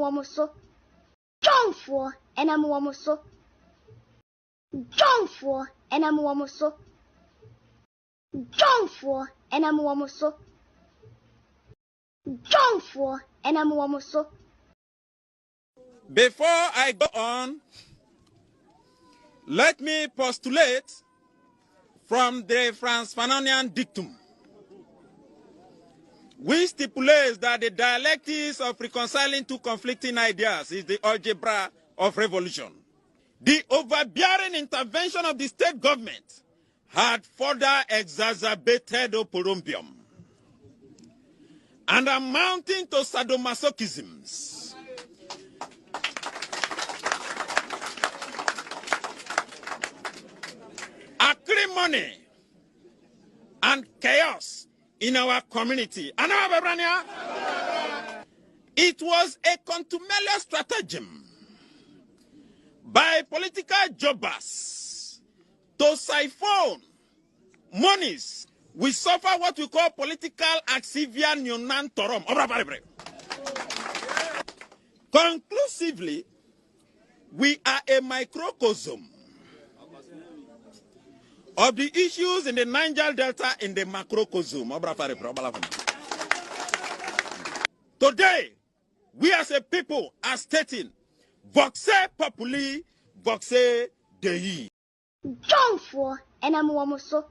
enamuamuso. Jongfo enamuamuso. Jongfo enamuamuso. Jongfo enamuamuso. Jongfo enamuamuso. Before I go on, let me postulate from the Franz-Fanonian dictum, which stipulates that the dialectics of reconciling two conflicting ideas is the algebra of revolution. The overbearing intervention of the state government had further exacerbated oporombium and amounting to sadomasochisms. Acrimony and chaos in our community. It was a contumelious stratagem by political jobbers to siphon monies. We suffer what we call political axivia neonantorum. Conclusively, we are a microcosm of the issues in the Niger Delta in the macrocosm. Today, we as a people are stating, voxe populi, voxe Dei. Jongfo enamuamuso.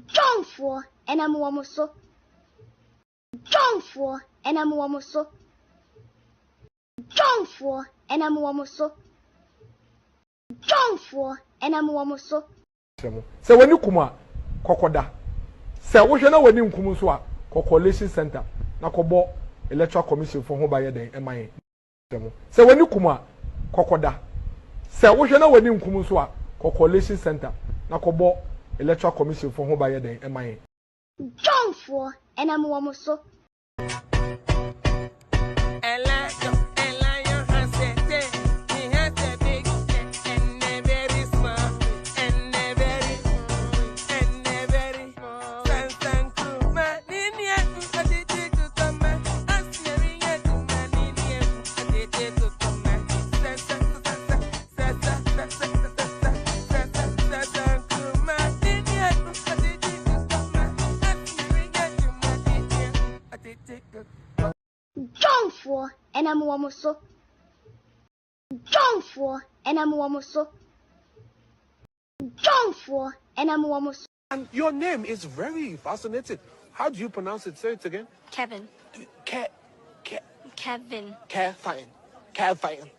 Jongfo enamuamuso. Jongfo enamuamuso. Jongfo enamuamuso. Jongfo enamuamuso. Se wani kuma kokoda se wo hwe na wani nkum so a Coalition Center na kobo electoral commission for ho baye den eman se wani kuma kokoda se wo hwe na wani nkum so a Coalition Center na kobo electoral commission for ho baye den eman Jongfo enamuamuso. Jongfo enamuamuso. Jongfo enamuamuso. Jongfo enamuamuso. And your name is very fascinating. How do you pronounce it? Say it again. Kevin. Kevin. Kevin.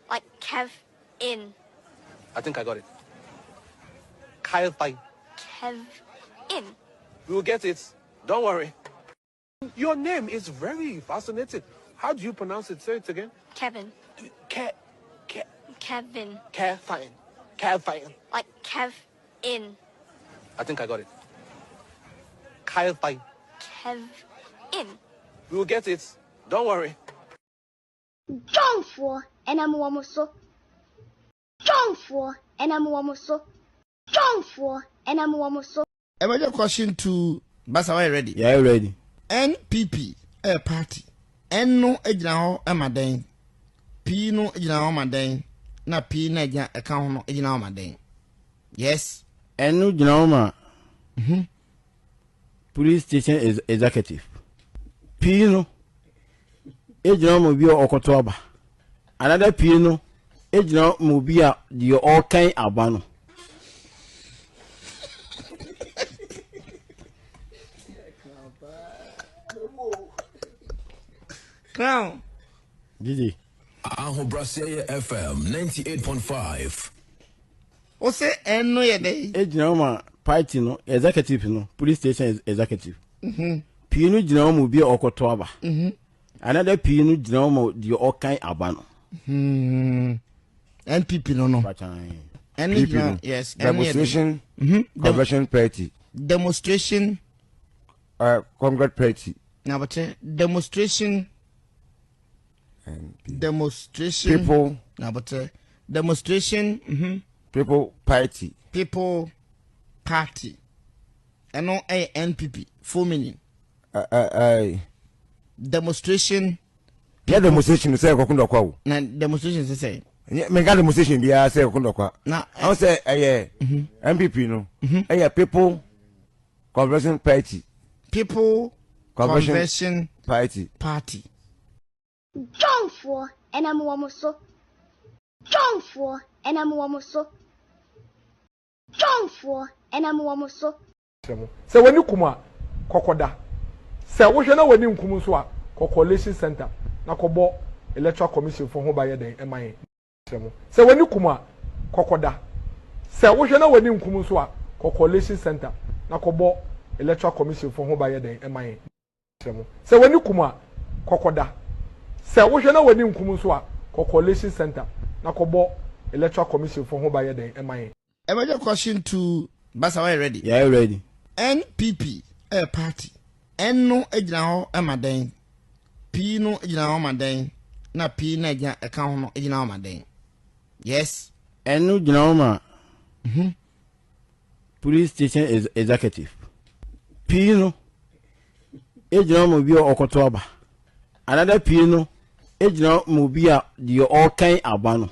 Like Kev in. I think I got it. Kevin. Kev in. We will get it. Don't worry. Your name is very fascinating. How do you pronounce it? Say it again. Kevin. Kevin. Kevin. Like Kev in. I think I got it. Kevin. Kev in. We will get it. Don't worry. Jongfo enamuamuso. Jongfo enamuamuso. Jongfo enamuamuso. Emergency question to Basa, are you ready? Yeah, ready. NPP a party. N no ejina ho amaden. P no ejina ho amaden. Na P na ejina account no ejina ho amaden. Yes. N no ejina ho ma. Police station is executive. P no ejina mo bi okoto aba. Another P no ejina mo bi a the all kind abano. Crown. Gigi. Ahobrasiya FM 98.5. O say N no ye dey. Ejina ma party no executive no police station is executive. P no jina mo bi okoto aba. Another P no jina mo the all kind abano. NPP no. NPP. Yes. Demonstration. Convention party. Demonstration. Congress party. Now, but demonstration. Demonstration. People. Now, but demonstration. People party. People party. And no NPP. Full meaning. Demonstration. Yeah, demonstration say kokundo kwa wo. Na demonstration say. Me got demonstration dia say kokundo kwa. Na I say MPP no. People Conversion Party. People Conversion Party. Jongfo enamuamuso. Jongfo enamuamuso. Jongfo enamuamuso. Se wani kuma kokoda. Se wo hwe na wani nkum so a coalition center na kobo electoral commission for ho ba ye den eman. Se wani kuma kokoda. Se wo hwe na wani nkum so a coalition center na kobo electoral commission for ho ba ye den eman. Se wani kuma kokoda. Se wo hwe na wani nkum so a coalition center na kobo electoral commission for ho ba ye den eman. Emergency question to Basa, are you ready? Yeah, you ready. NPP a party. N no ejina ho amaden. P no ejina ho amaden. Na P na ejina account no ejina ho amaden. Yes. N no ejina ho ma. Police station is executive. P no ejina mo bi okoto aba. Another P no ejina mo bi a the all kind aba no.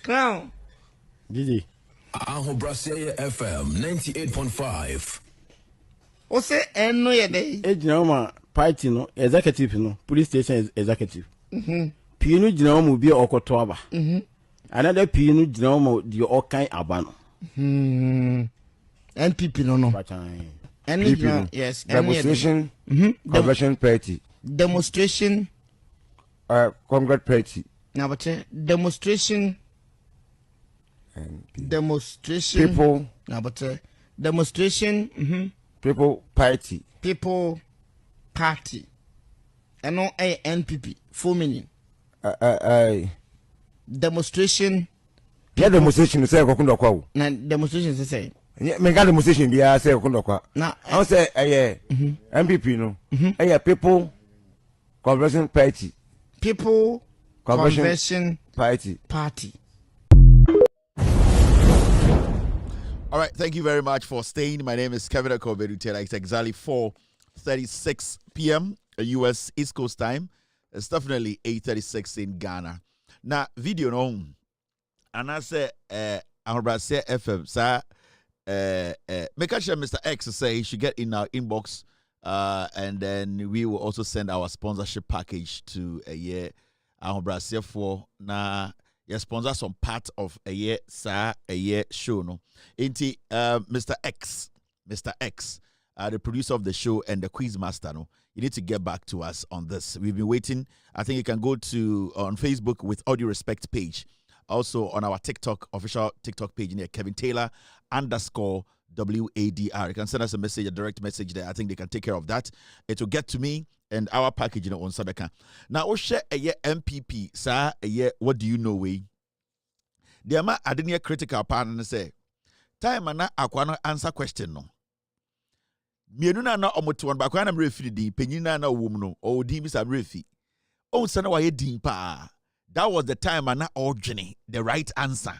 Crown. Gigi. Ahobrasiya FM 98.5. O say N no ye dey. Ejina ma party no executive no police station is executive. P no jina mo bi okoto aba. Another P no jina mo the all kind aba no. NPP no. NPP. Yes. Demonstration. Conversion Party. Demonstration. Congress Party. Now, but demonstration. Demonstration. People. Now, but demonstration. People Party. People Party. And no NPP. Full meaning. Demonstration. Yeah, demonstration say kokundo kwa wo. Na demonstration say. Me got demonstration dia say kokundo kwa. Na I say MPP no. People Conversion Party. People Conversion Party. All right, thank you very much for staying. My name is Kevin Akobedu. It's exactly 4:36 p.m. U.S. East Coast time. It's definitely 8:36 in Ghana. Now, video no. And I say, Ahobrasiya FM, sir, make sure Mr. X say he should get in our inbox, and then we will also send our sponsorship package to a year. Ahobrasiya for na. You sponsor some part of a year, sir, a year show, no. Inti, Mr. X, the producer of the show and the quiz master, no. You need to get back to us on this. We've been waiting. I think you can go to on Facebook with All Due Respect page. Also on our TikTok, official TikTok page near Kevin Taylor _WADR. You can send us a message, a direct message there. I think they can take care of that. It will get to me and our package, on Sadaka. Now, share a year MPP, sir, a year, what do you know, we? The amount I didn't hear critical part and say, time and I answer question, no. Mianuna na omotuan, but when I'm refugee, penina na woman, or dimis are refugee. Oh, son, why deep pa. That was the time and not originally the right answer.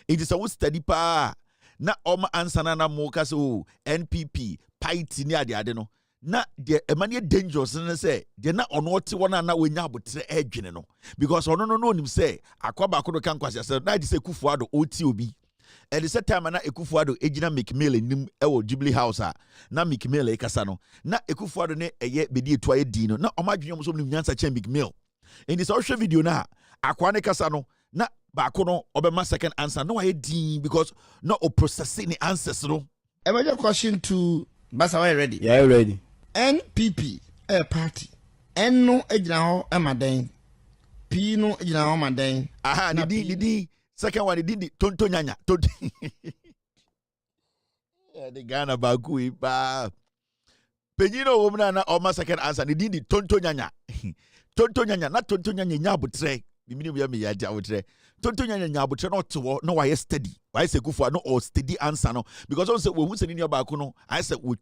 It is a study pa. Na oma answer na moka so NPP, party near the adeno. Na the emani dangerous and say they na on what one na we nya but edge no because no him say akwaba kodo kan kwase say na dey say Kufuado OTOB and the time na Kufuado ejina McMill nim e wo Jubilee House na McMill e kasa no na Kufuado ne eye bedi etu aye di no na omadwom so nim nyansa chen McMill in this social video na akwa ne kasa no na ba ko no obema second answer no aye di because no o processing the answers no. Emergency question to Basa, are you ready? Yeah, you ready. NPP a party. N no ejina ho amaden. P no ejina ho amaden. Aha, ni second one di tonto nyanya. The Ghana bagui ba. Penyino womna na oma second answer ni di tonto nyanya. Tonto nyanya na tonto nyanya nyabutre. Bimini bia me yaja wotre. Tonto nyanya nyabutre no to no why steady. Why say Kufuado no or steady answer no because on say we won say ni ba no I say we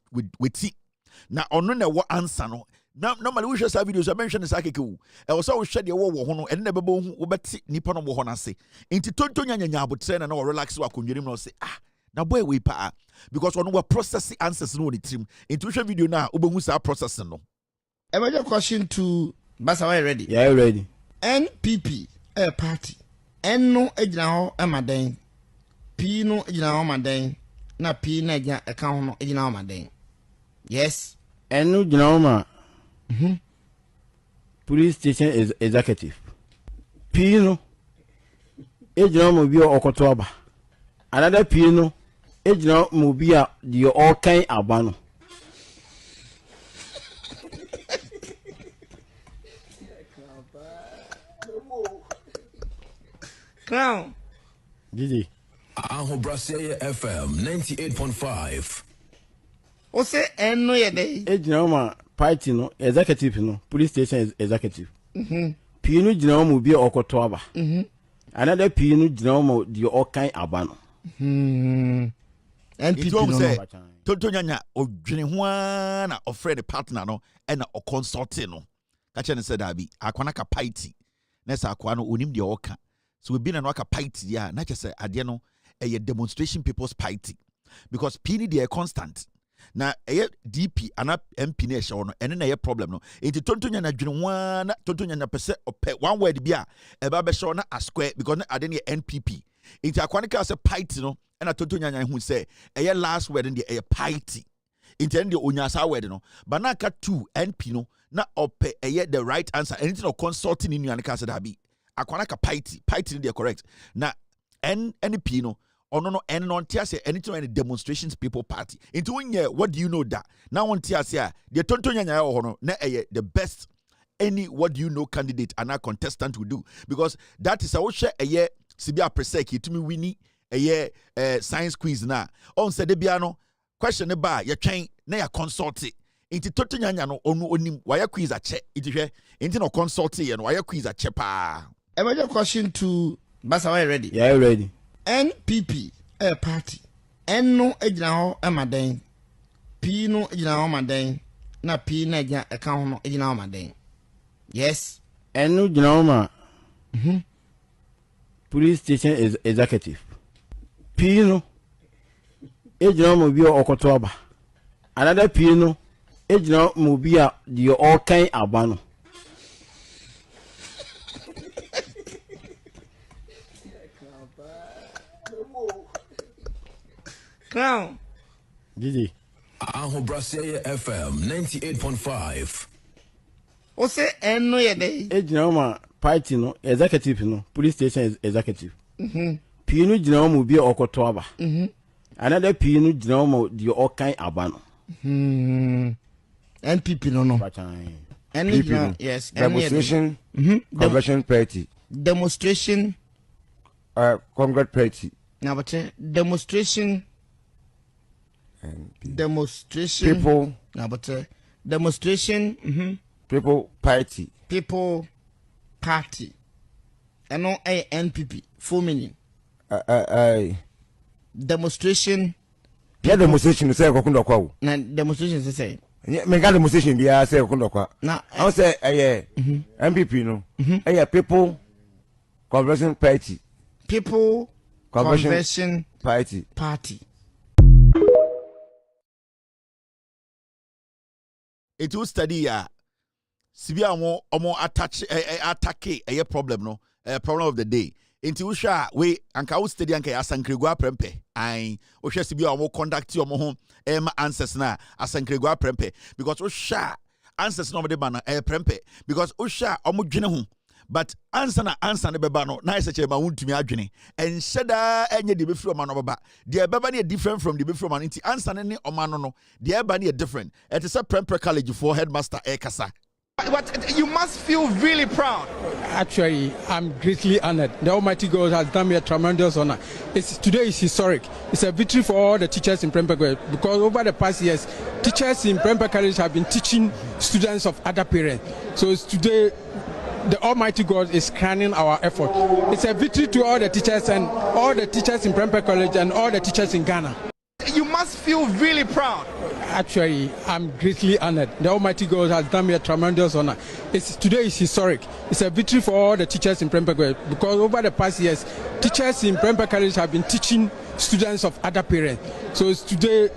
na ono na wo answer no na normally we share some videos I mention the sakeke wo e wo so we share de wo ho no ene na bebo wo beti nipa no wo ho na se enti tonto nyanya nyabotre na wo relax wa konwere no say na boy we pa because one we process answers no the team intuition video na obehu sa processing no. Emergency question to Basa, are you ready? Yeah, ready. NPP a party. N no ejina ho emaden. P no ejina ho maden. Na P na ejina account no ejina ho maden. Yes. N no ejina ho ma. Police station is executive. P no ejina mo bi okoto aba. Another P no ejina mo bi a the all kind abano. Crown. Gigi. Aho Brasserie FM 98.5. O say N no ye dey. Ejina ma party no executive no police station is executive. P no jina mo bi okoto aba. Another P no jina mo the all kind abano. NPP no. Tonto nyanya odwene ho na ofre the partner no e na o consulting no. Ka che ne se da bi akwana ka party. Na sa akwa no onim de oka. So we been an waka party ya na che se ade no a demonstration people's party because P they are constant. Na DP ana MP na ehye no ene na ye problem no. Enti tonto nyanya dwene ho na tonto nyanya pese ope one word bia e ba be show na a square because na ade na NPP. Enti akwana ka se party no na tonto nyanya hu se last word in the party. Enti ende onyasa word no. Banaka 2 NP no na ope the right answer. Anything of consulting in you ka se da bi. Akwana ka party they correct. Na NP no no N non tia say anything any demonstrations people party. Into what do you know that? Now on tia say the tonto nyanya ho no na the best any what do you know candidate and a contestant will do because that is how share sibia preseki to me winnie science quiz na on said de bia no question ne ba ye twen na ya consult inti tonto nyanya no onu onim why quiz a che iti hwe inti no consult ye no why quiz a che pa. Emergency question to Basa, are you ready? Yeah, ready. NPP a party. N no ejina ho emaden. P no ejina ho maden. Na P na ejina account no ejina ho maden. Yes. N no ejina ho ma. Police station is executive. P no ejina mo bi okoto aba. Another P no ejina mo bi a the all kind abano. Crown. Gigi. Aho Brasserie FM 98.5. O say N no ye dey. Ejina ma party no executive no police station is executive. P no jina mo bi okoto aba. Another P no jina mo the all kind abano. NPP no. NPP yes. Demonstration conversion party. Demonstration Congress party. Now but demonstration People. Now but demonstration People party. People party. And no NPP full meaning. Demonstration. Yeah, demonstration say kokundo kwa. Na demonstration say. Me ga demonstration bia say kokundo kwa. Na I say MPP no. People conversion party. People conversion party. It will study ya. Sibia omo attack a problem no problem of the day. Into usha we anka wo study anka asankrego aprempe. Ai wo hwe sibia omo conduct omo ho answers na asankrego aprempe because usha answers no de ba na aprempe because usha omo dwene ho. But answer ne beba no na ise ma wuntumi adwene enhyeda enye de befiri oma no baba de beba ne different from the befiri oma nti answer ne oma no de eba ne different it is a premper college for headmaster ekasa. But you must feel really proud. Actually, I'm greatly honored. The Almighty God has done me a tremendous honor. Today is historic. It's a victory for all the teachers in Prempeh College because over the past years, teachers in Prempeh College have been teaching students of other parents. So it's today, the Almighty God is crowning our effort. It's a victory to all the teachers and all the teachers in Prempeh College and all the teachers in Ghana. You must feel really proud. Actually, I'm greatly honored. The Almighty God has done me a tremendous honor. Today is historic. It's a victory for all the teachers in Prempeh College because over the past years, teachers in Prempeh College have been teaching students of other parents. So today,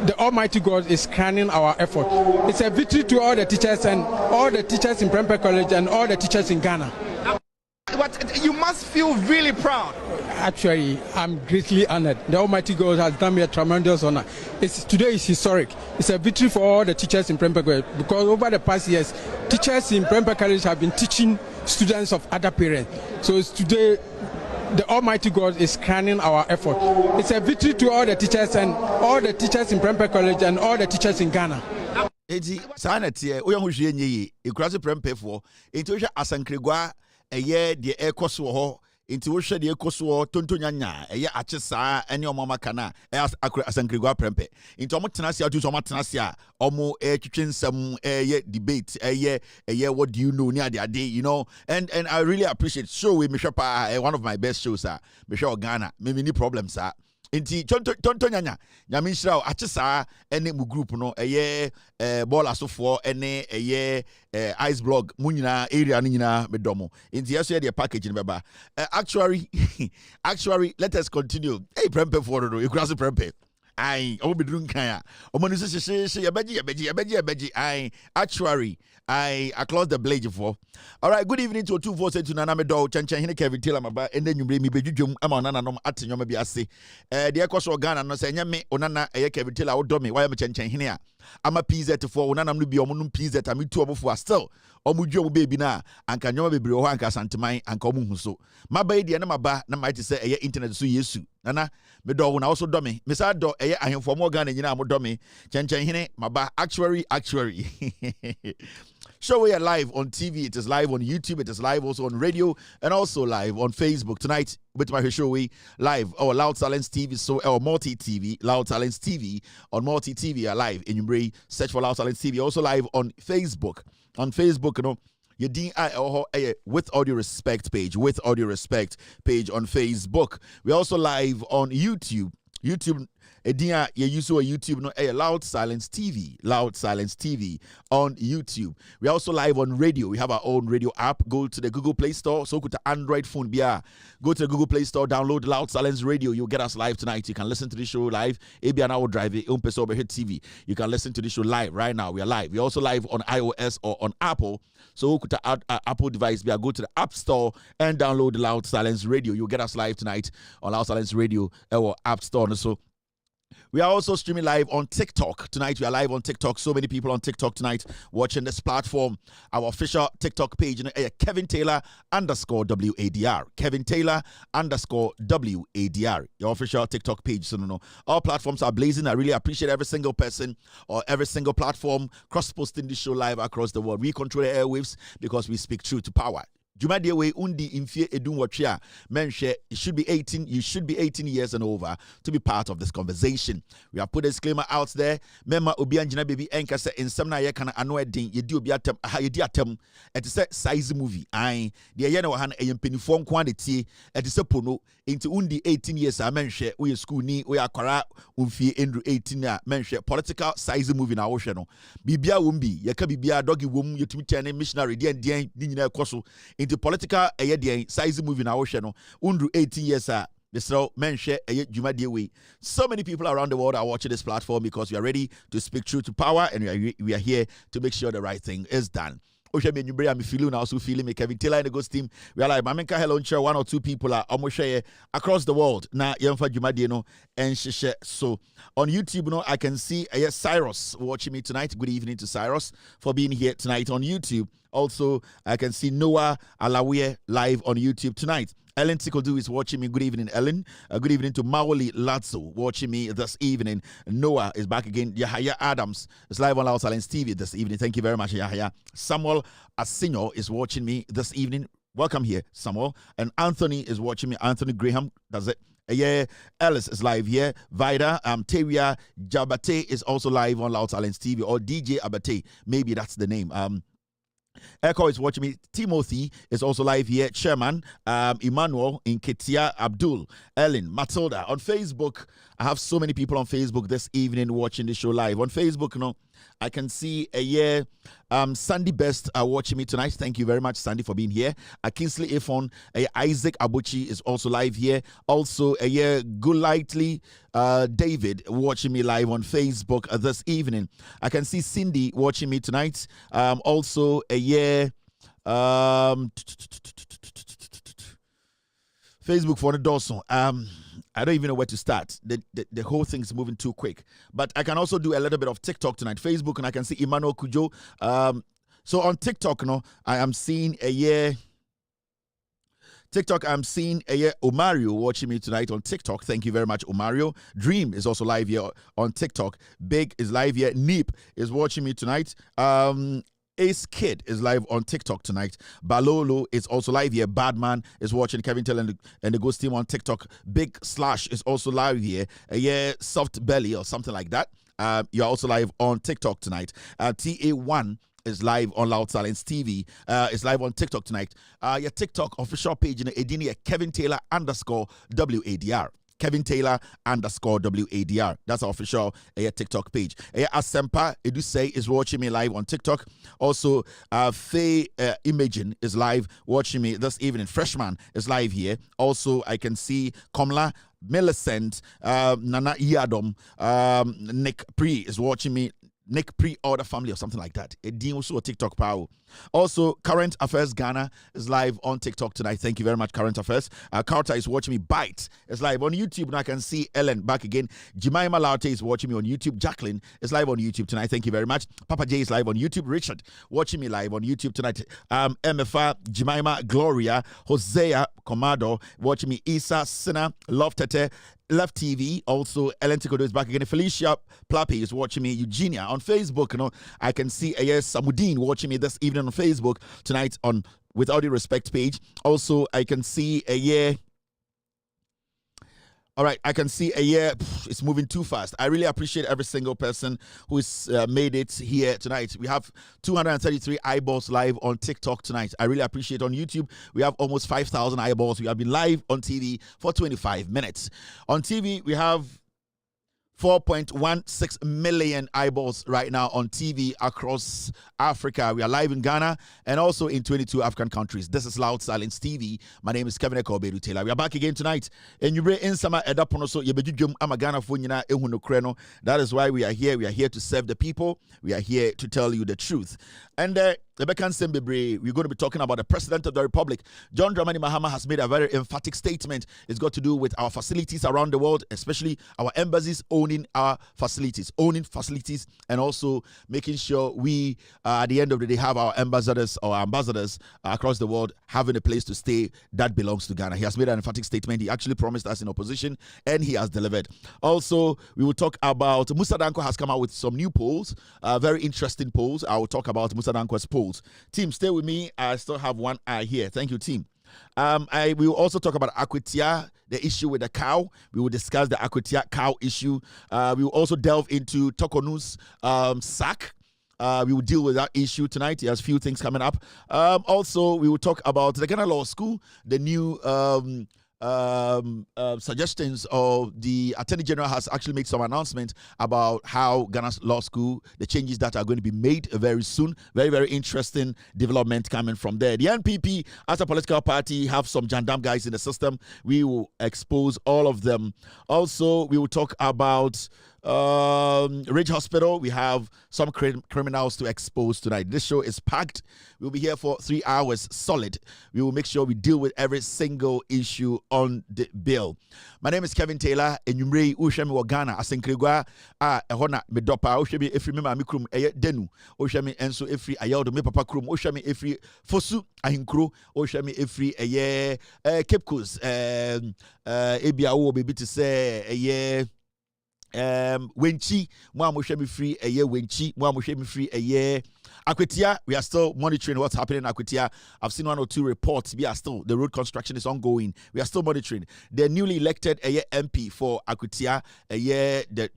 the Almighty God is crowning our effort. It's a victory to all the teachers in Prempeh College and all the teachers in Ghana. But you must feel really proud. Actually, I'm greatly honored. The Almighty God has done me a tremendous honor. Today is historic. It's a victory for all the teachers in Prempeh College, because over the past years, teachers in Prempeh College have been teaching students of other parents. So today, the Almighty God is crowning our effort. It's a victory to all the teachers in Prempeh College and all the teachers in Ghana. Eti sanete o yong hwe nyi e kurase Prempeh fo enti wo hwe asankregwa eye de ekoso ho enti wo hwe de ekoso tontonyanya eye achesa ene omama kana asankregwa Prempeh enti omo tenase atu omo tenase a omo twetwensam eye debate eye what do you know ni ade you know, and I really appreciate show we me hwe one of my best shows me hwe Ghana me ni problems Inti tontonyanya nyame nhyira o achesa ene mu group no eye ball asofo ene eye ice blog mu nyina area no nyina medomo inti yeso the package ni beba actually let us continue. Hey Prempeh for no ekurase Prempeh ai o bedrun kan a o manu se yebeji ai actually I close the blade for. All right, good evening to 247 to Nana Medo Chancha Hine Kevin Tilla Maba and then you bring me Bejum Amana nom Atinyoma Biasi. The Ecoso Ghana no say nyame onana Kevin Tilla or Domi why am Chancha Hine. I'm a PZ for Nana Nubi Omunum PZ and me two of still. Omujo baby na anka nyoma bebre ho anka santemai anka omu so maba de na maba na might say eye internet so yesu nana me do na also do me sa do eye ahemfo mo Ghana nyina mo do me chenchen hene maba actuary show we are live on TV, it is live on YouTube, it is live also on radio and also live on Facebook tonight with my show we live our Loud Silence TV, so our Multi TV Loud Silence TV on Multi TV are live in Umbre, search for Loud Silence TV, also live on Facebook. On Facebook, you know, your DI with audio respect page on Facebook. We're also live on YouTube. Edia you use YouTube no Loud Silence TV on YouTube. We're also live on radio. We have our own radio app. Go to the Google Play Store. So go to Android phone go to the Google Play Store, download Loud Silence Radio. You'll get us live tonight. You can listen to the show live. Ebi and I will drive it. TV. You can listen to the show live right now. We are live. We're also live on iOS or on Apple. So go to Apple device. Go to the App Store and download Loud Silence Radio. You'll get us live tonight on Loud Silence Radio or App Store. So we are also streaming live on TikTok. Tonight, we are live on TikTok. So many people on TikTok tonight watching this platform. Our official TikTok page, Kevin Taylor _WADR. Kevin Taylor _WADR. Your official TikTok page. So, no. All platforms are blazing. I really appreciate every single person or every single platform cross-posting this show live across the world. We control the airwaves because we speak truth to power. Jumadia way undi infie edun watchia menche you should be 18 years and over to be part of this conversation. We have put a disclaimer out there. Mema obi anjina baby enka se ensem na ye kana ano edin yedi obi atem yedi atem et se size movie ai de ye na wa han eyempenifo nko an tie et se pono into undi 18 years a menche we school ni we akwara umfie endru 18 a menche political size movie na wo hwe no bibia wombi ye ka bibia dogi wom yetumi tene missionary de ni nyina ekoso into political size movie now no undru 18 years so mention so many people around the world are watching this platform because we are ready to speak truth to power and we are here to make sure the right thing is done. I'm feeling also feeling me Kevin Taylor and the Ghost team. We are like Mamenka hello share one or two people are almost share across the world. Now Yemfa Jumadino and Shisha. So on YouTube, I can see Cyrus watching me tonight. Good evening to Cyrus for being here tonight on YouTube. Also, I can see Noah Alawiye live on YouTube tonight. Ellen Tikodu is watching me. Good evening, Ellen. Good evening to Maoli Latso watching me this evening. Noah is back again. Yahaya Adams is live on Loud Silence TV this evening. Thank you very much, Yahaya. Samuel Asinyo is watching me this evening. Welcome here, Samuel. And Anthony is watching me. Anthony Graham, does it? Yeah, Ellis is live here. Vida, Teria Jabate is also live on Loud Silence TV, or DJ Abate. Maybe that's the name. Echo is watching me. Timothy is also live here. Chairman, Emmanuel, Inketia, Abdul, Ellen, Matilda. On Facebook, I have so many people on Facebook this evening watching the show live. On Facebook, I can see a year. Sandy Best watching me tonight. Thank you very much, Sandy, for being here. Kingsley Ifon, Isaac Abuchi is also live here. Also, a year Golightly David watching me live on Facebook this evening. I can see Cindy watching me tonight. Also, a year Facebook for the Dawson. I don't even know where to start. The whole thing's moving too quick. But I can also do a little bit of TikTok tonight. Facebook, and I can see Emmanuel Kujo. So on TikTok, I am seeing a year. TikTok, I'm seeing a year Omario watching me tonight on TikTok. Thank you very much, Omario. Dream is also live here on TikTok. Big is live here. Neep is watching me tonight. Ace Kid is live on TikTok tonight. Balolo is also live here. Badman is watching. Kevin Tell and the Ghost Team on TikTok. Big Slash is also live here. Soft Belly or something like that. You're also live on TikTok tonight. TA1 is live on Loud Silence TV. It's live on TikTok tonight. Your TikTok official page in Edini Kevin Taylor _WADR. Kevin Taylor _WADR. That's our official TikTok page. Asempa Edusei is watching me live on TikTok. Also, Faye Imogen is live watching me this evening. Freshman is live here. Also, I can see Komla, Millicent, Nana Iadom, Nick Pre is watching me. Nick Pre-Order Family or something like that. Also a TikTok power. Also, Current Affairs Ghana is live on TikTok tonight. Thank you very much, Current Affairs. Carter is watching me. Bite is live on YouTube. And I can see Ellen back again. Jemima Laute is watching me on YouTube. Jacqueline is live on YouTube tonight. Thank you very much. Papa J is live on YouTube. Richard watching me live on YouTube tonight. MFA, Jemima, Gloria, Hosea, Comado watching me. Isa, Sinna, Love Tete, Left TV, also Ellen Tikodo is back again. Felicia Plappy is watching me. Eugenia on Facebook, I can see Samudin watching me this evening on Facebook tonight on With All Due Respect page. Also, I can see all right, I can see it's moving too fast. I really appreciate every single person who's made it here tonight. We have 233 eyeballs live on TikTok tonight. I really appreciate on YouTube. We have almost 5,000 eyeballs. We have been live on TV for 25 minutes. On TV, we have 4.16 million eyeballs right now on TV across Africa. We are live in Ghana and also in 22 African countries. This is Loud Silence TV. My name is Kevin Ekobedu Taylor. We are back again tonight. And you bring in some edaponoso yebejujum amagana funyina ehunu kreno. That is why we are here. We are here to serve the people. We are here to tell you the truth. And we're going to be talking about the President of the Republic. John Dramani Mahama has made a very emphatic statement. It's got to do with our facilities around the world, especially our embassies owning our facilities, and also making sure we, at the end of the day, have our ambassadors across the world having a place to stay that belongs to Ghana. He has made an emphatic statement. He actually promised us in opposition, and he has delivered. Also, we will talk about Musa Danko has come out with some new polls, very interesting polls. I will talk about Musa Danko's polls. Team, stay with me. I still have one eye here. Thank you, team. We will also talk about Akwatia, the issue with the cow. We will discuss the Akwatia cow issue. We will also delve into Torkornoo's sack. We will deal with that issue tonight. He has a few things coming up. Also, we will talk about the Ghana Law School, the new suggestions of the Attorney General has actually made some announcement about how Ghana's law school, the changes that are going to be made very soon. Very, very interesting development coming from there. The NPP, as a political party, have some jandam guys in the system. We will expose all of them. Also, we will talk about Ridge Hospital. We have some criminals to expose tonight. This show is packed. We'll be here for 3 hours solid. We will make sure we deal with every single issue on the bill. My name is Kevin Taylor. Enyumrei ushemi wa Ghana asenkrigwa ehona medopa ushemi efri mema mikrum denu ushemi enso efri ayaldo me papa krum ushemi efri fosu ahinkro ushemi efri Cape Coast ebia wo bebi to say Wenchi, Mwamushemi free a year, Wenchi, Mwamushemi free a year. Akwatia, we are still monitoring what's happening in Akwatia. I've seen 1 or 2 reports. We are still, the road construction is ongoing. We are still monitoring. The newly elected MP for Akwatia, the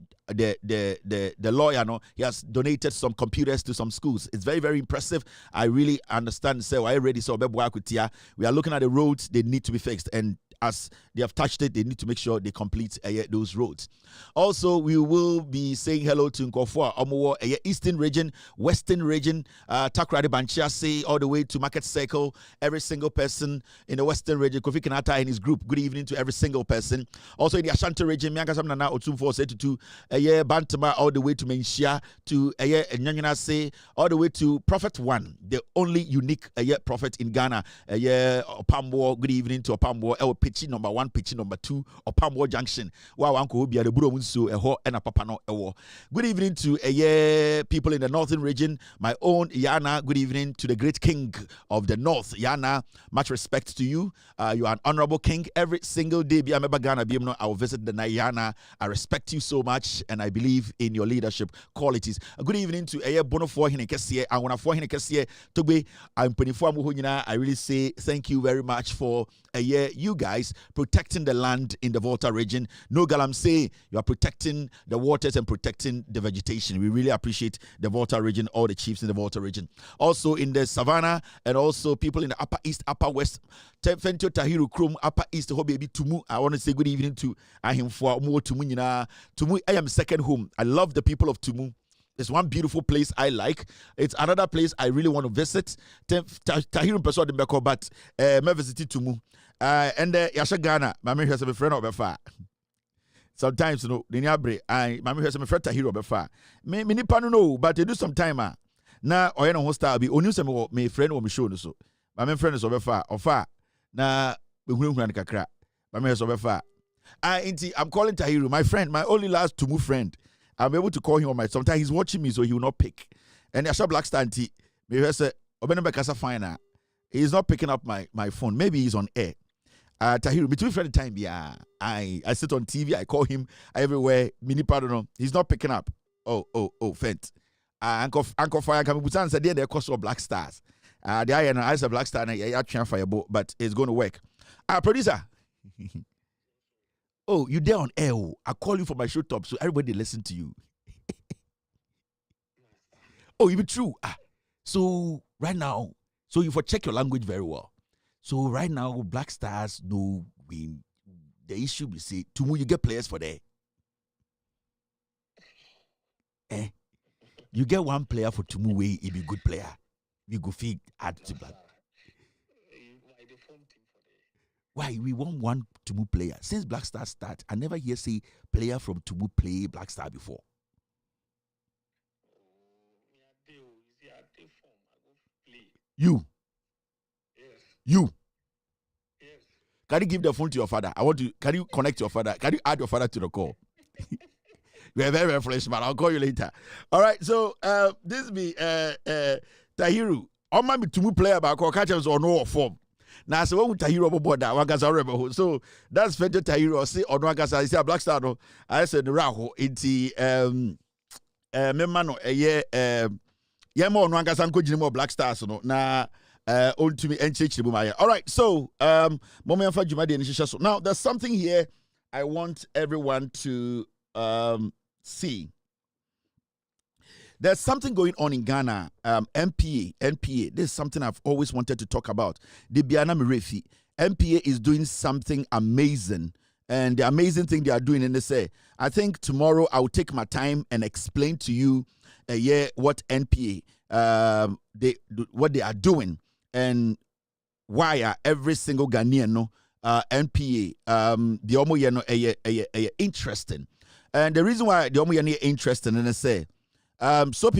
lawyer, he has donated some computers to some schools. It's very, very impressive. I really understand. So I already saw Akwatia. We are looking at the roads. They need to be fixed. And as they have touched it, they need to make sure they complete those roads. Also, we will be saying hello to Nkofua, Omowo, Eastern region, Western region, Takrady Banchiase, all the way to Market Circle. Every single person in the Western region, Kofi Kenata and his group. Good evening to every single person. Also in the Ashanti region, Miankasam Nana Otumfo Setutu, Bantama, all the way to Menshia, to Nyanyanase, all the way to Prophet One, the only unique prophet in Ghana. Opambo, good evening to Opambo, pitchy number 1, pitchy number 2, Opambo Junction. Wow, Uncle Hobia, the Buro Munsu, and a Papano. Good evening to people in the northern region. My own Yana, good evening to the great king of the north. Yana, much respect to you. You are an honorable king. Every single day, I will visit the Yana. I respect you so much, and I believe in your leadership qualities. Good evening to Bono for Hinekesier. I want to for Hinekesier to be. I'm I really say thank you very much for you guys protecting the land in the Volta region. No Galam say you are protecting the waters and protecting the vegetation. We really appreciate the Volta region, all the chiefs in the Volta region. Also in the Savannah and also people in the Upper East, Upper West. Fentio Tahiru Krum, Upper East, Baby Tumu. I want to say good evening to Ahim for Mo Tumu. Tumu, I am second home. I love the people of Tumu. There's one beautiful place I like. It's another place I really want to visit. Tahiru Peso de Beko, but me visit Tumu. And Yasha Ghana, my man has a friend of Befa. Sometimes, you know, the Niabre, my man has a friend Tahiru Befa. Me panu no, but they do some time. Now, or no hosta be only some me friend or me show so. My man friend is over far, or far. Na we will run kakra. My man is over far. I'm calling Tahiru, my friend, my only last Tumu friend. I'm able to call him on my. Sometimes he's watching me, so he will not pick. And Asha Black Star Auntie, maybe I say, Obenebekasa fine. He's not picking up my phone. Maybe he's on air. Tahiru, between friend time, yeah. I sit on TV, I call him everywhere. Mini pardon, he's not picking up. Oh, Fent. Uncle Fire coming to answer there cost of Black Stars. The eyes of Black Star, I can't fire, but it's going to work. Producer. Oh, you there on air? I call you for my show top, so everybody listen to you. Oh, you be true. So right now, so you for check your language very well. So right now, Black Stars know win. The issue we say, tomorrow you get players for there. You get one player for tomorrow, he be good player. You go feed add to Black. Why we want one Tumu player? Since Black Star start, I never hear say player from Tumu play Black Star before. You. Can you give the phone to your father? Can you connect your father? Can you add your father to the call? You are very, very fresh, man. I'll call you later. All right, so this be Tahiru. On my Tumu player back or catchers or no form. Now, so what would Tahiru about that? Wagasa rebel. So that's Fenton Tahiru or say or Wagasa. I say a Black Star. No, I said the Raho into Memano a year Yamo Wagasa and more Black Stars. No, now on to me and change the Bumaya. All right, so moment for Jumadi and Shisha. Now there's something here I want everyone to see. There's something going on in Ghana, NPA. This is something I've always wanted to talk about. The Biana Mirefi. NPA is doing something amazing. And the amazing thing they are doing, and they say, I think tomorrow I'll take my time and explain to you what NPA, what they are doing, and why every single Ghanaian, NPA, the Omo interesting. And the reason why the Omo interesting, and they say, so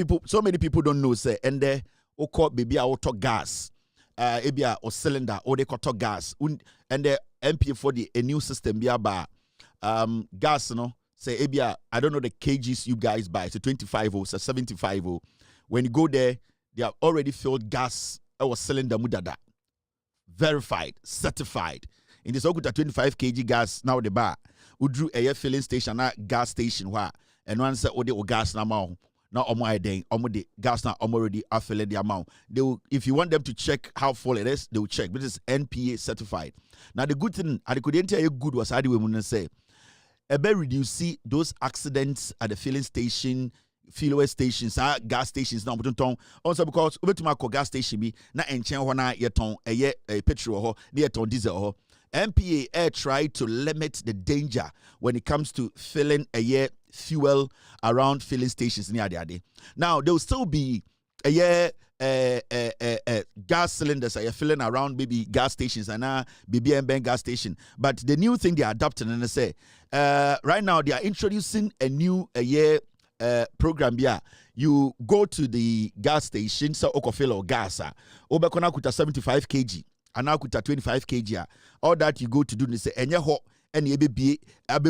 many people don't know say and there oko baby auto gas ebia or cylinder or they got gas and the MP for a new system be about gas no say ebia I don't know the kgs you guys buy so 25 or so 75 or when you go there they have already filled gas or cylinder mudada verified certified in this okuta 25 kg gas now the bar udru a filling station gas station where and one say ode gas na ma now the gas now already affiliate the amount. They will, if you want them to check how full it is, they will check. But it's NPA certified. Now the good thing, I couldn't tell you good was how we want to say. A better reduce those accidents at the filling station, fuel stations, gas stations now. But also because over to my gas station be na enchen wana yeton a petrol ho, yeton diesel ho. MPA tried to limit the danger when it comes to filling fuel around filling stations near the day. Now there will still be gas cylinders are filling around maybe gas stations and BBM gas station. But the new thing they are adopting and they say right now they are introducing a new program here. You go to the gas station, so fill or gas. Obekona kuta 75 kg and now kuta 25 kg. All that you go to do is say enye ho and you be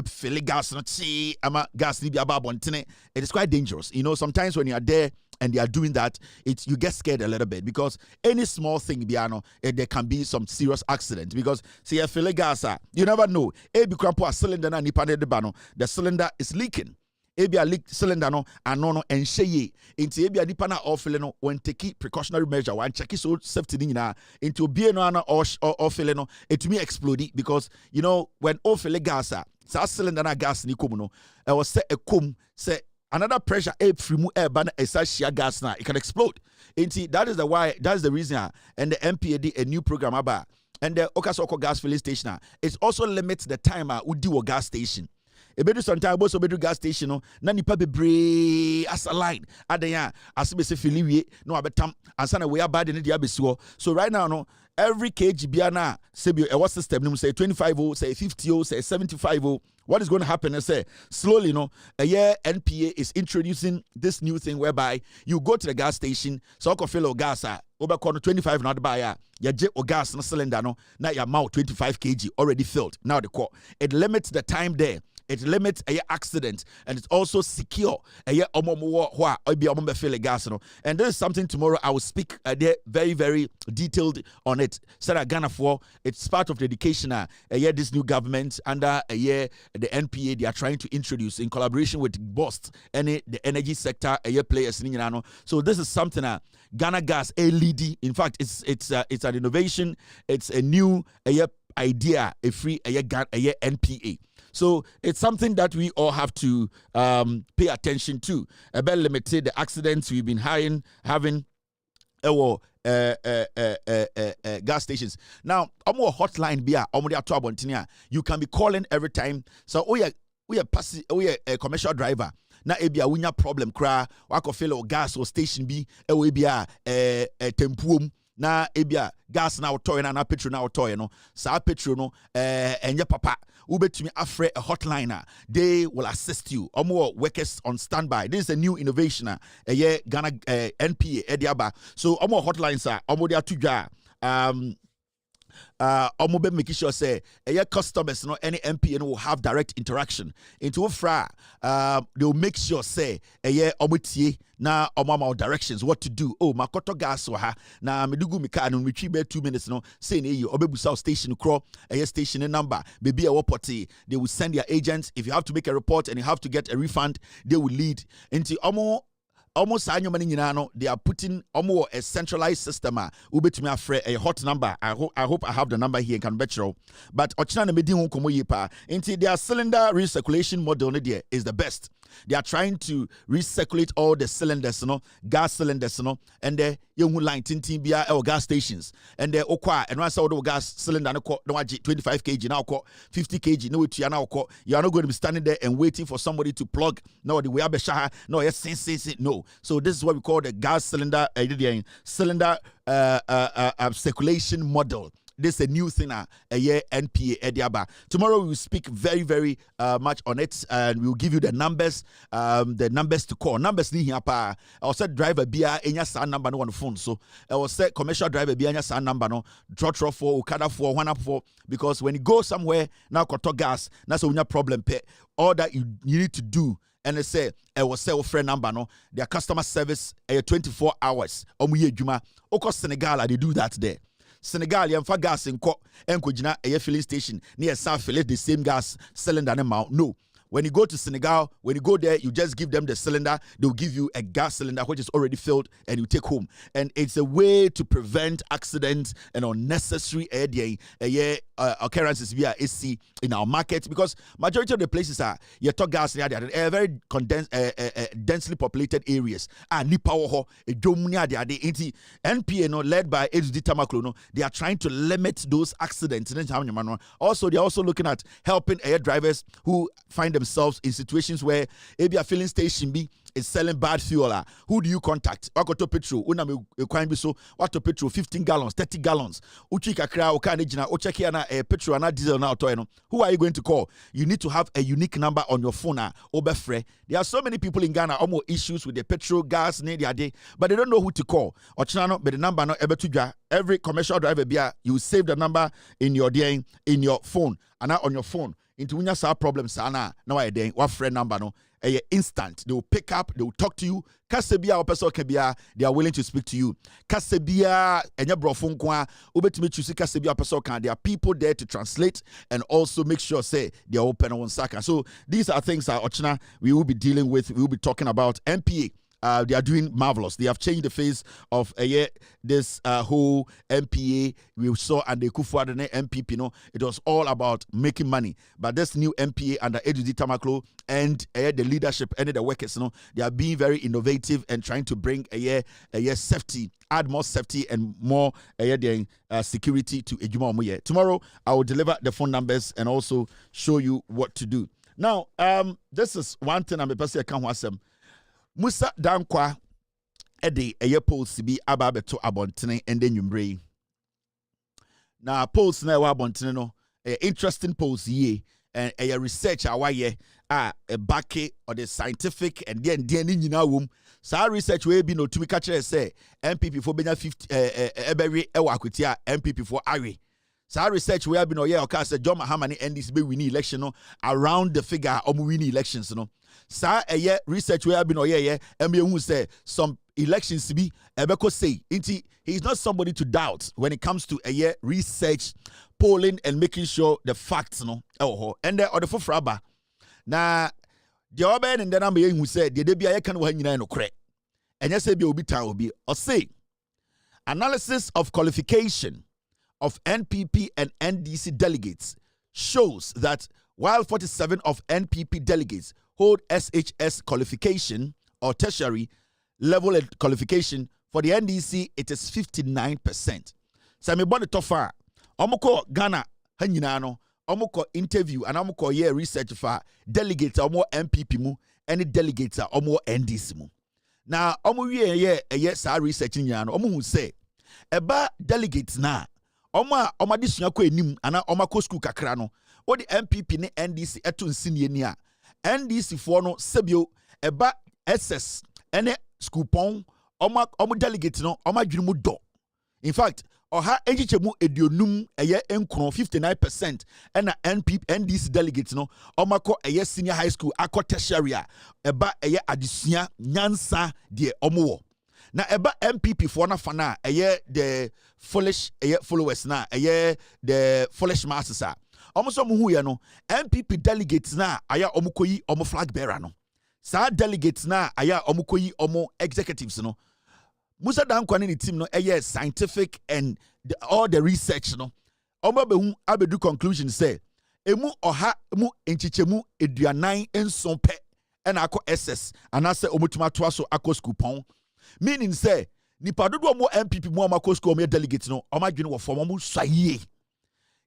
fill gas not see ama gas ni bi aba. It is quite dangerous. You know, sometimes when you are there and they are doing that, you get scared a little bit because any small thing, there can be some serious accident because see a fill gas, you never know. A cylinder na nipa de bano, the cylinder is leaking. Ebi a leak cylinder no anono and sheye into ebi a nipa na off no when take precautionary measure one check so safety ni na into be no ana or no it may explode because you know when off gas sa cylinder na gas ni kom no e was say a kum say another pressure air free mu air ban a gas na it can explode. Into that is the reason and the MPA did a new program about and the Okasoko gas filling station it also limits the time would do a gas station. Ebedu sometime boso bedu gas station no na nipa bebre as a line adenya asibese filiwie no abetam ansa na we abade ne dia besuo. So right now no every kg bia na sebio what system no say 25 say 50 say 75 what is going to happen is say slowly no a year NPA is introducing this new thing whereby you go to the gas station so ko fill gas over 25 not buy ya je o gas no cylinder no na ya mouth 25 kg already filled. Now the core it limits the time there. It limits a accident and it's also secure. And this is something tomorrow I will speak very, very detailed on it. Sarah Ghana for it's part of the education. This new government under the NPA they are trying to introduce in collaboration with BOST and the energy sector players. So this is something Ghana Gas LED. In fact, it's an innovation. It's a new idea. A free NPA. So it's something that we all have to pay attention to. About limited the accidents we've been having gas stations. Now, I'm more hotline beer. You can be calling every time. So we are a commercial driver. Na ebia wunya problem kra wako fill gas or station B ebia tempuom na ebia gas na otoy na petrol na otoy no sa petrol no enye papa ubetumi afre a hotliner they will assist you or more workers on standby. This is a new innovation Ghana NPA ediaba so more hotlines are omo dia Omobe make sure say customers no any MPN will have direct interaction into fra they will make sure say omotie na omama directions what to do. Oh makoto gas wa na medugu mika no metwi be 2 minutes no say na you obebusa station crawl station number baby a wopoti they will send their agents. If you have to make a report and you have to get a refund they will lead into almost they are putting almost a centralized system. Ubetumi afre a hot number. I hope I have the number here in Canberra. But ochina na medi ho komo yipa. Into their cylinder recirculation model is the best. They are trying to recirculate all the cylinders, gas cylinders, and the young line tintin bia or gas stations. And the okwa and once all the gas cylinder no 25 kg now 50 kg no you are now you are not going to be standing there and waiting for somebody to plug no the way abesha no yes no. So this is what we call the gas cylinder cylinder circulation model. This is a new thing, a year NPA Ediaba. Tomorrow we will speak very, very much on it, and we will give you the numbers to call. Numbers ni here pa. I was said driver bia enya sa number no on phone. So I was said commercial driver bia enya sa number no. Trotro for Okada for one up for because when you go somewhere now koto gas, that's a problem. Pay all that you need to do. And they say, I will say, friend number, no, their customer service 24 hours. Omuye Juma, Oko Senegal, they do that there. Senegal, yamfa gas in Enkojina, a filling station near South Filet, the same gas cylinder amount. No. When you go to Senegal, when you go there, you just give them the cylinder. They'll give you a gas cylinder which is already filled and you take home. And it's a way to prevent accidents and unnecessary occurrences we are see in our market, because majority of the places are you talk gas they are very condensed densely populated areas nipa ho edwomnia they are the NPA no led by HD Tamaklo no they are trying to limit those accidents. Also they are also looking at helping air drivers who find themselves in situations where maybe a filling station is selling bad fuel. Who do you contact? Wakoto petrol unam ekwan bi so wato petrol 15 gallons 30 gallons uchi kakra o kan ejina o check here na petrol na diesel na otoy no. Who are you going to call? You need to have a unique number on your phone obefre. There are so many people in Ghana almost issues with the petrol gas need their day, but they don't know who to call. Ochina no, but the number no ebe every commercial driver bia you save the number in your phone and on your phone into when you have problems sana now I then what friend number no instant. They will pick up, they will talk to you. Kasebia or person kebia, they are willing to speak to you. Kasebia enya brofon kwa ubetimi chusi kasebia person kan. There are people there to translate and also make sure say they are open on saka. So these are things that Ochina we will be dealing with. We will be talking about MPA. They are doing marvelous. They have changed the face of this whole MPA we saw and the Kufuadene MPP. No, it was all about making money. But this new MPA under Ejudi Tamaklo and the leadership and the workers, they are being very innovative and trying to bring safety, add more safety and more security to Ejuma Omuye. Tomorrow I will deliver the phone numbers and also show you what to do. Now, this is one thing I'm a person I can't wasem. Musa Dankwa ede polls bi aba beto abontene ende nwumre. Na polls na wa abontene no interesting polls ye and research awaye back or the scientific and then nyina wom. Sa research we bi no tumi ka kire say MPP for benya 50 eberi ewa akwatia MPP for awe. Sa research we have been oka say John Mahama ni NDC be win election no around the figure win elections no. Sa research we have been who say some elections be ebeko say inti he's not somebody to doubt when it comes to research, polling and making sure the facts no and the other for fraba. Na the oben and then I'm who said the debi I can win no cre. And yes be obi ta obi or say analysis of qualification of NPP and NDC delegates shows that while 47 of NPP delegates hold SHS qualification or tertiary level qualification, for the NDC it is 59%. So me body tofa omoko Ghana hanyina no omoko interview and omoko research for delegates omo MPP mu and delegates omo NDC mu. Now omo sa research nyina no omo hu say eba delegates na oma disua ko enim ana oma ko school kakra no o the MPP ne NDC eto nsinie ni a NDC for no sebio eba SS ene school pon oma delegate no oma dwumu do. In fact oha ejichemu edionum enkron 59% ena NDC delegates no oma ko senior high school akọ tertiary eba adesua nyansa de omo. Na eba MPP for na fana the foolish followers na the foolish masses are. Almost who ya no MPP delegates na aya omukoyi omo flag bearer no. Sa delegates na aya omukoyi omo executives no. Musa Dankwa ni team no scientific and all the research no. Omo behu abedu conclusion say emu oha mu enchichemu eduanan enson pe na akọ SS anase omutuma toa so akọ school pon. Meaning say nipa dodo mo MPP mo amako school mo delegate no omadwene wo form mo swaye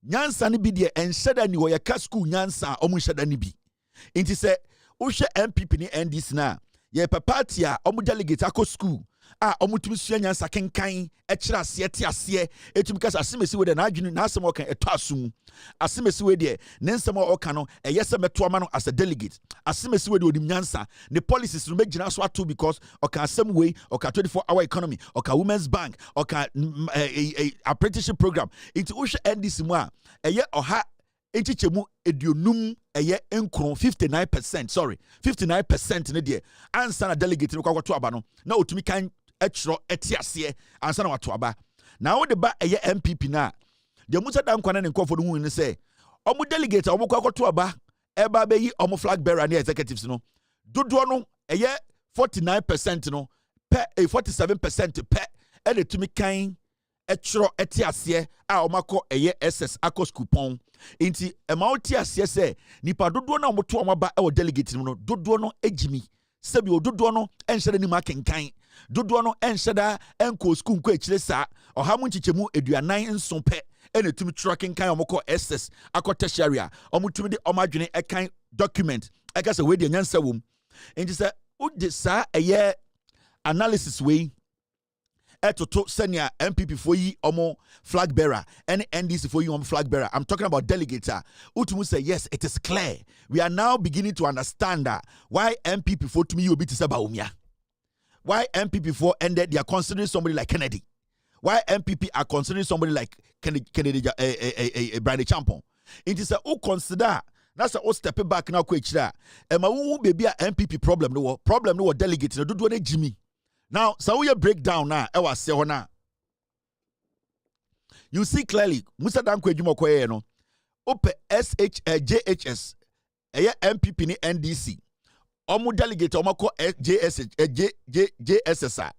nyansa ne bi de enhyeda ni wo ye ka school nyansa omo hyeda ne bi inti say wo hwe MPP ni NDC na ye party a omo delegate akọ school omo tumi sua nyansa kenkan kira ase te ase etumi kasa asemesi we de na adwene na asem okan eto asum asemesi we de ne nsem okan no eyese meto ama no as a delegate asemesi we de odim nyansa ne policies no megina so ato because okan asem we okan 24-hour economy okan women's bank okan apprenticeship program into wo hwe NDC mu a oha enchichemu edionum enkron 59%, sorry 59% ne de ansa na delegate no kwato aba no na otumi kan etro etiase ansa na wato aba na wo de ba MPP na de Musa Dankwa na ne nkofo no hu ne say omo delegate omo kwato aba eba be yi omo flag bearer ne executives no dodo no 49% no pe 47% pe e de tumi kan etro etiasie a omako eye SS akos coupon inti ema otiasie se nipa dodo na omoto omaba e delegate no dodo no ejimi sebi ododo no enhyede ni makenkan dodo no enhyeda enko school nko ekire sa ohamu nchichemu eduanan nso pe ene tumi tracking kan omoko SS akọ tertiary omutumi de omadwene ekan document eka se we de nyansa wom inti se udi sa eye analysis we etoto senior MPP for yi omo flag bearer and NDC for you omo flag bearer. I'm talking about delegates. Utumu say yes, it is clear. We are now beginning to understand why MPP for to me you be to say baumia. Why MPP for ended they are considering somebody like Kennedy. Why MPP are considering somebody like Kennedy Brian Champon. It is a who consider that's a step back now quick there. And my baby MPP problem no delegates no do Jimmy. Now, so we breakdown now. You see clearly, Musa Dankwe Jumokoye no. Ope JHS, MPP ni NDC. Omu delegate omako JSSR.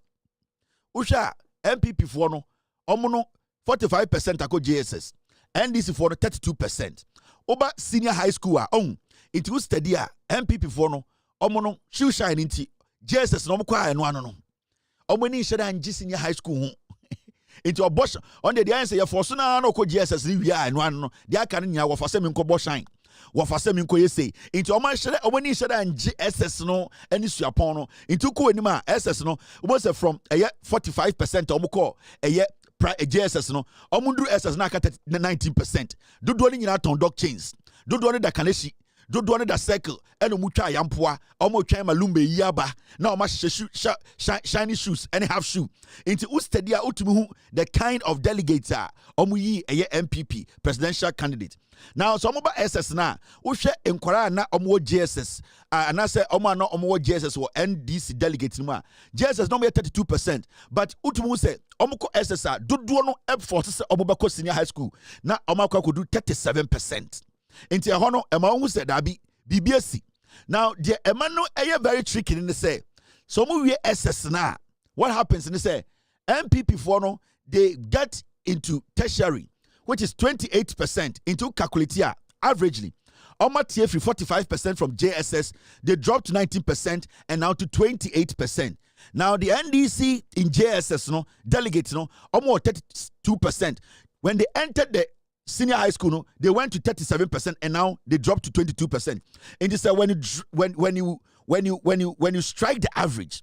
Usha MPP for no, omu no 45% ako JSS. NDC for no 32%. Oba senior high school it was steady MPP for no, omu no shoe shine inti JSS no mukwa no ano no. Omweni sheda anji senior high school into a bosh on the answer ya for na no ko GSS ni wi anu anu de aka nya wo fase mi nko boshan wo fase mi nko yese into o man sheda omweni sheda anji SS no ani suapon no into ko anim a SS no almost from 45% omko JSS no omundu SS na aka 19% dodo ni nyina ton doc chains dodo ni da kaneshi dodo ne da circle eno mutwa yampoa omo twan malumbe yaba na oma shiny shoes and half shoe into ustadia utumuhu the kind of delegates omo yi eye MPP presidential candidate now so omo ba SS na wo hwe enkwara na omo JSS ana say omo na omo JSS wo NDC delegate mu a JSS no 32% but utumuhu say omo ko SS dodo no force say omo ba ko senior high school na omo akwa do 37%. Into a hono, Emma who said that BBSC. Now, the Emma no very tricky in the say. So we SS now. What happens in the say? MPP for no, they get into tertiary, which is 28% into calculatia averagely. Oma TF 45% from JSS, they dropped to 19% and now to 28%. Now the NDC in JSS no delegates no almost 32%. When they entered the senior high school, no, they went to 37% and now they dropped to 22%. And this when you strike the average,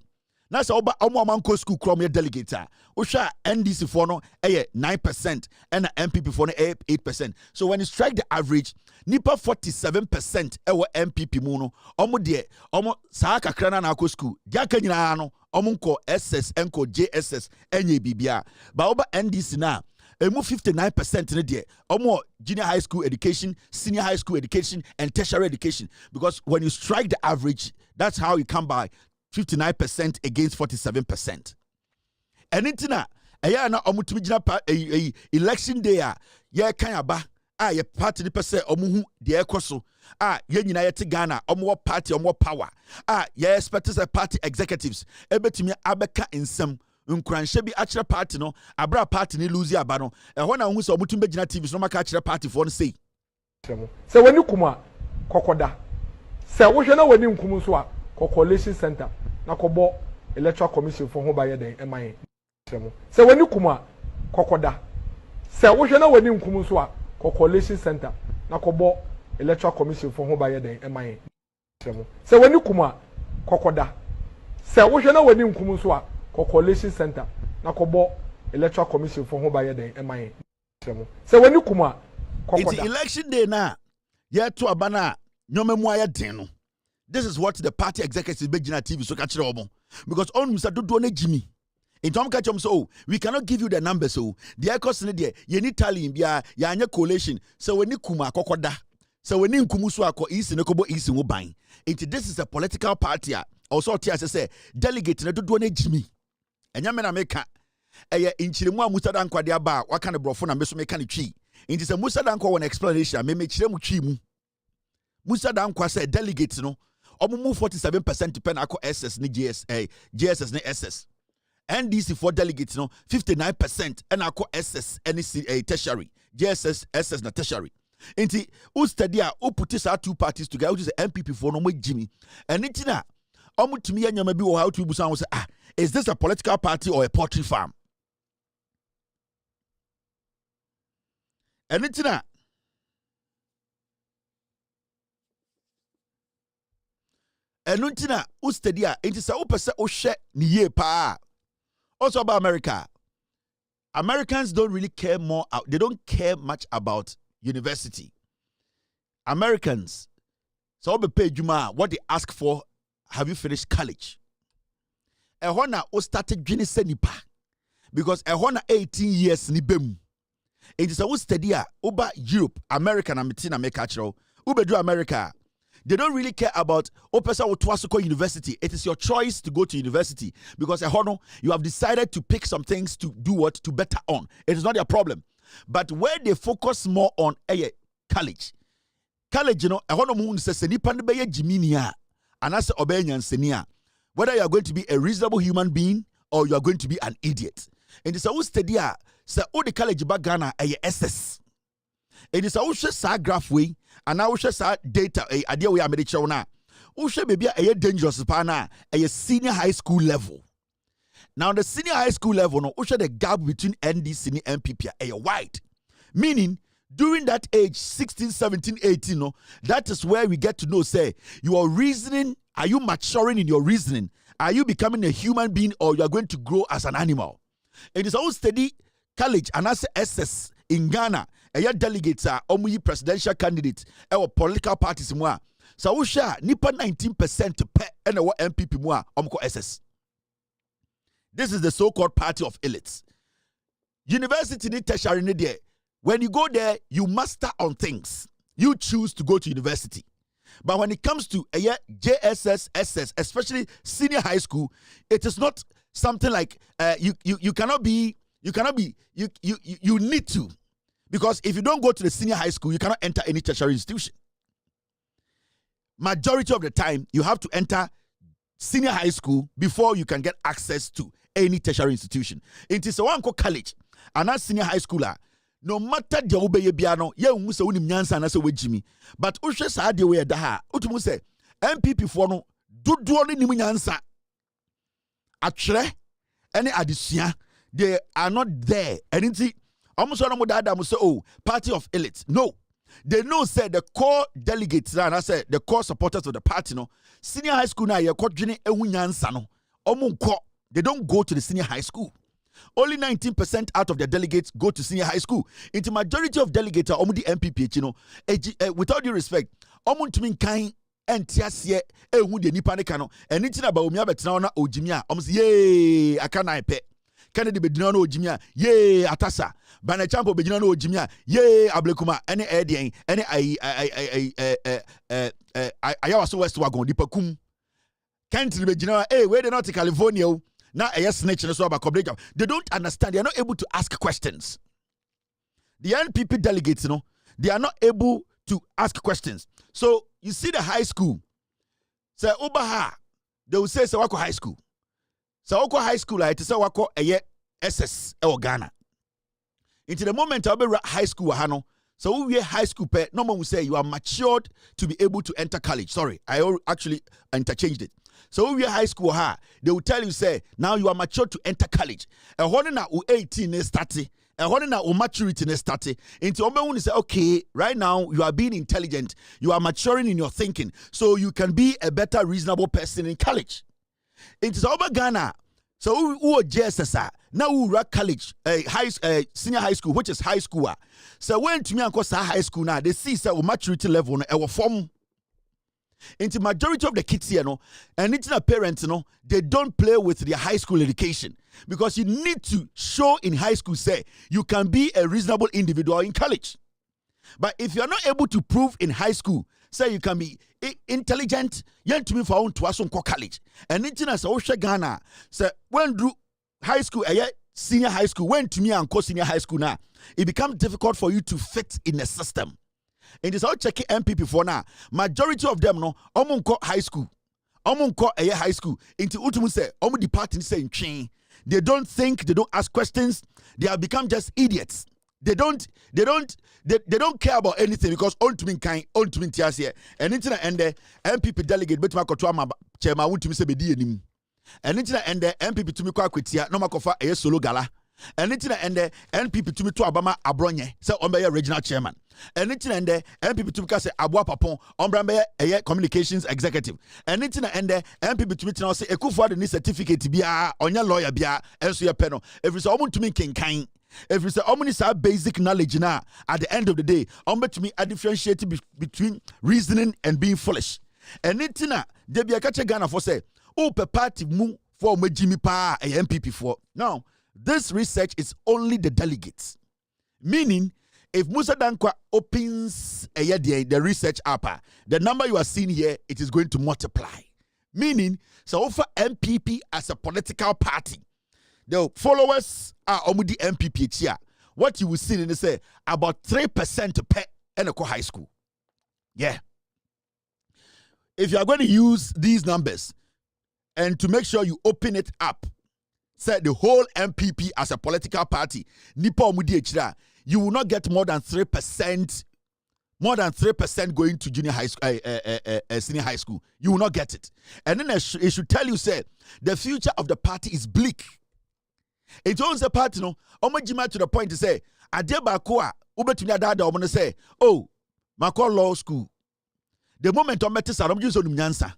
that's all. But Omo school crom your delegate. Osha NDC for no 9% and MPP for no 8%. So when you strike the average, nipa 47% ewa MPP muno. Omo de omo saaka krana na school. Jaka nyina no omo nko SS enko JSS enye bibia. Ba oba NDC na emu 59% in there. Omo junior high school education, senior high school education, and tertiary education. Because when you strike the average, that's how you come by 59% against 47%. And intina, aya na omo tumijina election day ya kanyaba ye party ni pese omo hu de ekoso ye nyina ye te Ghana omo party omo power ye expect say party executives ebetimi abeka nsem nkranhye bi akire party no abra party ni lose aba no ehwo na hu se omutum begina TV so maka akire party for no sei se wani kuma kokoda se wo hwe na wani nkum so a Coalition Center na kobo electoral commission for ho ba ye den eman se wani kuma kokoda se wo hwe na wani nkum so a Coalition Center na kobo electoral commission for ho ba ye den eman se wani kuma kokoda se wo hwe na wani nkum so a Coalition Center na kobo electoral commission for ho ba ye den eman se wani kuma kokoda it's election day na ye to abana nyomemu aye den no. This is what the party executives begina TV so catch omo because on Mr. Dodo na Jimmy in Tom catch so we cannot give you the numbers so the cost ne there ye ni tally bia ya anya collation so we ni kuma kokoda so we ni nkumu so akọ isi ne kobo isi wo ban it this is a political party also tia say delegate na Dodo na Jimmy enya me na meka eye inchiremu a Musa Dankwa de aba waka ne brofo na me so meka ne twi it is a Musa Dankwa one explanation me chiremu twi mu Musa Dankwa say delegate no move 47% depend ako SS ni JSS ni SS NDC for delegates, 59%, and I call SS, NEC, tertiary, JSS, SS, na tertiary. Inti, who study who put these 2 parties together, which is MPP for no Jimmy. And it's na, to me and maybe how to say, is this a political party or a poultry farm? And it's na. And nuntina who study it is a opposite o share niye pa. Also about America. Americans don't really care more. They don't care much about university. Americans, so be pay juma what they ask for. Have you finished college? Ehona o started jini senipa because ehona 18 years ni bem. It is a study over Europe, America na mitina make actual. Ube do America. They don't really care about Opesa Otwasuko University. It is your choice to go to university because you have decided to pick some things to do what to better on. It is not their problem. But where they focus more on college. College, moon says Jiminia and as Obenyan whether you are going to be a reasonable human being or you are going to be an idiot. And it's a study say the college bagana SS. It is a graph way, and now data idea we are made now. Maybe a dangerous pana a senior high school level. Now the senior high school level, no, the gap between NDC and MPP a wide. Meaning, during that age, 16, 17, 18, no, that is where we get to know, say, your reasoning, are you maturing in your reasoning? Are you becoming a human being or you are going to grow as an animal? It is all steady college and as SS in Ghana. A delegates are presidential candidates or political parties more. So we share nipa 19% to pay and our MPP more SS. This is the so-called party of elites. University need tertiary need there. When you go there, you master on things. You choose to go to university. But when it comes to a JSS, SS, especially senior high school, it is not something like you need to. Because if you don't go to the senior high school, you cannot enter any tertiary institution. Majority of the time, you have to enter senior high school before you can get access to any tertiary institution. It is a one called college, and that senior high schooler. No matter the obey piano, ye unse unim nyansa na se wejimi. But ushe sa de we da utumu se MPP for no dodo ni nim nyansa. Atwere any adesua, they are not there. Anything almost no dada say, oh, party of elites. No. They know say the core delegates and I said the core supporters of the party no senior high school na ye ko dwene ehu nyansa no omunko. They don't go to the senior high school. Only 19% out of their delegates go to senior high school. Into majority of delegates are the MPP, you know. Without due respect, to mean kind and tiasie who the nipanekano and it's about umia betana ojimia. Yay, I can't pay. Kennedy bedinano ojimia, yay, atasa. Banachampo bedinano ojimia, yay, ablekuma, any edian, any I was west wagon, dipakum. Can't bedina, hey, where they not to California? Now, they don't understand. They are not able to ask questions. The NPP delegates, you know, they are not able to ask questions. So you see the high school. Say Obaha, they will say Sawako High School. Sawako High School, it is Sawako SS or Ghana. Into the moment I'll be high school, Hano. So we high school pay. No one will say you are matured to be able to enter college. Sorry, I actually interchanged it. So we high school, they will tell you, say, now you are mature to enter college. A honor na 18 is starting. A honor na maturity is starting. Into Omeun say, okay, right now you are being intelligent. You are maturing in your thinking. So you can be a better, reasonable person in college. It is over Ghana. So who are JSS? Now who are college, senior high school, which is high school. So when to me and high school now, they see say maturity level our form. Into majority of the kids here, no, and it's a parents, no, they don't play with their high school education because you need to show in high school, say, you can be a reasonable individual in college. But if you're not able to prove in high school, say you can be intelligent, you to me for own to us on college. And it's in a Ghana, say, when do high school, senior high school, when to me and senior high school now, it becomes difficult for you to fit in the system. And it's all checking MPP for now. Majority of them no, omunko high school, omunko high school. Into utumu say, omu departing say chain. They don't think, they don't ask questions. They have become just idiots. They don't care about anything because ultimate kind, ultimate tiasie. And the MPP delegate bet makoto ama chairman won't me say bedi enim. And the MPP to me kwa kwetia no makofa a solo gala. And the NPP to me to Abama Abronye, say Ombeya regional chairman. And the NPP to me say Abua Papon, Ombrambe a communications executive. And the NPP to me now say Ekufa the certificate to be on your lawyer bia and so your panel. If it's almost to me king kind. If you say omnis have basic knowledge now, at the end of the day, to me I differentiate between reasoning and being foolish. And itina they be a catch Ghana for say, oh per party move for me Jimmy Pa a MPP for. Now, this research is only the delegates. Meaning, if Musa Dankwa opens the research app, the number you are seeing here, it is going to multiply. Meaning, so offer MPP as a political party. The followers are omudi MPP here. What you will see in say about 3% per Eneko High School. Yeah. If you are going to use these numbers and to make sure you open it up, say the whole MPP as a political party, nipa omudi echira, you will not get more than 3%. More than 3% going to junior high school, senior high school. You will not get it. And then it should tell you, say, the future of the party is bleak. It owns a party, no. Omajima to the point to say, Adeba Koa, Ubetunya Dada, I'm going to say, oh, Mako Law School. The moment I'm metis, I'm just on Nyansa.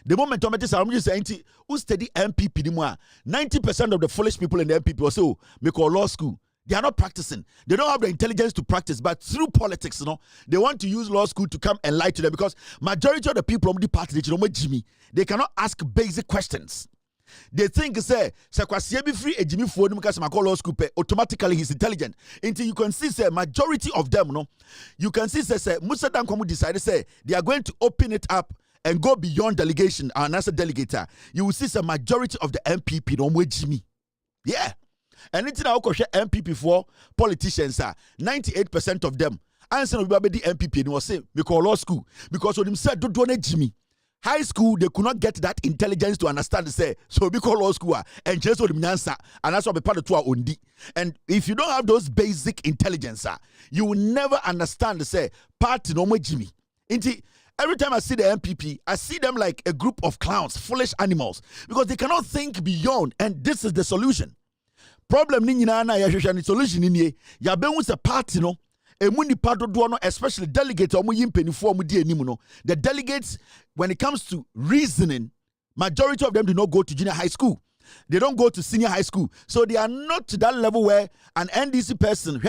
The moment I'm metis, I'm just saying, who study MPP, 90% of the foolish people in the MPP also Mako Law School. They are not practicing. They don't have the intelligence to practice, but through politics, you know, they want to use law school to come and lie to them because majority of the people from the party, they cannot ask basic questions. They think say be free a Jimmy for because my law school automatically he's intelligent. Until you can see say majority of them, no, you can see say Musa Dankomu decided say they are going to open it up and go beyond delegation and as a delegator. You will see some majority of the MPP no more Jimmy. Yeah. And it's now MPP for politicians 98% of them answer no be the MPP and was say because law school because when him said don't Jimmy. High school, they could not get that intelligence to understand, say, so because law school, and just what the answer, and that's what the part of two undi. And if you don't have those basic intelligence, you will never understand, say, party no more Jimmy. Every time I see the MPP, I see them like a group of clowns, foolish animals, because they cannot think beyond, and this is the solution. Problem ni nyina na ya solution ni ya be hu se party no especially delegates the delegates, when it comes to reasoning, majority of them do not go to junior high school. They don't go to senior high school. So they are not to that level where an NDC person,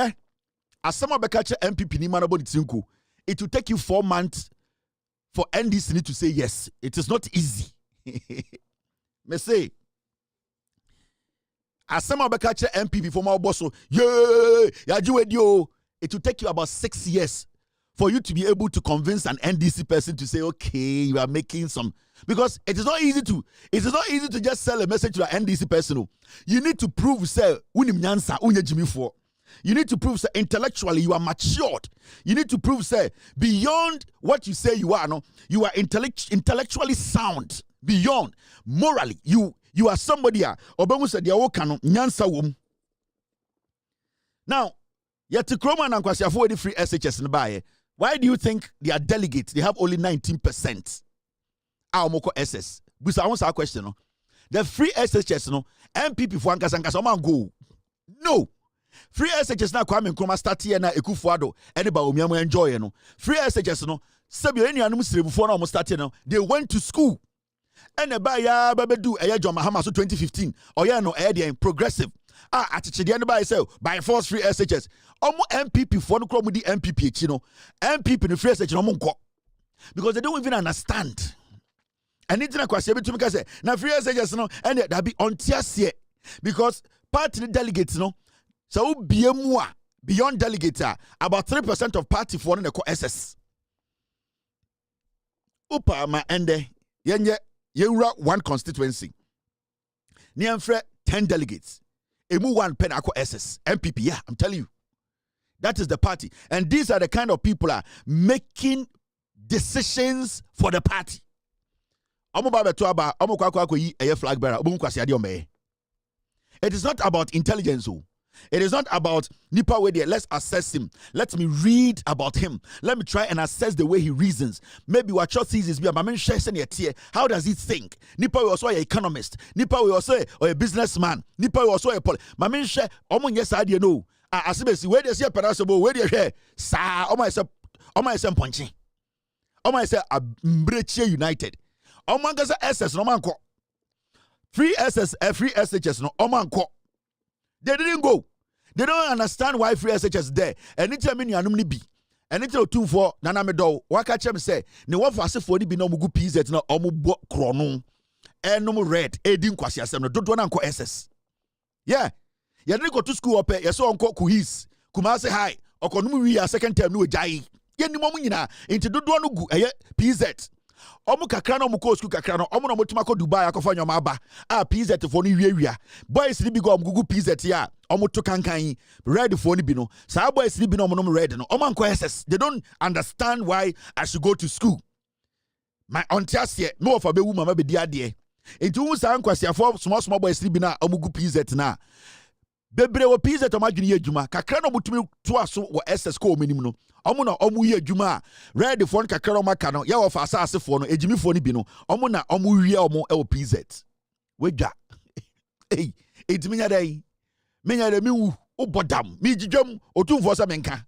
as some of the MPP, it will take you 4 months for NDC to say yes. It is not easy. Me say, as some of the MPP for my boss, it will take you about 6 years for you to be able to convince an NDC person to say, okay, you are making some. Because it is not easy to just sell a message to an NDC person. You need to prove, say, you need to prove, say, intellectually you are matured. You need to prove, say, beyond what you say you are, no, you are intellectually sound. Beyond morally, you are somebody. Now, yet to Kroma and Kwasiafo the free SHS in Baye. Why do you think they are delegates? They have only 19%. Moko SS. But I want to ask a question. No? The free SHS, no, MPP for Ankasanka go. No. Free SHS na Kwame Nkrumah start here na Ekufuado. Anybody umiamu enjoy no. Free SHS no. Sabio any anu musire before na start here no. They went to school. And the Baya Babedu Agyapong Mahama so 2015. Oh yeah no progressive. Atiche the anybody say by force free SHS. MPP for no crowd with the MPP, you know. MPP the free SHS no monko. Because they don't even understand. And it's not question to me say na free SHS no and that be on tiasie because party delegates no so beyond delegates about 3% of party for the SS. Upa ma ende yenye one constituency. Niamfre 10 delegates. Emu one pen SS MPP. Yeah, I'm telling you. That is the party. And these are the kind of people are making decisions for the party. Flag bearer. It is not about intelligence. It is not about nipa way there. Let's assess him. Let me read about him. Let me try and assess the way he reasons. Maybe what your thesis be about. How does he think? Nipa we also an economist. Nipa we also a businessman. Nipa we also a mamen share. Omo yes idea no. Asibesi where they see permissible where they share. Sa omo is punching. Omo is a Mbreche United. Omo gasa SS no man ko. Free SS free SHS no omo anko. They didn't go. They don't understand why free SHS there. And it's a mini anumni be. And it's a 2 for Nana Medo. Waka chem say, ne one for for the be no mugu PZ no omu krono. And no red. Edin kwasi asem no. Don't wanna SS. Yeah. You didn't go to school up here. You saw uncle Kuhis. Kumase high. Okonumu we a second term no jai. Ye ni momu nyina. Inti do no gu PZ. Omu kakra no muko school kakra no omu no motuma ko Dubai akofa nyoma aba a PZ for no wiawia boys ni bi go gugu PZ ya omu to kankan red for ni bi no sa boys ni bi no omu red no omu anko SS. They don't understand why I should go to school. My auntie here no of abewu mama be di ade enti wu sa ankwase for small boys ni bi na omu gu PZ na bebre wo PZ to madwene ye adwuma kakra no mutumi to aso wo SS ko omenim no omo na omo ye adwuma red phone kakra no maka no ye wo fa asase fo no ejimi fo no bi no omo na omo wie omo e wo PZ wedwa ei etimi nya dai menya de mi wu obodam mi jidwam otumfo sa menka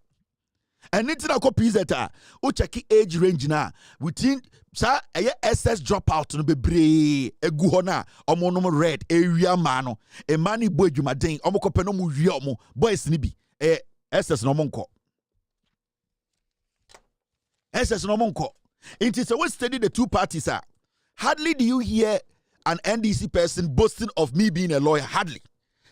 enti na ko PZ a o check age range na within sa SS dropout no bebre egu ho na omo no red area ma no e ma ni bo adwumaden omo kope no mu wie omo boys ni bi SS no mo nko SS no mo nko it so we study the two parties are hardly do you hear an NDC person boasting of me being a lawyer. Hardly.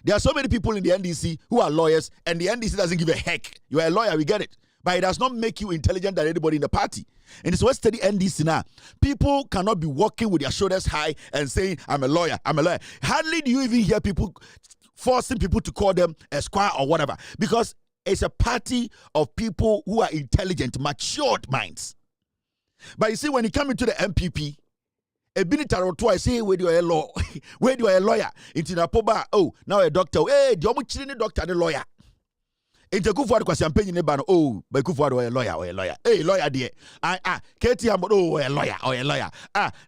There are so many people in the NDC who are lawyers and the NDC doesn't give a heck. You are a lawyer, we get it, but it does not make you intelligent than anybody in the party. And it's what study NDC now. People cannot be walking with their shoulders high and saying, I'm a lawyer, I'm a lawyer. Hardly do you even hear people forcing people to call them esquire or whatever, because it's a party of people who are intelligent, matured minds. But you see, when you come into the MPP, a binitaro to I say, where do you a law? Where do you a lawyer? Into the poba, oh, now a doctor. Hey, the almost doctor, the lawyer. Into Kufuad because I'm paying the ban. Oh, by Kufuad or a lawyer or a lawyer. Hey, lawyer, dear. Katie, I'm a lawyer or a lawyer.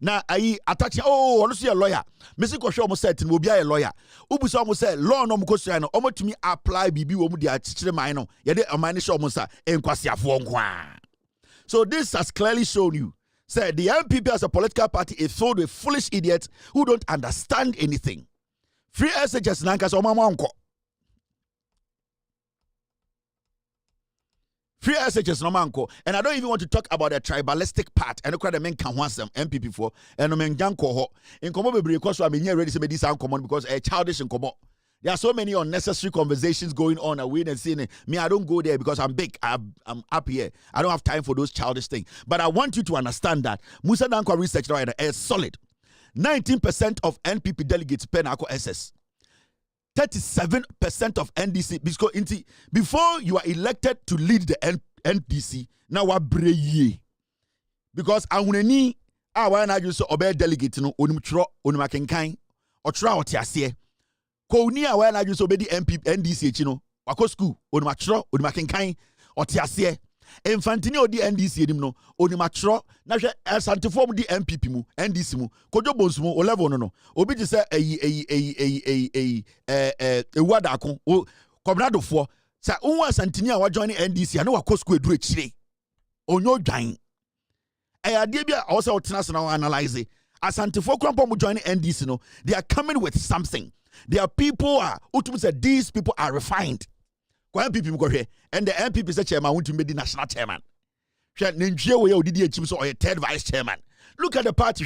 Now I attach. Oh, honestly, a lawyer. Mr. Kosho almost said, will be a lawyer. Ubus almost said, law no Mukosiano, almost to me apply BB Womudia Chichimano. Yet a minus almost a Enquasia Fongwa. So this has clearly shown you. Said the MPP as a political party is filled with foolish idiots who don't understand anything. Free SHS Nankas or Mamanko. Free SHS no manko. And I don't even want to talk about the tribalistic part. And the men can want some MPP for and no men janko ho. In Komo because I'm here ready to make this uncommon because a childish in Komo. There are so many unnecessary conversations going on and waiting and seeing. Me, I don't go there because I'm big. I'm up here. I don't have time for those childish things. But I want you to understand that Musa Dankwa research right is solid. 19% of NPP delegates pen Ako SS. 37% of NDC. Because before you are elected to lead the NDC, now what breye? Because Auneni, I just obey delegate no onimtro onimakenkan or tra otiasie. Kounia when I just obey the NDC chino. Wako school onimatro onimakenkan otiasie. Infantini o di NDC edim no onimatro na hwe santeform di MPP mu NDC mu kojo bonsu mu o level no obi je say ewada akon o kobradofo say unwa santini a wa join NDC na wako school eduru chire onyo dwan ade bia o say o tena so na analyze asantefo krampo mu join NDC no they are coming with something. There are people who say these people are refined. And the MPP is a chairman want to be the national chairman. Or a third vice chairman. Look at the party.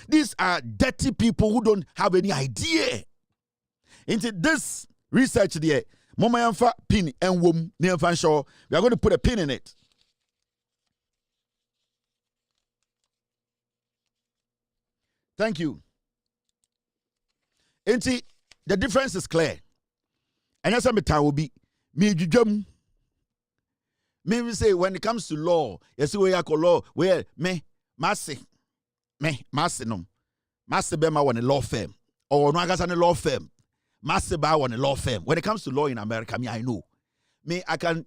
These are dirty people who don't have any idea. Into this research there, Mama pin and womb near fan show. We are going to put a pin in it. Thank you. And see, the difference is clear. And that's what will be me jum. Maybe say when it comes to law, you see where you call law, where me, massy, no. Masebema won a law firm. Or Nagasane law firm. Maseba won a law firm. When it comes to law in America, I know. Me, I can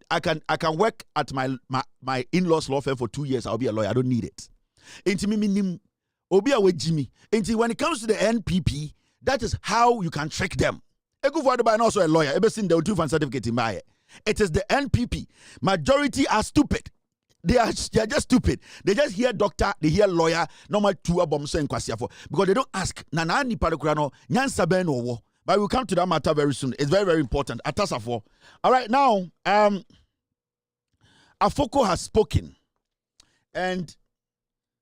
work at my in-laws law firm for 2 years. I'll be a lawyer. I don't need it. Inti me Obia with Jimmy. Inti when it comes to the NPP, that is how you can trick them. Egu for by also a lawyer. Ever seen the two fan certificate in my. It is the NPP. Majority are stupid. They are just stupid. They just hear doctor, they hear lawyer, normal two abomso and kwasiafo because they don't ask. Nana ni parekurano nyansa ben owo. But we'll come to that matter very soon. It's very, very important. Atasafo. All right, now, Afoko has spoken. And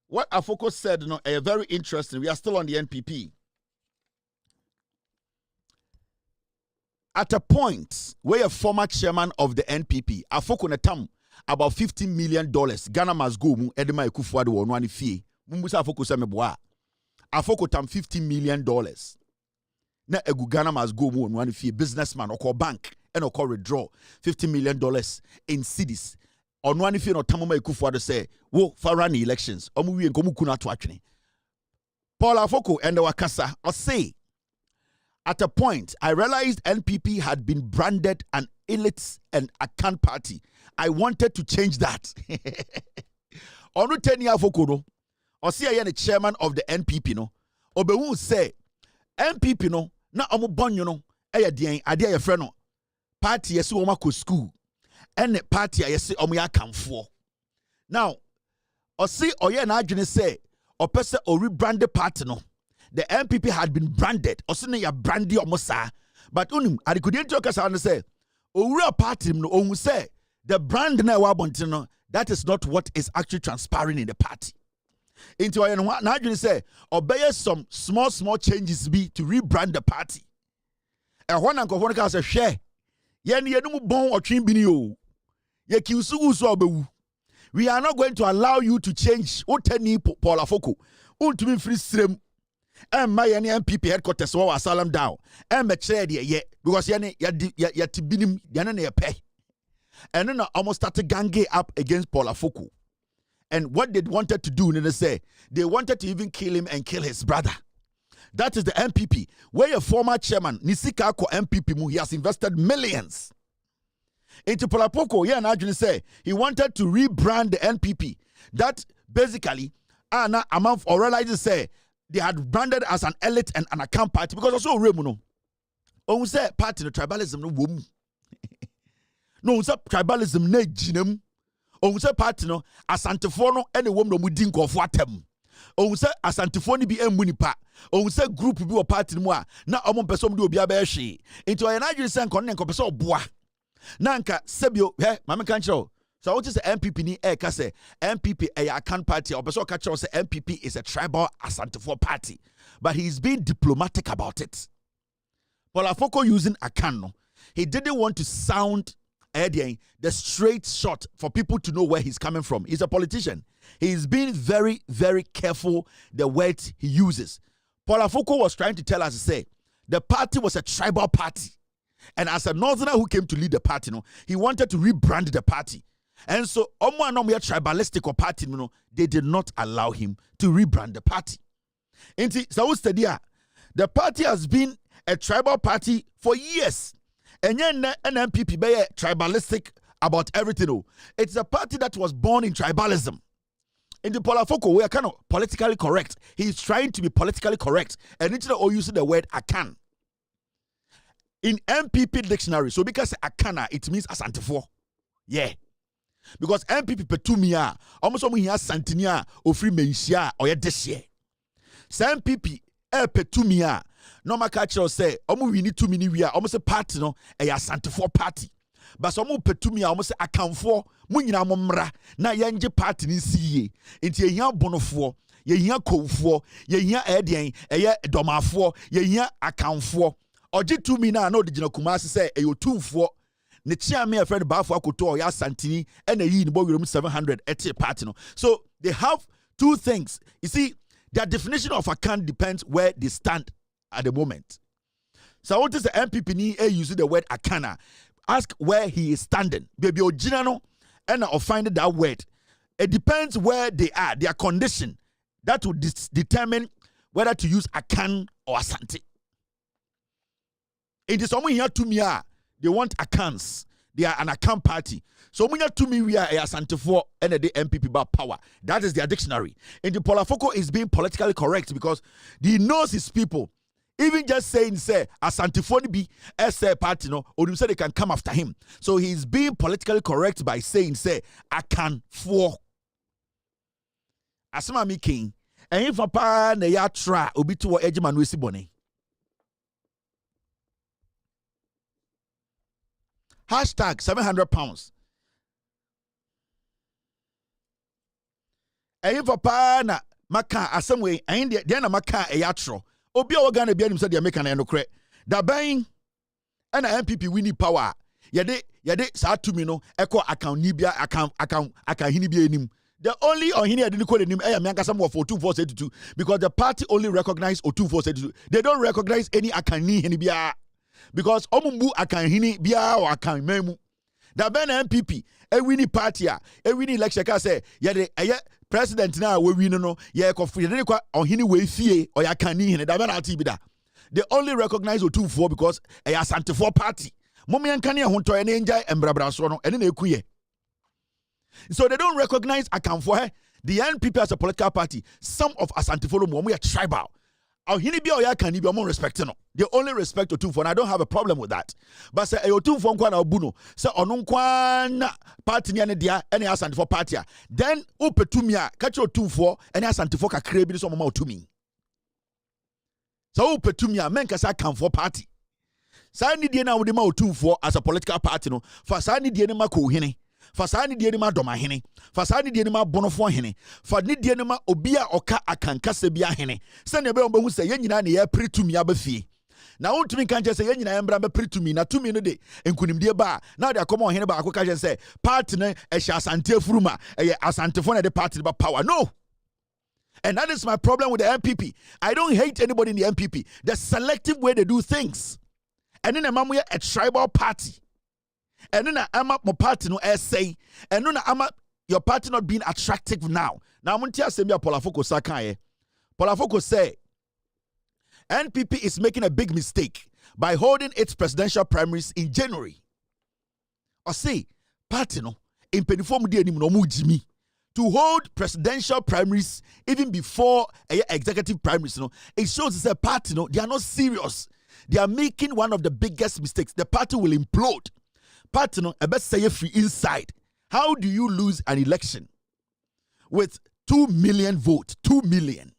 what Afoko said, very interesting. We are still on the NPP. At a point where a former chairman of the NPP, Afoko Netam, about $15 million, Ghana must go, Edema Ekufuado or Nwani Fee, Mumbusa Afoko Semeboa. Afoko Tam $15 million. Na egu Ghana must go more one if businessman or call bank and or call withdraw $50 million in cedis. On one if you no tamama ekufuado say, wo farani elections. Omu nkomu kuna to actually. Paul Afoko and the Wakasa or say, at a point, I realized NPP had been branded an elite and account party. I wanted to change that. Onu 10 years Afoko no, or see I am the chairman of the NPP no, Obewu say, NPP no, na omo bon you know eya den ade ya frɛ no party yesi wo makɔ school ene party yesi omo ya kamfo now osi oye na adwene sɛ opese o rebrand the party no the NPP had been branded osi ne ya brandi omo saa but unim adikudi ntio kasa no sɛ owura party no ohun sɛ the brand na wa bonte no that is not what is actually transpiring in the party. Into I now you say obey some small changes be to rebrand the party. And one uncle one can say share. Yen no bon or trim binio. Ye kiusu so bewu. We are not going to allow you to change Oteni Paul Afoko. Ultimate free stream. And my NPP headquarters was salam down. And me chair ye because ya tibinim yana pay. And then I almost started ganging up against Paul Afoko. And what they wanted to do, they wanted to even kill him and kill his brother. That is the NPP. Where a former chairman, Nisikako MPP, he has invested millions. Into Polapoko, and Arjun say he wanted to rebrand the NPP. That basically, among realized say they had branded as an elite and an account party because also Remuno. Oh, say party no tribalism no woman. No, say tribalism ne jinem. On say party no asantefo no ene wom no mudi nkofo atem on say asantefo ni bi emunipa on say group bi o party mu a na omo person de obi aba ehwe into ye na adwiri say nkon ne nkopese oboa na nka sebio he mame kan kire so what is the MPP ni e ka say MPP a account party or person ka kire say MPP is a tribal asantefo party but he's being diplomatic about it. Paul Afoko using account no he didn't want to sound the straight shot for people to know where he's coming from. He's a politician. He's being very, very careful the words he uses. Paul Afoko was trying to tell us to say the party was a tribal party. And as a northerner who came to lead the party, he wanted to rebrand the party. And so, tribalistic or party, they did not allow him to rebrand the party. The party has been a tribal party for years. And then an MPP be tribalistic about everything. It's a party that was born in tribalism. In the Paul Afoko, we are kind of politically correct. He's trying to be politically correct. And instead of using the word akan. In MPP dictionary, so because akana, it means asantefo. Yeah. Because MPP petumia, almost some here santinia, or free mensia, or this year. Some MPP petumia. No makacho say, we need 2 minutes. We are almost a party, no, a asantefo party. But some petumia almost account for Munina Momra, na yanje party in CA. Into a young bonofo, ye yan co for, ye yan edian, a ye doma for, ye yan account for. Or did 2 minutes, I know the General Kumasi say, a 2 for. Nechia me a friend Bafo Koto, ya Santini, and a yin boy room 700 at a party. So they have two things. You see, their definition of account depends where they stand at the moment. So what is the MPP ni using the word akana? Ask where he is standing. Baby original and or find that word. It depends where they are, their condition. That will determine whether to use Akan or Asante. It is someone here to me, they want Akans. They are an Akan party. So when you to me, we are a Asante for and the MPP about power. That is their dictionary. And the Polafoko is being politically correct because he knows his people. Even just saying, say, Asante for be a party, no, or you say they can come after him. So he's being politically correct by saying, say, Akan for. Asama mi king. And if a pa na ya tra obi to ejima no esibone. Hashtag 700 pounds. And if a pa na maka asamwe and the na maka e yatro. Obi a Ghana bia nim say they make an enokre. Da ban and MPP we need power. Yede sa tumi no eko account ni bia account hini bia enim. The only on here didn't call the name for 2472 because the party only recognize 2472. They don't recognize any akani hini bia because omumbu akanhini bia or akan memu. The Ben MPP a winning party a winning election can say yeah president now we win no yeah coffee on hini we fie or yakani hini da ben atibida. They only recognize 224 because a Asante for party. Momi ankani ahunto ene enjai embrabra so no ene na ekuye. So they don't recognize Akamfo. The NPP as a political party. Some of Asante follow we are tribal. They only respect Otumfo, and I don't have a problem with that. But say Otumfo nkwana obuno, say onunkwana party ni ane dia ene Asante for party. Then upetumia catch Otumfo ene Asante for kakre bi so mama otumi. So upetumia men kasa Akamfo party. Sa ni die na wo de ma Otumfo as a political party no. For sa ni die ne ma ko hene. Fa ni die ni ma doma hene. Fa ni die ni ma bonofo hene. Fa ni die ni ma obi a oka akankasa bia hene. Se ne be on behu se yen nyina ne ya pritumi abafie. Na wontumi kan je se yen nyina embra be pritumi na tumi no de enkunimdie ba. Na de akoma hene ba akoka je se party ne ehya Asante afuruma Asante for na de party ba power. No. And that is my problem with the MPP. I don't hate anybody in the MPP. The selective way they do things. And then a tribal party. And then I'm up my party no essay. And then I'm up your party not being attractive now. Now I'm going to tell you Polafoko Sakaye. Polafoko say NPP is making a big mistake by holding its presidential primaries in January. Or say party no in penifom di no mujimi to hold presidential primaries even before executive primaries. No, it shows it's a party no they are not serious. They are making one of the biggest mistakes. The party will implode. Party no a best say free inside. How do you lose an election with 2 million votes? 2 million.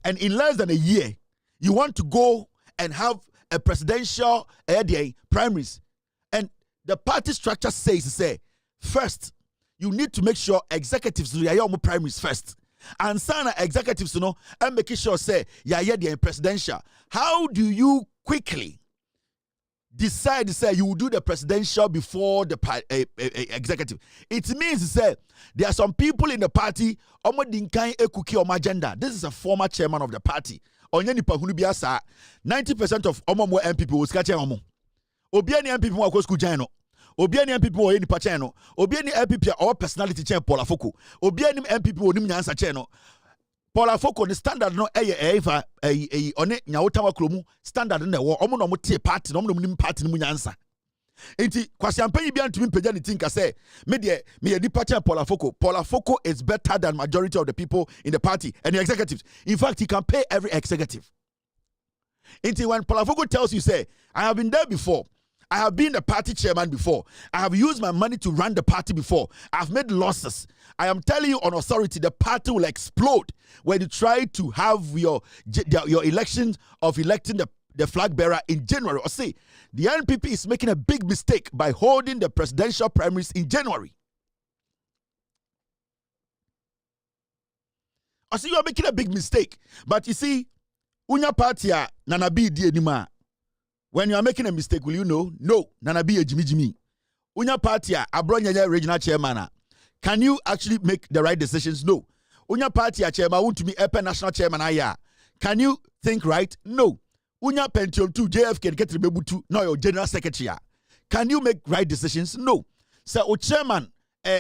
And in less than a year, you want to go and have a presidential primaries. And the party structure says, first, you need to make sure executives do your primaries first. And sana executives, and making sure say, the presidential. How do you quickly decide to say you will do the presidential before the executive? It means to say there are some people in the party on agenda. This is a former chairman of the party. 90% of MPP will scratch omo. Obiani MPP will go school jano. Obiani MPP will any pachano. Obiani MPP or personality chair Polafoko. Obiani MPP will nimnyansa cheno. Polafoko the standard no one nyawotawa kromu standard no wo omo no mo tie party no mo nim party no nyansa enti kwasi ampanyi bia ntumi pagya ne tinka say me de me yedi pacha Polafoko is better than majority of the people in the party and the executives. In fact, he can pay every executive. Enti when Polafoko tells you say I have been there before, I have been the party chairman before, I have used my money to run the party before, I've made losses, I am telling you on authority, the party will explode when you try to have your elections of electing the flag bearer in January. Or say, the NPP is making a big mistake by holding the presidential primaries in January. I see you are making a big mistake. But you see, unya party nanabi di enima. When you are making a mistake, will you know? No, nanabi Jimmy. Unya party abronya regional chairman. Can you actually make the right decisions? No. Unya party chairman want to be a national chairman. Can you think right? No. Unya Pentium 2 JFK get Rebebutu, no your general secretary. Can you make right decisions? No. So chairman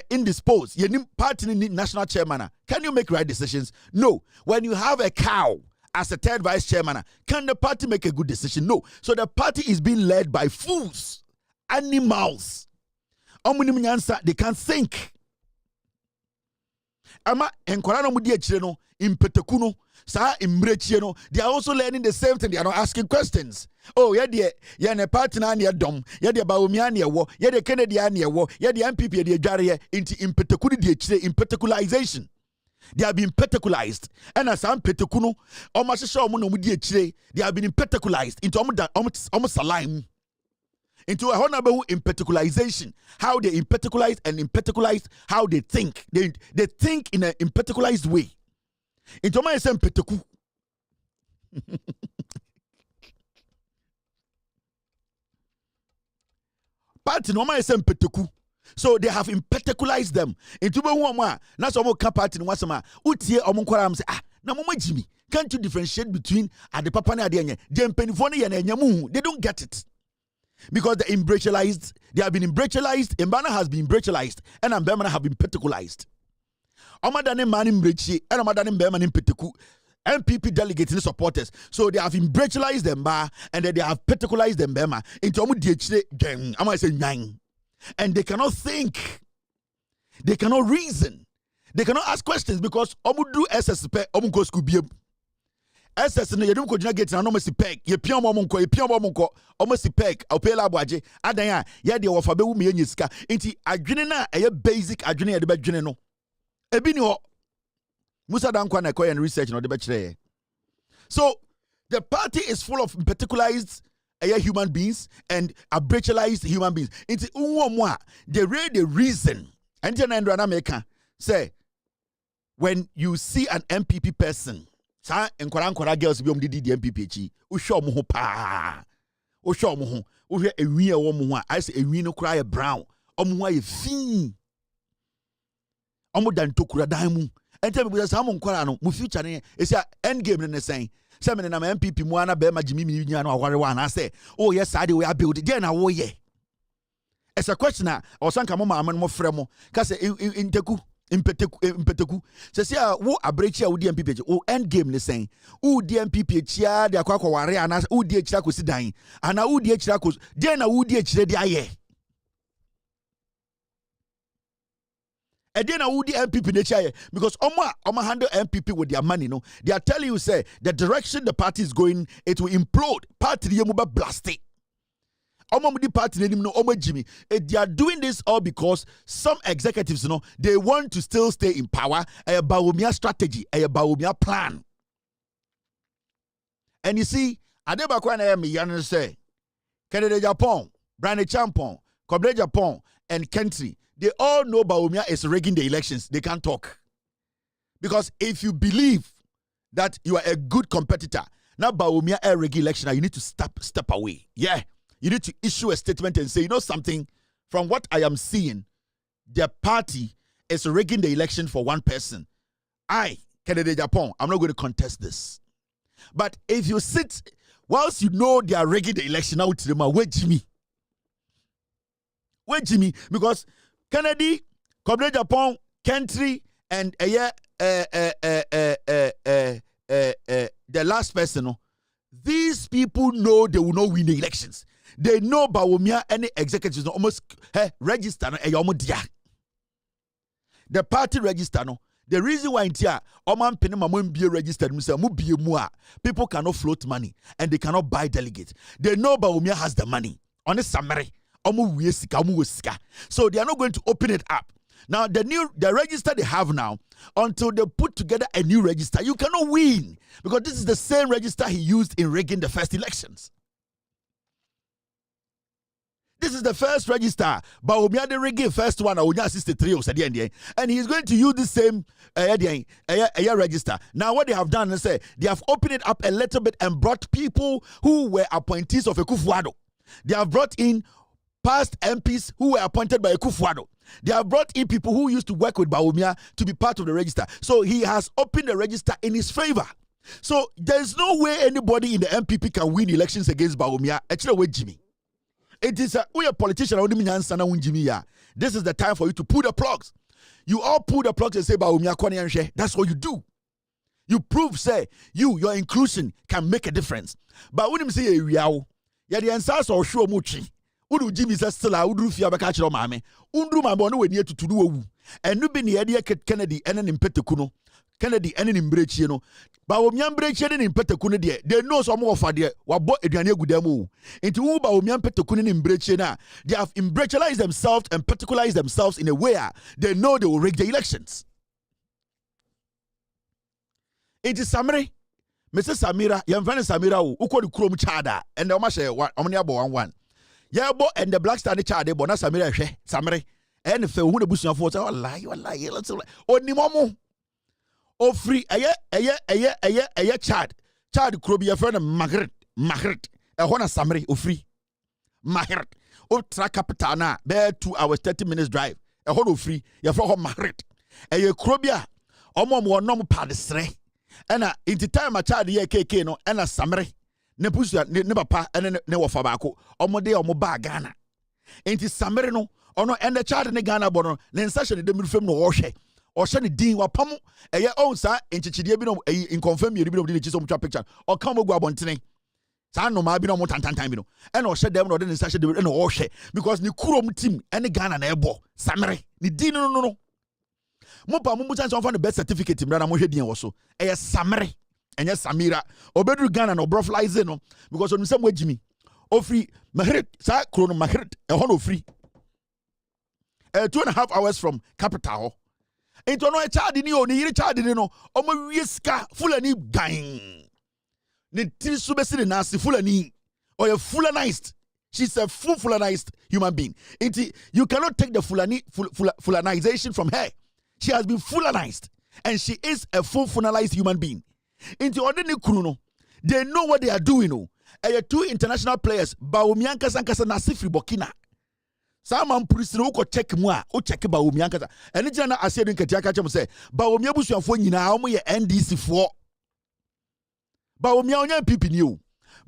indisposed, you party need national chairman. Can you make right decisions? No. When you have a cow as a third vice chairman, can the party make a good decision? No. So the party is being led by fools, animals. They can't think. Ama enkwara no mudi achire no impeteku no sa imbrechie no, they are also learning the same thing. They are not asking questions. Oh yeah, ne party na ne dom, yeah de Bawumia ne wo, yeah de Kennedy ne wo, yeah de MPP de dware into impeteku de achire, impetekulization. They have been petekulized. And as I'm peteku no, omashesha omo no mudi achire, they have been petekulized into almost saline. Into a honorable impetualization, how they impetualize and impetualize how they think. They think in an impetualized way. Into my same peteku. Party no my same peteku. So they have impetualized them. Into one na so mo ka party no wasama. Utie omo kwara am say na mo Jimmy. Can't you differentiate between the papa na ade enye? They penifo ne ye na enyamu. They don't get it. Because they have been imbrachalized, Mbana has been imbrachalized, and Mbemana have been petekulized. Omadane man imbrechi, and Omadane Mbemana impeteku, MPP delegates and supporters. So they have imbrachalized them, and then they have petekulized them, Mbema, into Omu DHD gang, I might say nine. And they cannot think, they cannot reason, they cannot ask questions because Omu do SSP, Omu go school be. SS no yedum ko jina gate na no masi peg ye pion mo monko o masi peg o pe labo age adan a ye de wo fa be wu me nyisika enti adwene na eye basic adwene ye de badwene no ebi ni ho Musa dan kwa na koy and research no de be kire. So the party is full of particularized human beings and abrachalized human beings. Enti unwo mo a they read the reason enti na ndra na meka say when you see an MPP person sa enkwara girls bi omdidi di MPP chi uhwe omo ho pa uhwe omo ho uhwe ewi e wo mo ho a I say ewi no kura ye brown omo ho ye fin omo dan tokura dan mu ente be sa mo nkwara no mu future ne esia end game ne sen se me na MPP mu ana be ma jimi mi nya no aware wa na say oh yes side we build there na wo ye. It's a question or sanka mo ma mo frɛ mo ka say inteku impeteku se se wo abrechi a wo di MPP o end game ne sen wo di MPP chia de akwa ware ana wo di echira kosi dan ana wo di echira kos de na wo di echira de aye e de na wo di MPP ne chia because omo handle MPP with their money no they are telling you say the direction the party is going it will implode party ye mo ba blast it. Party they are doing this all because some executives, they want to still stay in power. A Bawumia strategy, a Bawumia plan. And you see, Adebakwana Miyan say, Canada Agyapong, Brand Champon, Kobre Agyapong, and Kentry, they all know Bawumia is rigging the elections. They can't talk. Because if you believe that you are a good competitor, now Bawumia a rigging election, you need to step away. Yeah. You need to issue a statement and say, you know something, from what I am seeing, the party is rigging the election for one person. Kennedy Agyapong, I'm not going to contest this. But if you sit, whilst you know they are rigging the election out to them, where Jimmy? Where Jimmy? Because Kennedy, Kobre Agyapong, Kentry, and the last person, these people know they will not win the elections. They know Bawumia any executives no almost register no the party register no. The reason why intia oman pene mamon be registered people cannot float money and they cannot buy delegates. They know Bawumia has the money on the summary. So they are not going to open it up. Now the register they have now, until they put together a new register, you cannot win because this is the same register he used in rigging the first elections. This is the first register. Bawumia the rigging first one, Awunya 63 or Sadian, and he's going to use the same register. Now, what they have done is say they have opened it up a little bit and brought people who were appointees of Ekufuado. They have brought in past MPs who were appointed by Ekufuado. They have brought in people who used to work with Bawumia to be part of the register. So he has opened the register in his favor. So there's no way anybody in the MPP can win elections against Bawumia. Actually, wait, Jimmy. It is we a politician only Jimmy ya. This is the time for you to pull the plugs. You all pull the plugs and say, Baumia Kwani. That's what you do. You prove, say, your inclusion can make a difference. But when you say, yeah, the answers are sure muchi. Udu Jimmy says, still, I would do fear back at your mammy. Undru my bono near to do. And you been the idea Kennedy and an impetekuno. Kennedy and an imbrechino. Baumia breching in Petekuno, dear. They know some more for dear. What bought a Diana Gudemu. Into Baumia Petekunin in Brechina. They have imbrechalized themselves and particularized themselves in a way they know they will rig the elections. It is Samiri. Mrs. Samira, young friend Samira, who called the Chrome Chada, and the Masha, one. Yabo and the Black Star Chade, Bona Samira, Samiri, and if who the bush of water, lie, let's only Momo. Oh, free, a Chad could be a friend of Margaret, a Hona Samiri, oh, free. Margaret, oh, track capitana, bear 2 hours, 30 minutes drive, a whole free, your for Margaret, a Crobia, or more normal padestre. And in the time a child ye keke no and a Samiri, ne pusia ne papa and ne wafabako, or more day or more bag Ghana. Ain't it Samiri no, or no, and the child in the Ghana bono, then such a demi film no washe. Or shani dean wa pamu a year own sa in Chichiabino in confirm you reveal the chisom picture or come go abontine. San no mabino motantan time and or shed them or then such a and washe because ni kurom team and the Ghana nebo Samiri ni dean no. Mopa mumutan son the best certificate in Rana Mohedian also. A Samiri and yes Samira or better Ghana no broflize no because on some way Jimmy. Oh free Mahrit sa chrono Mahrit a hono free. 2.5 hours from capital. Into no a child in you, ni child in no, or my riska full and gang. Ni tisubesi nasi full and or a fullanized. She's a fullanized human being. You cannot take the fullanization from her. She has been fullanized, and she is a fullanized human being. Into ordinary Kruno, they know what they are doing. Oh, 2 international players, Baumianka Sankasa Nasifri Burkina. Some prisoners who check moi, who check Baumianka. And it's not as I said in Katiaka say, Baumia Bushia for you now, my NDC for Baumia people new.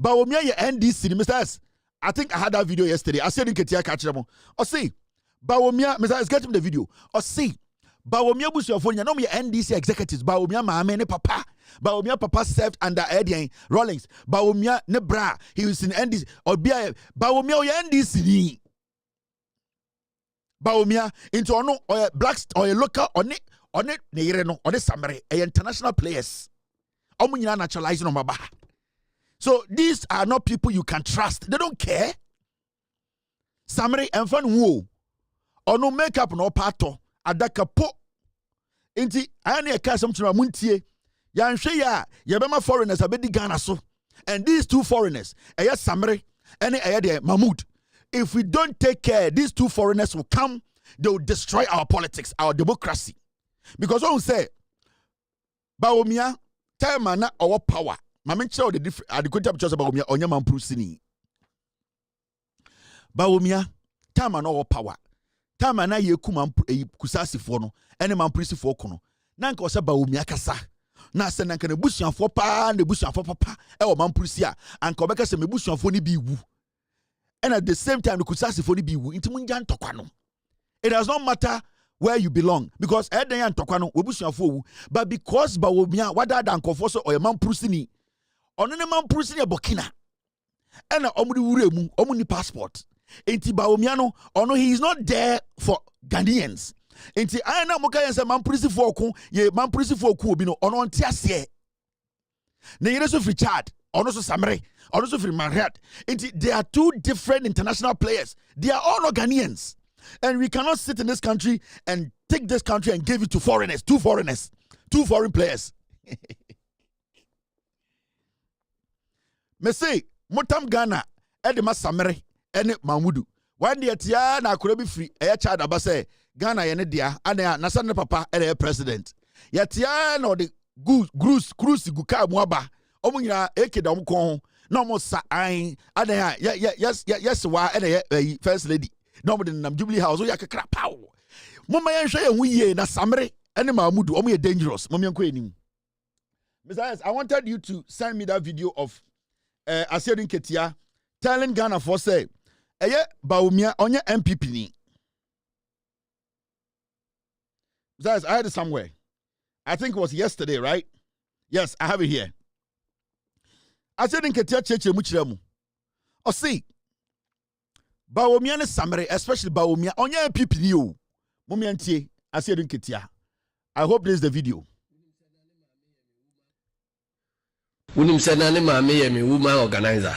Baumia NDC, Mr. S. I think I had that video yesterday. I said in Katiaka, or see, Baumia, Mr. S, get him the video, or see. Bawomia Bushia no me NDC executives, Bawomia Mahama ne papa. Bawomia papa served under Eddie Rawlings. Bawomia ne bra, he was in NDC. Or be Bawomia NDC ni. Bawomia into ono or blacks or a local on it ne yere or the summary international players. Omunyina naturalizing on baba. So these are not people you can trust. They don't care. Summary and fun woo. Or no makeup no pato. Adaka po inti ane aka something muntie ya nhwe ya yebema foreigners abedi Ghana so and these 2 foreigners eya Samre and eya de Mahmoud. If we don't take care, these 2 foreigners will come, they will destroy our politics, our democracy. Because one say Bawomia time na our power mama nche the different adequate pictures about Bawomia onya man prusini Bawomia time na our power time na ye kuma kusasi fo no ene man prisi fo ko no na nka o se Bawomia kasa na se na nka na busuafo pa na busuafo papa e o man prisi a anka obeka se me busuafo ni bi wu and at the same time the kusasi fo ni bi wu inti munja ntokwa no. It does not matter where you belong because eden ntokwa no we busuafo wu but because Bawomia wada da nkofo so o man prisi ni ono ne man prisi ni Burkina ena omudi wure mu omuni passport. Inti Bawomia no, ono he is not there for Ghanaians. Inti ayana moka yense man prisi for ku, ye man prisi for ku obi no, ono ntiase. Ne yere so free Chad, ono so Samre, ono so free Marhat. Inti they are 2 different international players. They are all not Ghanaians. And we cannot sit in this country and take this country and give it to foreigners, 2 foreign players. Me say, Motam Ghana, Edema Samre. Ene Mahmudu. One day tia na akura bi free e child abase Ghana ye ne dia ana na san papa e president. Ya tia na the cruise guka mu aba. Omo nyina ekeda om kon na omo sa an ana yes wa ene first lady. Na omo de nam Jubilee House o ya kekra paw. Mama ye hwe ye hu ye na Samre ene Mahmudu omo ye dangerous. Mama ye enim. Mr. S, I wanted you to send me that video of Asiodun Ketia telling Ghana for say Bawomia onye MPP ni. Guys, I had it somewhere. I think it was yesterday, right? Yes, I have it here. I said in Ketia Church Muchiramu. Oh, see, Bawomia and Samare, especially Bawomia, on your PPU. Momianti, I said in Ketia. I hope this is the video. Unim said nane mami me woman organizer.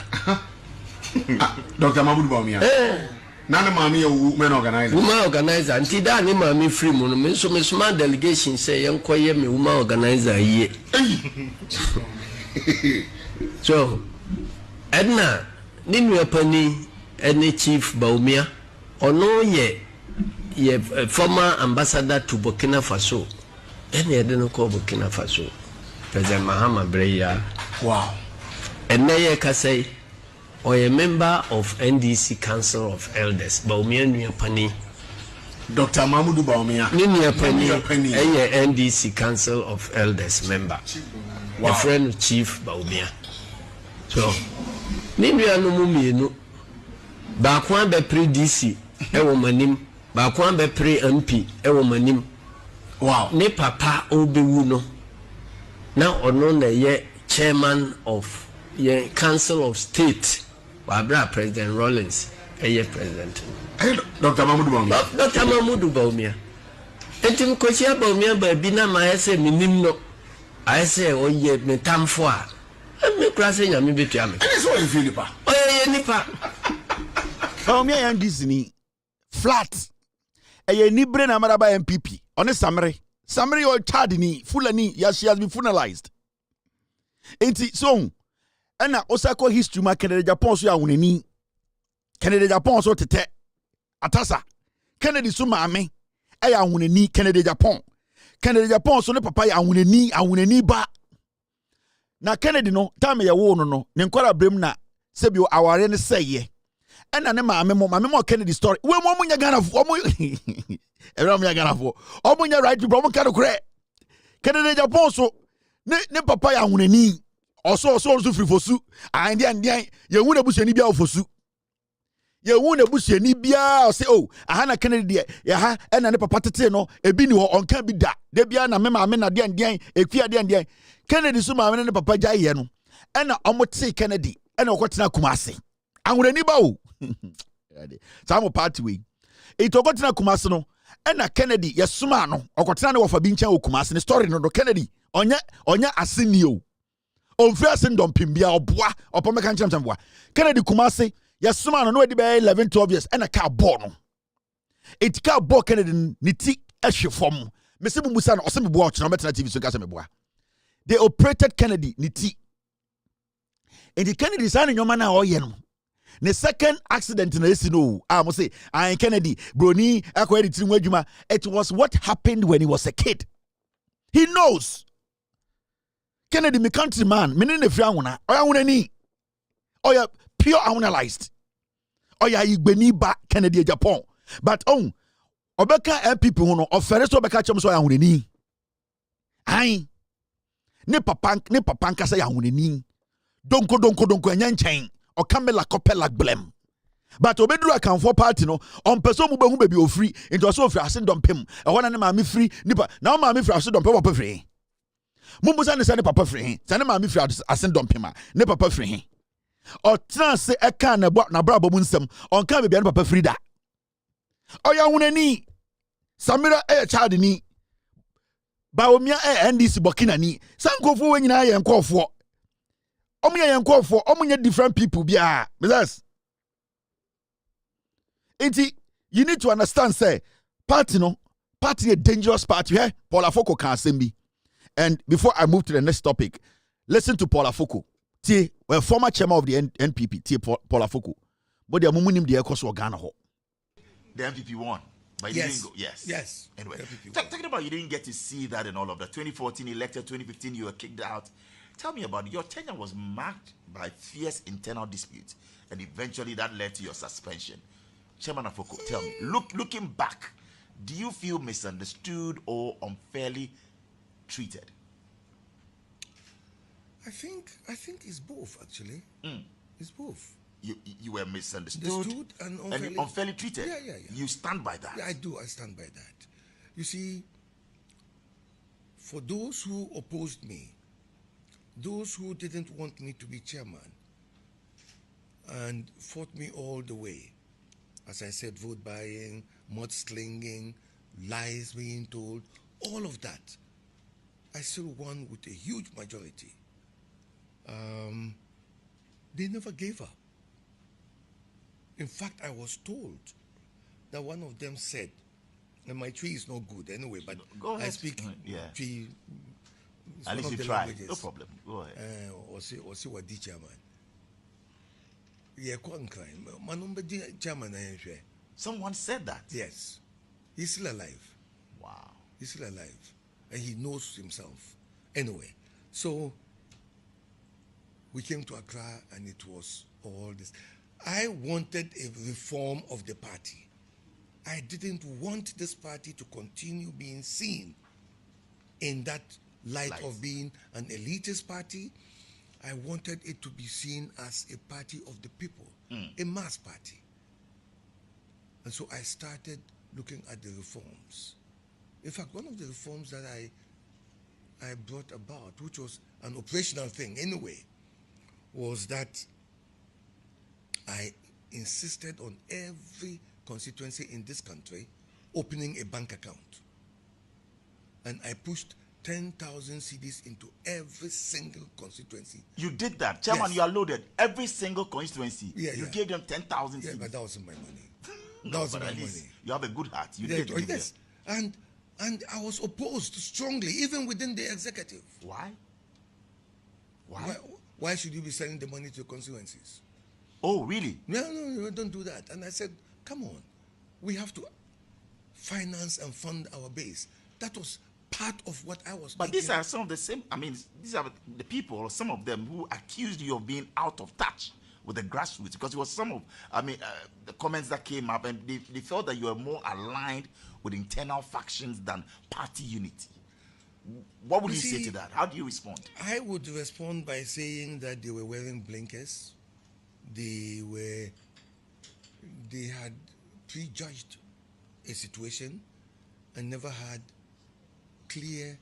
Dr. Mahmoud Bawumia. Nane mami woman organizer. Woman organizer. Until that name mami free mono. Me so small delegation say yankoye me woman organizer ye. So, Edna, ninu yapani Edna Chief Bawumia. Ono ye former ambassador to Burkina Faso. Edna Edna ko Burkina Faso. President Mahama Breya. Wow. And Naya Kasei, or a member of NDC Council of Elders, Bawumia Nuyapani. Dr. Mahmoud Bawumia. Nuyapani, a NDC Council of Elders member. Wow. A friend of Chief Bawumia. So, Nimbia no Mumino, Bakwan be pre DC, a womanim, Bakwan be pre MP, a womanim. Wow. Ne papa Obiwuno. Now, Onona ye chairman of the Council of State, Barbara President Rollins, a president. Dr. Mahmoud Bawumia. Dr. Mahmoud Bawumia. And to Kochia Bawumia by Bina, I say, Minimno, I say, oh, ye, me tam for. I'm me crossing, I'm be Piam. That's what you feel, Nipa. Oh, Nipa. Bawumia and Disney flat. A Nibre Namaraba MPP on a summary. Summary or Chadini, Fulani, yes, she has been funeralized. Ain't it so? And Osako history, my Canada Japan, so ya uneni. Canada Japan, so tete. Atasa. Kennedy Suma Ame. Aya uneni, Canada Japan. Canada Japan, so ne papa ya uneni ba. Na Kennedy no, time ya wo no, nenkwara brem na, sebio aware ne seye. And na ma memo Kennedy story. We mo munya Ghana fo. Everyone munya Ghana fo. O munya right people mo ka kure. Canada Japan so ne papa ya hunani. Also free fosu. And then ye hu na busiani bia fosu. Ye hu na busiani bia say oh, aha na Kennedy ya ha na ne papa tete no ebi ni ho onka bi da. De bia na mema me na den ekua den. Kennedy so ma me ne papa gya ye no. E na omote Kennedy. E na okotena Kumasi. Ahunani ba o. Some party we. It okotina Kumasi no. Ena Kennedy yesuma no. Okotina ne wofa bi nchen o Kumasi ne story no Kennedy. Onya asinio. Onfre asindom pimbia oboa. Opome kan cham boa. Kennedy Kumasi yesuma no edi be 11 12 years. Ena ka bo no. It ka bo Kennedy ni ti ehwe fom. Mese bumusa no oseme boa ochina metena TV so ka se me boa. They operated Kennedy ni ti. And the Kennedy san nyoma na oye no. The second accident in the no, I must say, I Kennedy, Brony, it was what happened when he was a kid. He knows. Kennedy, my countryman, meaning the Fiauna, or Aunani, or ya pure analyzed, or ya Igbeni ba Kennedy Japan. But Obeka people who know, or Ferris Obeka Chums or Aunani. Aye, ne papanka say Aunani. Donko, and yan chain. Or Camela Copella blem. But Obedru account for party no on person who baby o free into so free ascend on pim. I want to mammy free nipper. Now mammy free ascend on papa free. Mumbusan is papa free. Send mammy free ascend on pima. Ne papa free. Or trans say a can about na brabo munsem on can be papa free da. Or ya unani Samira child ni Bawumia NDC Burkina ni. Sanko for when I am called for. Omunya yankɔ for omunya different people bia because you need to understand say party a dangerous party here Paula Foko can send me. And before I move to the next topic, listen to Paula Foko. Tie a former chairman of the NPP tie Paula Foko. But they are mumunim the ekos Ghana ho. The NPP won. But you didn't go. Yes. Anyway, talking about you didn't get to see that and all of that. 2014 elected, 2015 you were kicked out. Tell me about it. Your tenure was marked by fierce internal disputes, and eventually that led to your suspension. Chairman Afoko, tell me, looking back, do you feel misunderstood or unfairly treated? I think it's both actually. It's both. You were misunderstood and unfairly treated. Yeah. You stand by that. Yeah, I do. I stand by that. You see, for those who opposed me, those who didn't want me to be chairman, and fought me all the way, as I said, vote buying, mudslinging, lies being told, all of that, I still won with a huge majority. They never gave up. In fact, I was told that one of them said, and my tree is not good anyway, but Go ahead. I speak tree. At least you tried. No problem. Go ahead. Or see what the chairman. Yeah, chairman. Someone said that. Yes, he's still alive. Wow. He's still alive, and he knows himself. Anyway, so we came to Accra, and it was all this. I wanted a reform of the party. I didn't want this party to continue being seen in that light of being an elitist party. I wanted it to be seen as a party of the people, a mass party. And so I started looking at the reforms. In fact, one of the reforms that I brought about, which was an operational thing anyway, was that I insisted on every constituency in this country opening a bank account. And I pushed 10,000 CDs into every single constituency. You did that. Chairman, Yes. you are loaded. Every single constituency. Yeah, you yeah. gave them 10,000 Yeah, CDs. but that wasn't my money. No, That wasn't but my at least money. you have a good heart. You Yeah, did. give yes. And I was opposed strongly, even within the executive. Why? Why? Why should you be sending the money to constituencies? Oh, really? No, don't do that. And I said, come on, we have to finance and fund our base. That was part of what I was But thinking. these are some of the same, I mean, these are the people, or some of them, who accused you of being out of touch with the grassroots, because it was some of, the comments that came up, and they felt that you were more aligned with internal factions than party unity. What would you say to that? How do you respond? I would respond by saying that they were wearing blinkers. They had prejudged a situation and never had clear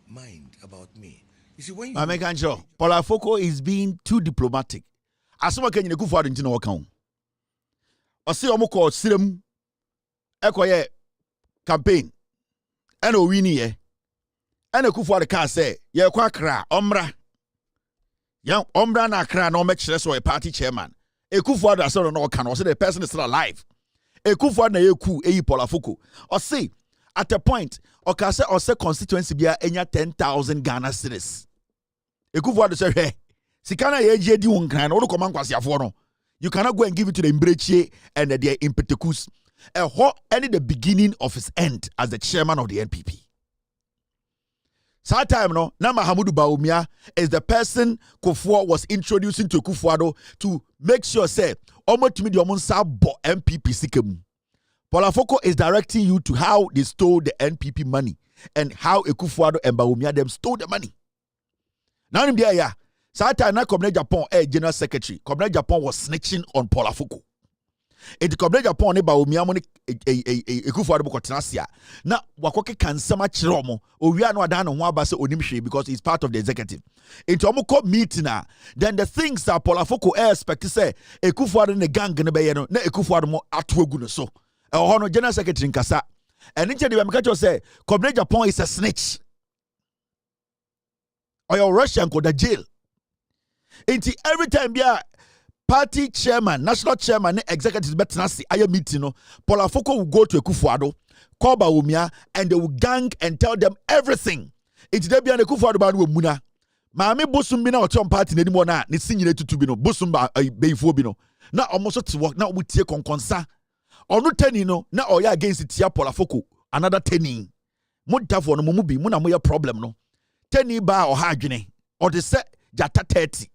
mind about me. You see, when you American Joe, Polafoko is being too diplomatic. Asoma Kenya ku for ntina wo kan. O se omo ko sirem ekoye campaign. Ena owini ye. Ena ku for the car say ye kwa Accra omra. Ya omra na Accra na o make so a party chairman. Ekufu ada so no kan o say the person is still alive. Ekufu na ye ku eyi Polafoko. O say at a point okase o say constituency bia enya 10,000 Ghana cedis. Ekufu ada say hey, sikana ye di won no command kwasiafo no. You cannot go and give it to the Imbreche and the impeticus. Any the beginning of his end as the chairman of the NPP. That time no, na Mahamudu Bawumia is the person Kufuor was introducing to Kufuor to make sure say omo timi di omonsa bo MPP sikemu. Polafoko is directing you to how they stole the NPP money and how Kufuor and Bawumia them stole the money. Now in the ya, that time na Agyapong general secretary, Agyapong was snitching on Polafoko. It Agyapong ne Bawumia mo ne Kufuor bo kotenasia. Na wakoke kansama kyerɛ omo. Owia no ada no ho aba se onim hwe because he's part of the executive. Into omo ko meeting na, then the things that Polafoko expect say Kufuor ne gang ne be ye no na Kufuor mo ato agu no so. No general secretary nkasa. And inche de me say Agyapong is a snitch. Or your Russian go to jail. Inti every time bia party chairman, national chairman, executive betinasi aya meeting no, Polafoko will go to Kufuor, call Bawumia, and they will gang and tell them everything. Inti de bia ne Kufuor ba no muna. Maame bosum bi na otom party na anymore na ne sinyire tutu bi no, bosum ba beifo bi no. Na almost to work na wutie konkonsa. Onu teni no na oya against tia Polafoko another teni. Mudafo no mu bi mu na moya problem no. Teni ba o ha adwene. Or the set jata 30.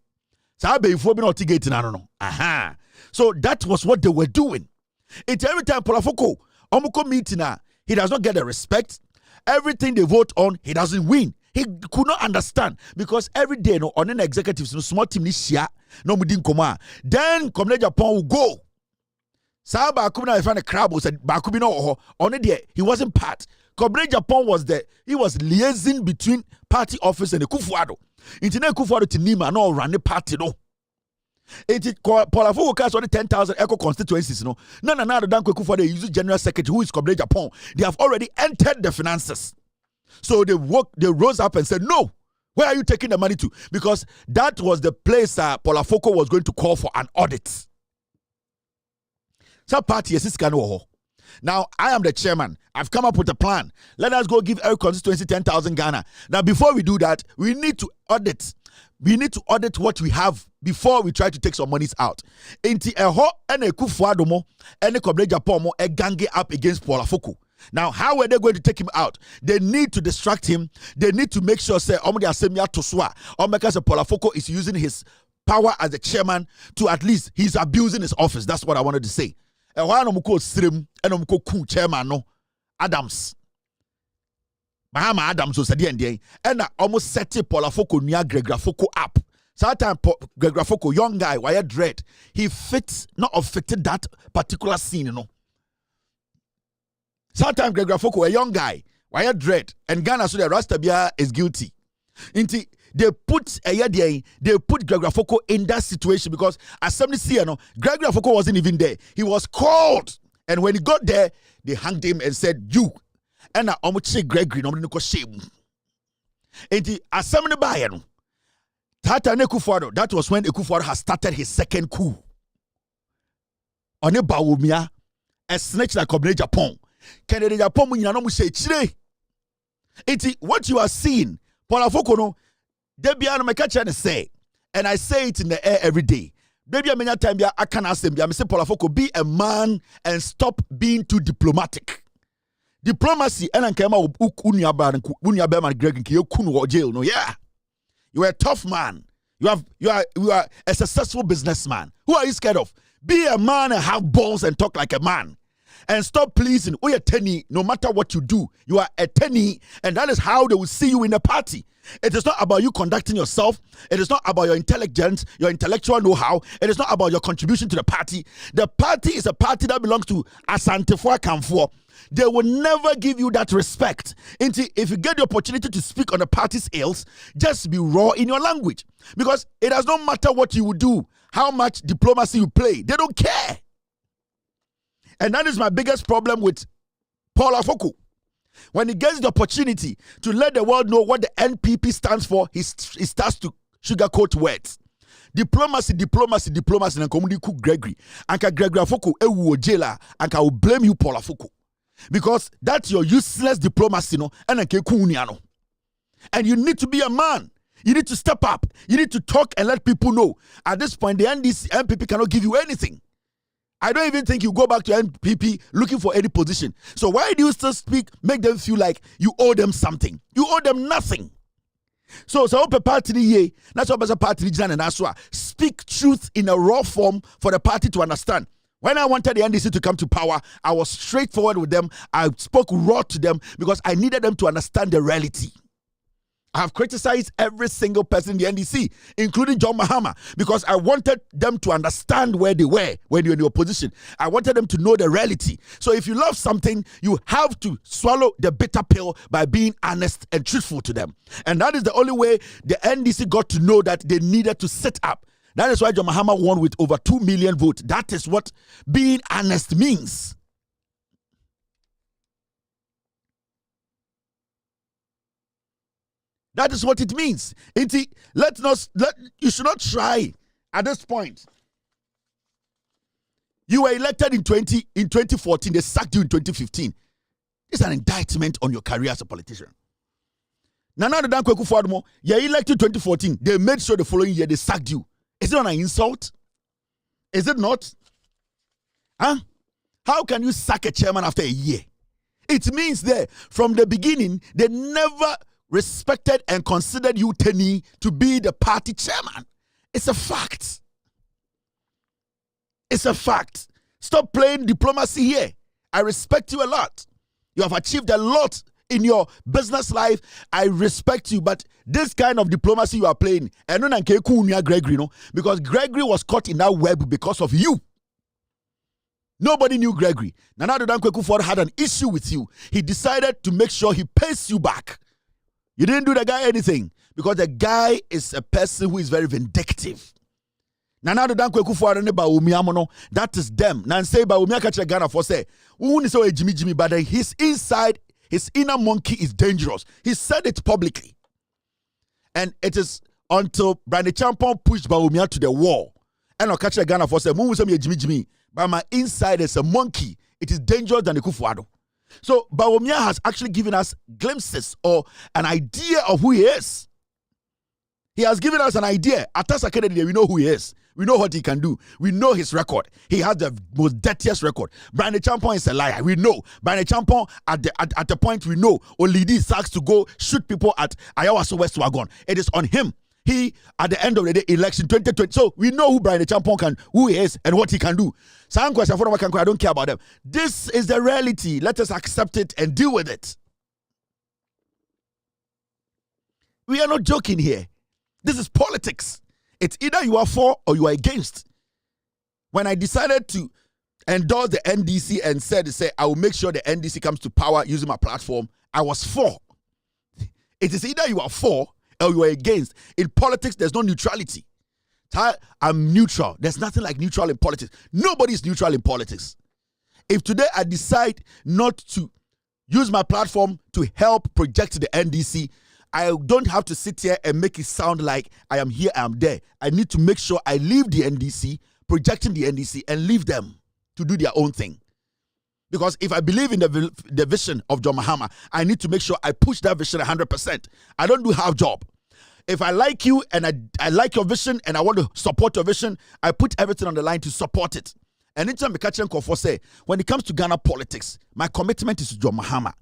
Aha. So that was what they were doing. It's every time Polafoko Omoko meeting, he does not get the respect. Everything they vote on, he doesn't win. He could not understand because every day no on an executives no small team this year no mudin koma. Then Agyapong will go. Saba Kumina find a crab said Bakubi no on it he wasn't part. Kobre Agyapong was liaising between party office and the Kufuado. Internet Kufuado to Nima no run the party no. It Polafoko cast only 10,000 echo constituencies no. No the Dan Kufuado use general secretary who is Kobre Agyapong. They have already entered the finances. So they rose up and said, no, where are you taking the money to? Because that was the place Polafoko was going to call for an audit. So party is now I am the chairman. I've come up with a plan. Let us go give every constituency 10,000 Ghana. Now before we do that, we need to audit. We need to audit what we have before we try to take some monies out. Inti eho ene Kufuado mo ene Kobre Agyapong mo e gange up against Polafoko. Now, how are they going to take him out? They need to distract him. They need to make sure say Omodi Asemia Toswa or because Polafoko is using his power as the chairman to at least he's abusing his office. That's what I wanted to say. And why no Srim and no chairman no Adams. Mahama Adams was and I almost set Polafoko near Gregrafoko up. So that time Gregrafoko, young guy, wired dread, he fits fitted that particular scene, you know. Sometimes Gregrafoko, a young guy, wired dread, and Ghana so the Rastabia is guilty. They put Gregrafoko in that situation because as somebody see, Gregrafoko wasn't even there. He was called, and when he got there, they hanged him and said, "You." And I almost say Gregory, no one shame. And as somebody buy Tata Ekufuado, that was when Ekufuado has started his second coup. On a Bawumia, a snitch like Kobre Agyapong. Kennedy Agyapong mu nyina no mu say chire. Iti what you are seeing, Polafoko no, debia no meka kire ne say, and I say it in the air every day. Debia menya time bia aka na asem bia me say Polafoko be a man and stop being too diplomatic. Diplomacy and nkema unia be man Greg nke ekunu wo jail no, yeah. You are a tough man. You are a successful businessman. Who are you scared of? Be a man and have balls and talk like a man. And stop pleasing. Oh, you're tenny. No matter what you do, you are a tenny, and that is how they will see you in the party. It is not about you conducting yourself. It is not about your intelligence, your intellectual know-how. It is not about your contribution to the party. The party is a party that belongs to Asantefo Akamfo. They will never give you that respect. If you get the opportunity to speak on the party's ills, just be raw in your language. Because it does not matter what you will do, how much diplomacy you play. They don't care. And that is my biggest problem with Polafoko. When he gets the opportunity to let the world know what the NPP stands for, he starts to sugarcoat words. Diplomacy, and community cook Gregory. Anka Gregory Afoko, ewu ojela, anka will blame you, Polafoko. Because that's your useless diplomacy, no, and and you need to be a man. You need to step up. You need to talk and let people know. At this point, the NPP cannot give you anything. I don't even think you go back to NPP looking for any position. So why do you still speak, make them feel like you owe them something? You owe them nothing. So party that's what party and that's why speak truth in a raw form for the party to understand. When I wanted the NDC to come to power, I was straightforward with them. I spoke raw to them because I needed them to understand the reality. I have criticized every single person in the NDC, including John Mahama, because I wanted them to understand where they were when you're in the opposition. I wanted them to know the reality. So if you love something, you have to swallow the bitter pill by being honest and truthful to them. And that is the only way the NDC got to know that they needed to sit up. That is why John Mahama won with over 2 million votes. That is what being honest means. That is what it means. You should not try at this point. You were elected in 2014. They sacked you in 2015. It's an indictment on your career as a politician. Nana Addo Dankwa Akufo-Addo, you elected in 2014. They made sure the following year they sacked you. Is it not an insult? Is it not? Huh? How can you sack a chairman after a year? It means that from the beginning, they never respected and considered you, Tenny, to be the party chairman. It's a fact. It's a fact. Stop playing diplomacy here. I respect you a lot. You have achieved a lot in your business life. I respect you, but this kind of diplomacy you are playing, Gregory, no, because Gregory was caught in that web because of you. Nobody knew Gregory. Nana Addo Dankwa Akufo-Addo had an issue with you. He decided to make sure he pays you back. You didn't do the guy anything because the guy is a person who is very vindictive. Nana Addo Dankwa Akufo-Addo ne Bawumia amono, that is them. Nan say Bawumia catch Ghana for say, who say Jimmy, but then his inside, his inner monkey is dangerous. He said it publicly. And it is until Brandon Champon pushed Bawumia to the wall. And I'll catch Ghana for say, who say Jimmy, but my inside is a monkey. It is dangerous than the Akufo-Addo. So Bawumia has actually given us glimpses or an idea of who he is. He has given us an idea. At Tasa Kennedy, we know who he is. We know what he can do. We know his record. He has the most dirtiest record. Brandon Champon is a liar. We know. Brandon Champon, at the point we know, Olidi sucks to go shoot people at Ayawaso West Wagon. It is on him. He, at the end of the day, election 2020. So we know who Brandon Champon who he is, and what he can do. I don't care about them. This is the reality. Let us accept it and deal with it. We are not joking here. This is politics. It's either you are for or you are against. When I decided to endorse the NDC and said, I will make sure the NDC comes to power using my platform, I was for. It is either you are for or you are against. In politics, there's no neutrality. I'm neutral. There's nothing like neutral in politics. Nobody is neutral in politics. If today I decide not to use my platform to help project the NDC, I don't have to sit here and make it sound like I am here, I am there. I need to make sure I leave the NDC, projecting the NDC, and leave them to do their own thing. Because if I believe in the vision of John Mahama, I need to make sure I push that vision 100%. I don't do half job. If I like you and I like your vision and I want to support your vision, I put everything on the line to support it. And anytime I catch for say, when it comes to Ghana politics, my commitment is to John Mahama.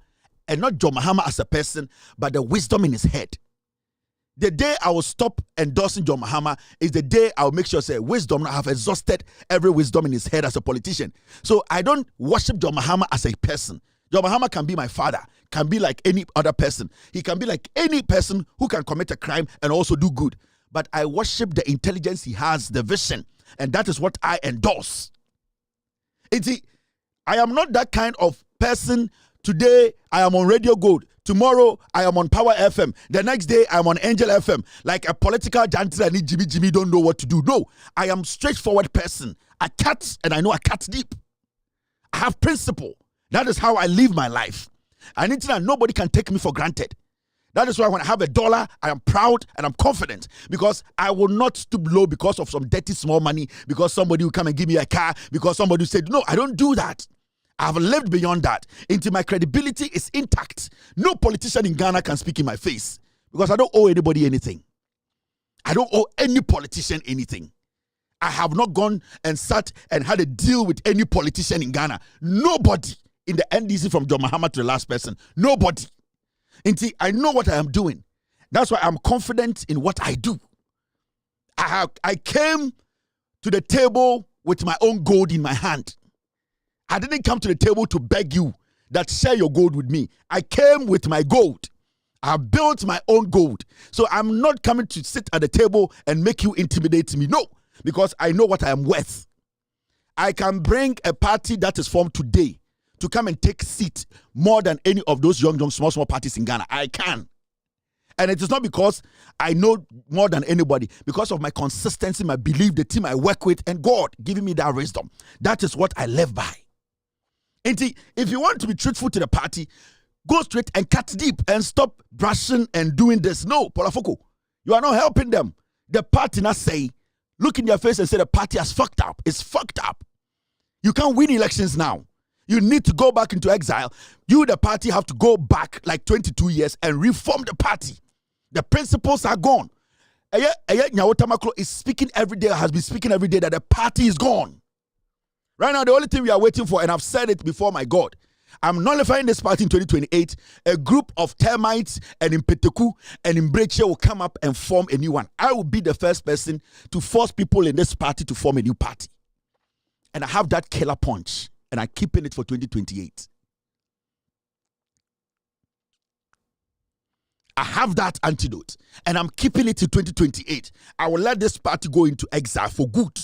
And not John Mahama as a person, but the wisdom in his head. The day I will stop endorsing John Mahama is the day I will make sure say wisdom. I have exhausted every wisdom in his head as a politician. So I don't worship John Mahama as a person. John Mahama can be my father, can be like any other person. He can be like any person who can commit a crime and also do good. But I worship the intelligence he has, the vision, and that is what I endorse. I am not that kind of person. Today, I am on Radio Gold. Tomorrow, I am on Power FM. The next day, I am on Angel FM. Like a political jantry, I need Jimmy don't know what to do. No, I am straightforward person. I cut, and I know I cut deep. I have principle. That is how I live my life. I need to know nobody can take me for granted. That is why when I have $1, I am proud and I'm confident because I will not stoop low because of some dirty small money, because somebody will come and give me a car, because somebody said, no, I don't do that. I've lived beyond that. Until my credibility is intact. No politician in Ghana can speak in my face because I don't owe anybody anything. I don't owe any politician anything. I have not gone and sat and had a deal with any politician in Ghana. Nobody in the NDC from John Mahama to the last person. Nobody. Until I know what I am doing. That's why I'm confident in what I do. I came to the table with my own gold in my hand. I didn't come to the table to beg you that share your gold with me. I came with my gold. I built my own gold. So I'm not coming to sit at the table and make you intimidate me. No, because I know what I am worth. I can bring a party that is formed today to come and take seat more than any of those young, small parties in Ghana. I can. And it is not because I know more than anybody, because of my consistency, my belief, the team I work with, and God giving me that wisdom. That is what I live by. And if you want to be truthful to the party, go straight and cut deep and stop brushing and doing this. No, Polafoko, you are not helping them. The party not say, look in their face and say the party has fucked up. It's fucked up. You can't win elections now. You need to go back into exile. You, the party, have to go back like 22 years and reform the party. The principles are gone. Nyawotamaklo is speaking every day, has been speaking every day that the party is gone. Right now, the only thing we are waiting for, and I've said it before, my God, I'm nullifying this party in 2028. A group of termites and Impeteku and Imbreche will come up and form a new one. I will be the first person to force people in this party to form a new party. And I have that killer punch, and I'm keeping it for 2028. I have that antidote, and I'm keeping it to 2028. I will let this party go into exile for good.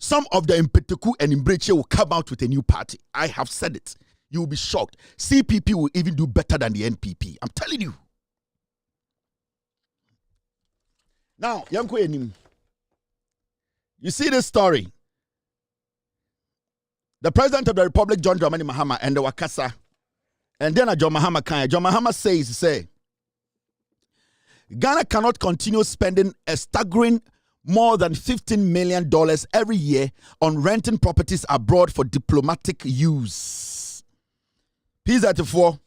some of the Impetuku and Imbreche will come out with a new party. I have said it. You will be shocked. CPP will even do better than the NPP. I'm telling you. Now, you see this story. The President of the Republic, John Dramani Mahama, and the Wakasa, and then John Mahama Kanye. John Mahama says, Ghana cannot continue spending a staggering more than $15 million every year on renting properties abroad for diplomatic use. P34,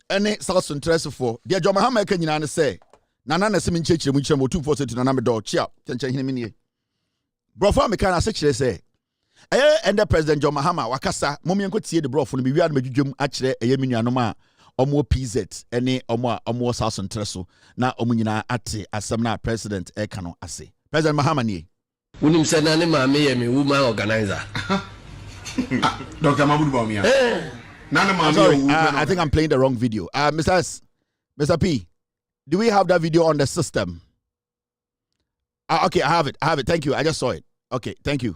any South interest for. Dear John Mahama Kanye say, Nana Nasimin Church, which I'm 240 to Naname door, chia, Tenchen Brofa Mekana say, and the President John Mahama, Wakasa, Mommy and see the brof from the Vivian Medium, actually, a Yemianoma, or more PZ, any or more South interest. Now, Omunina Ati, as some President Ekano Ase. President Mahama ni. Unim said nani mami me woman organizer. Dr. Mahmoud Bawumia. I think I'm playing the wrong video. Mr. P, do we have that video on the system? Okay, I have it. Thank you. I just saw it. Okay, thank you.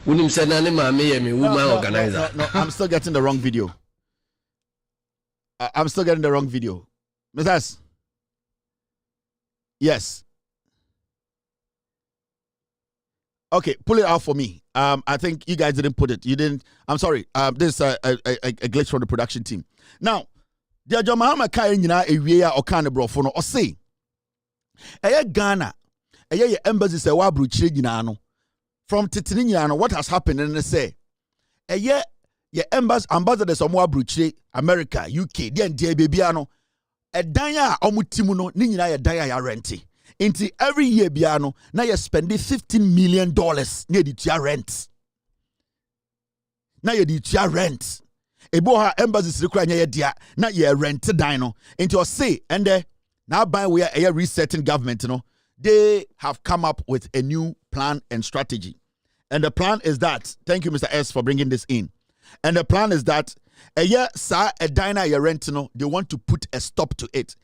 Unim said nani mami me woman organizer. No, I'm still getting the wrong video. I'm still getting the wrong video. Mr. Yes. Okay, pull it out for me. I think you guys didn't put it. You didn't. I'm sorry. This is a glitch from the production team. Now, the John Mahama Kai Nina Ewia or Canabro for no or say, Ghana, embassy say wabru chirino from Titiniano. What has happened? And they say, your embassy ambassadors of Wabruchi, America, UK, then dear babyano, a daya omutimuno, Nina ya daya ya renti. Into every year, Biano, now you're spending $15 million near the tier rent. Now you're the tier rent. Eboha embassies require your dear, now you're rented dino. Into a say, and now by way a resetting government, they have come up with a new plan and strategy. And the plan is that, thank you, Mr. S, for bringing this in. And the plan is that a year, sir, a diner you're renting, they want to put a stop to it.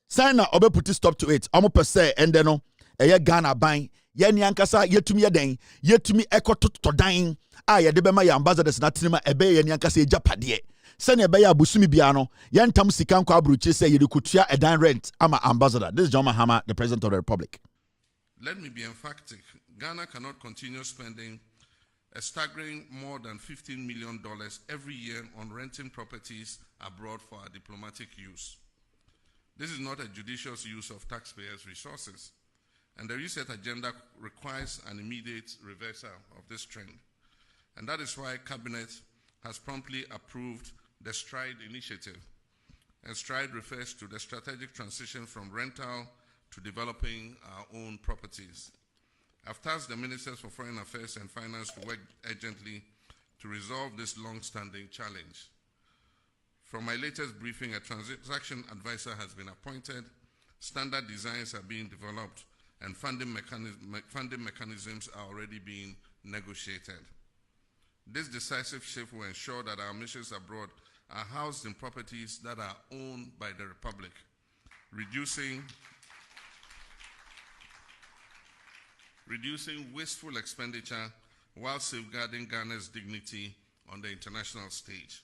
Sign na obe put stop to it. Amo per se ende no eye Ghana ban ye ni ankasa yetumi yeden yetumi ekoto to dan a ye de be ma ya ambassadors na tinima ebe ye ni ankasa ejapade se na ebe ya busumi bia no ye ntam sika nkwa abruchi se ye de kutua edan rent ama ambassador. This is John Mahama, the President of the Republic. Let me be emphatic. Ghana cannot continue spending a staggering more than $15 million every year on renting properties abroad for our diplomatic use. This is not a judicious use of taxpayers' resources, and the reset agenda requires an immediate reversal of this trend. And that is why Cabinet has promptly approved the STRIDE initiative. And STRIDE refers to the strategic transition from rental to developing our own properties. I've tasked the Ministers for Foreign Affairs and Finance to work urgently to resolve this long-standing challenge. From my latest briefing, a transaction advisor has been appointed, standard designs are being developed, and funding mechanisms are already being negotiated. This decisive shift will ensure that our missions abroad are housed in properties that are owned by the Republic, reducing wasteful expenditure while safeguarding Ghana's dignity on the international stage.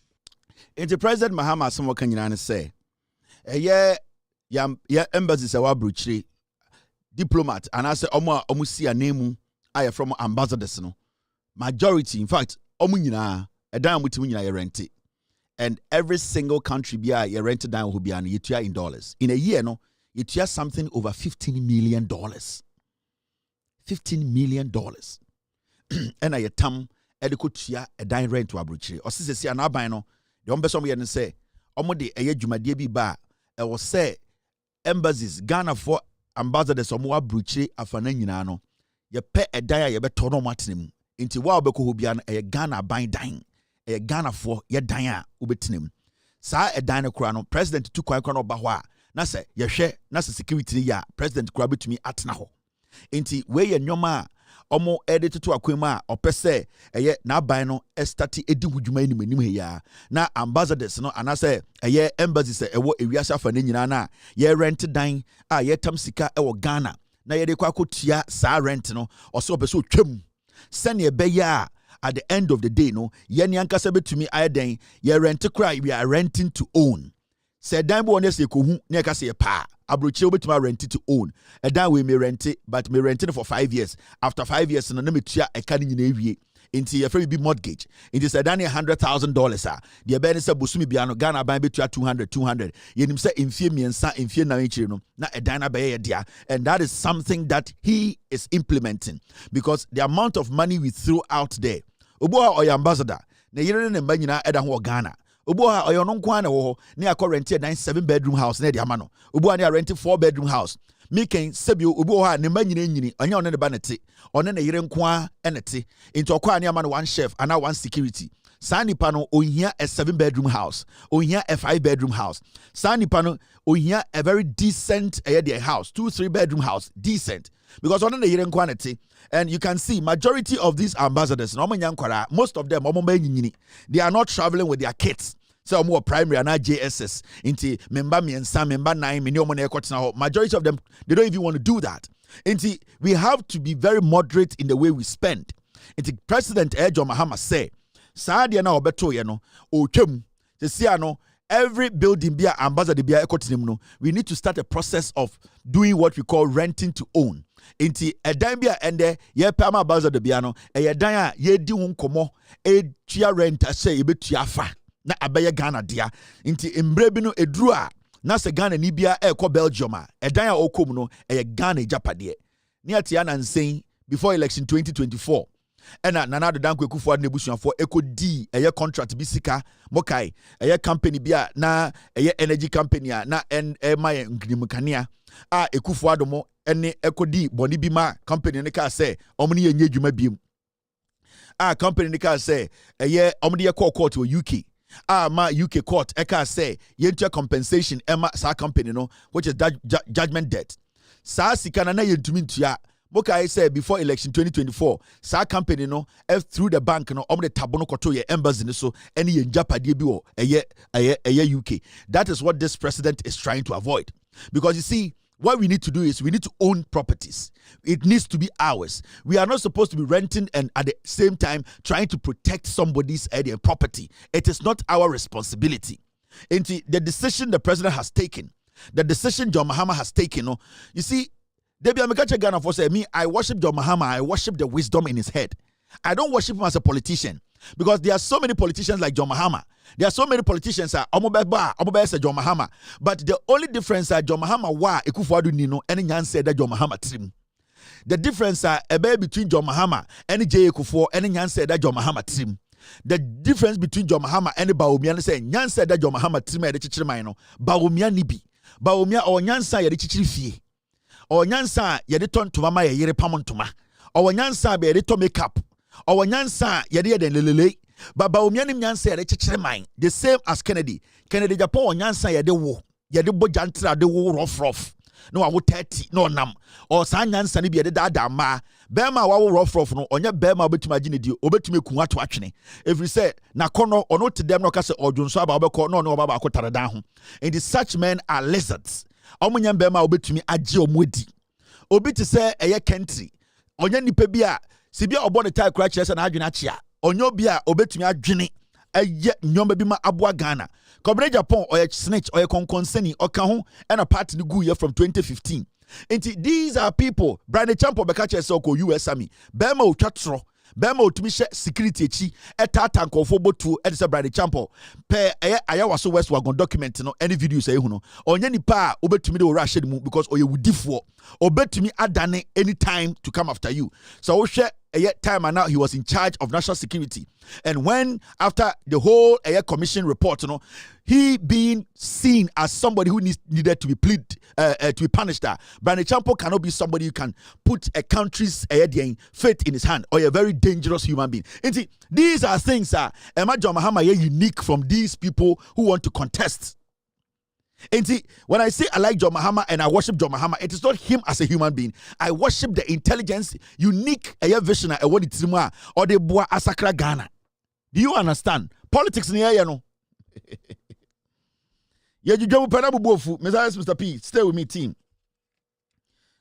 Into President Mahama Samoa Kanyana say, yeah, embassy say wabruchi diplomat, and I say omusi a name I from ambassadors no. Majority, in fact, omunyina a dime with munyina rent. And every single country be a rented down who be an yetua in dollars. In a year, no, yetua something over $15 million. $15 million. And I tam edukutia a dine rent to abruchi. Or si an abino. The person we say, Omodi eye jumadie bi ba, e was say embassies Ghana for ambassadors omo abruchi afana nyina no. Ye pe edaya ye beto no matinem. Inti wa obeko ho bia no e Ghana ban dan. E Ghana for ye dan a obetinem. Sa edan no kura no president tu kwan no ba ho a na se ye hwe na se security ya president kura betumi atena ho. Inti we ye nyoma omo edit to akwema opese eye na ban no estati edi hudwuma nim he ya na ambassadors no anase eye embassy se ewo ewiase afa na nyina na ye rent dan a ye tam sika ewo Ghana na ye de kwa kotua sa rent no oso opese otwam send a beya at the end of the day, no, yen yankasa betumi ayeden, ye rent cry, we are renting to own. Said Dambo on se kuhu, neka se pa. Abrochi betuma rent it to own. A dan we may rent it, but may rent it for 5 years. After 5 years, no me tia a can in ewie. Into your very big mortgage. It is a Danny $100,000. The Ben is a Busumi Biano Ghana by between 200. Yenim say in fear me and sa in fear na a Dana Bay dia. And that is something that he is implementing because the amount of money we threw out there. Uboa or ambassador, ne yere ne mbanyina eda ho Ghana. Uboa or your non-kwana wo ne akọ rent a 7-bedroom house ne dia mano. Uboa ne rent 4-bedroom house. Miken sebio uboa ne mbanyina nyini anya one ne ba nete. One ne yere nkwa enete. Into okwa ne ama no 1 chef and 1 security. Sani pano ohia a 7-bedroom house. Ohia a 5-bedroom house. Sani pano ohia a very decent house. 2-3-bedroom house. Decent. Because on the year quantity, and you can see majority of these ambassadors, most of them, they are not traveling with their kids. So more primary and JSS into member me and some member 9 majority of them, they don't even want to do that. Into we have to be very moderate in the way we spend. Into President Mahama say, Sadia na obeto yeno o twem te sia no every building bia ambassador bia ekotinim no we need to start a process of doing what we call renting to own. Inti edan bia ende ye pama ambassador bia no edan a ye di ho nkomo tua rent ase ye betua fa na abaye Ghana dia inti embre bi no eduru a na se Ghana ni bia ekọ Belgium a edan a okom no Ghana japade ne atia na nsen before election 2024. Ena Nana Dankwe Kufuor nebusuafo ekodi eye contract bi sika mokai eye company bia na eye energy company a na my ngrimukania a Kufuor domo ene ekodi boni bi ma company ne ka say omni enye dwuma biem a company ne ka say eye omni ye court wo UK ma UK court e ka say yentua compensation ema sa company no which is judgment debt sa sika na yentumi ntua Boka said before election 2024, sa company no through the bank no the tabono koto ye embassy so any in Japadi biwo a UK. That is what this president is trying to avoid. Because you see, what we need to do is we need to own properties. It needs to be ours. We are not supposed to be renting and at the same time trying to protect somebody's property. It is not our responsibility. And the decision the president has taken, the decision John Mahama has taken, you see, Ghana for say me, I worship John Mahama, I worship the wisdom in his head. I don't worship him as a politician because there are so many politicians like John Mahama. There are so many politicians John Mahama. But the only difference John Mahama wa Ekufuor Nino and Nyan said that John Mahama trim. The difference between John Mahama and J. Ekufuor and Nyan said that John Mahama trim. The difference between John Mahama and Bawumia say Nyan said that John Mahama trim at the Chichimano. Bawumia nibi. Bawumia or Nyan say the Chichifi. Or nyansa yede ton to mama ye yere pamontoma or nyansa be yede to makeup or nyansa yede den lelele baba omianim nyansa yede chechire man the same as Kennedy Agyapong nyansa yede wo yede bojantra de wo rough no wa 30 no nam or san nyansa ne be yede da ma bema wa wo rough no onye bema obetuma gine di obetuma ku ato atwene every say na kono ono te dem no ka se odwonso aba obekọ no no baba akotare dan ho and such men are lizards. Omunyam bema obetumi agye omodi obi te say eye country onya nipa bi a se bia obo ne tie kra kire se na adwene achia onyo bi a obetumi adwene eye nyoma bi ma aboa Ghana Gloria Buu oye snitch oye konkonseni oka ho and a party ni gu here from 2015 and these are people Brandon Champo beka kire se ko US Army bema otwatro bema otumi hye security echi etata nkofo botu e se Brandon Champo pe ayawa so West Wagon document no any video say hu no onye nipa obetumi de ora hye mu because oye wudifo obetumi adane anytime to come after you so wo hye time and now he was in charge of national security and when after the whole commission report he being seen as somebody who needed to be punished Brandon Champo cannot be somebody who can put a country's faith in his hand or a very dangerous human being. And these are things John Mahama unique from these people who want to contest. And see, when I say I like John Mahama and I worship John Mahama, it is not him as a human being. I worship the intelligence, unique vision, or the boa asakra Ghana. Do you understand? Politics in here, you know. Yeah, you go Mr. P, stay with me, team.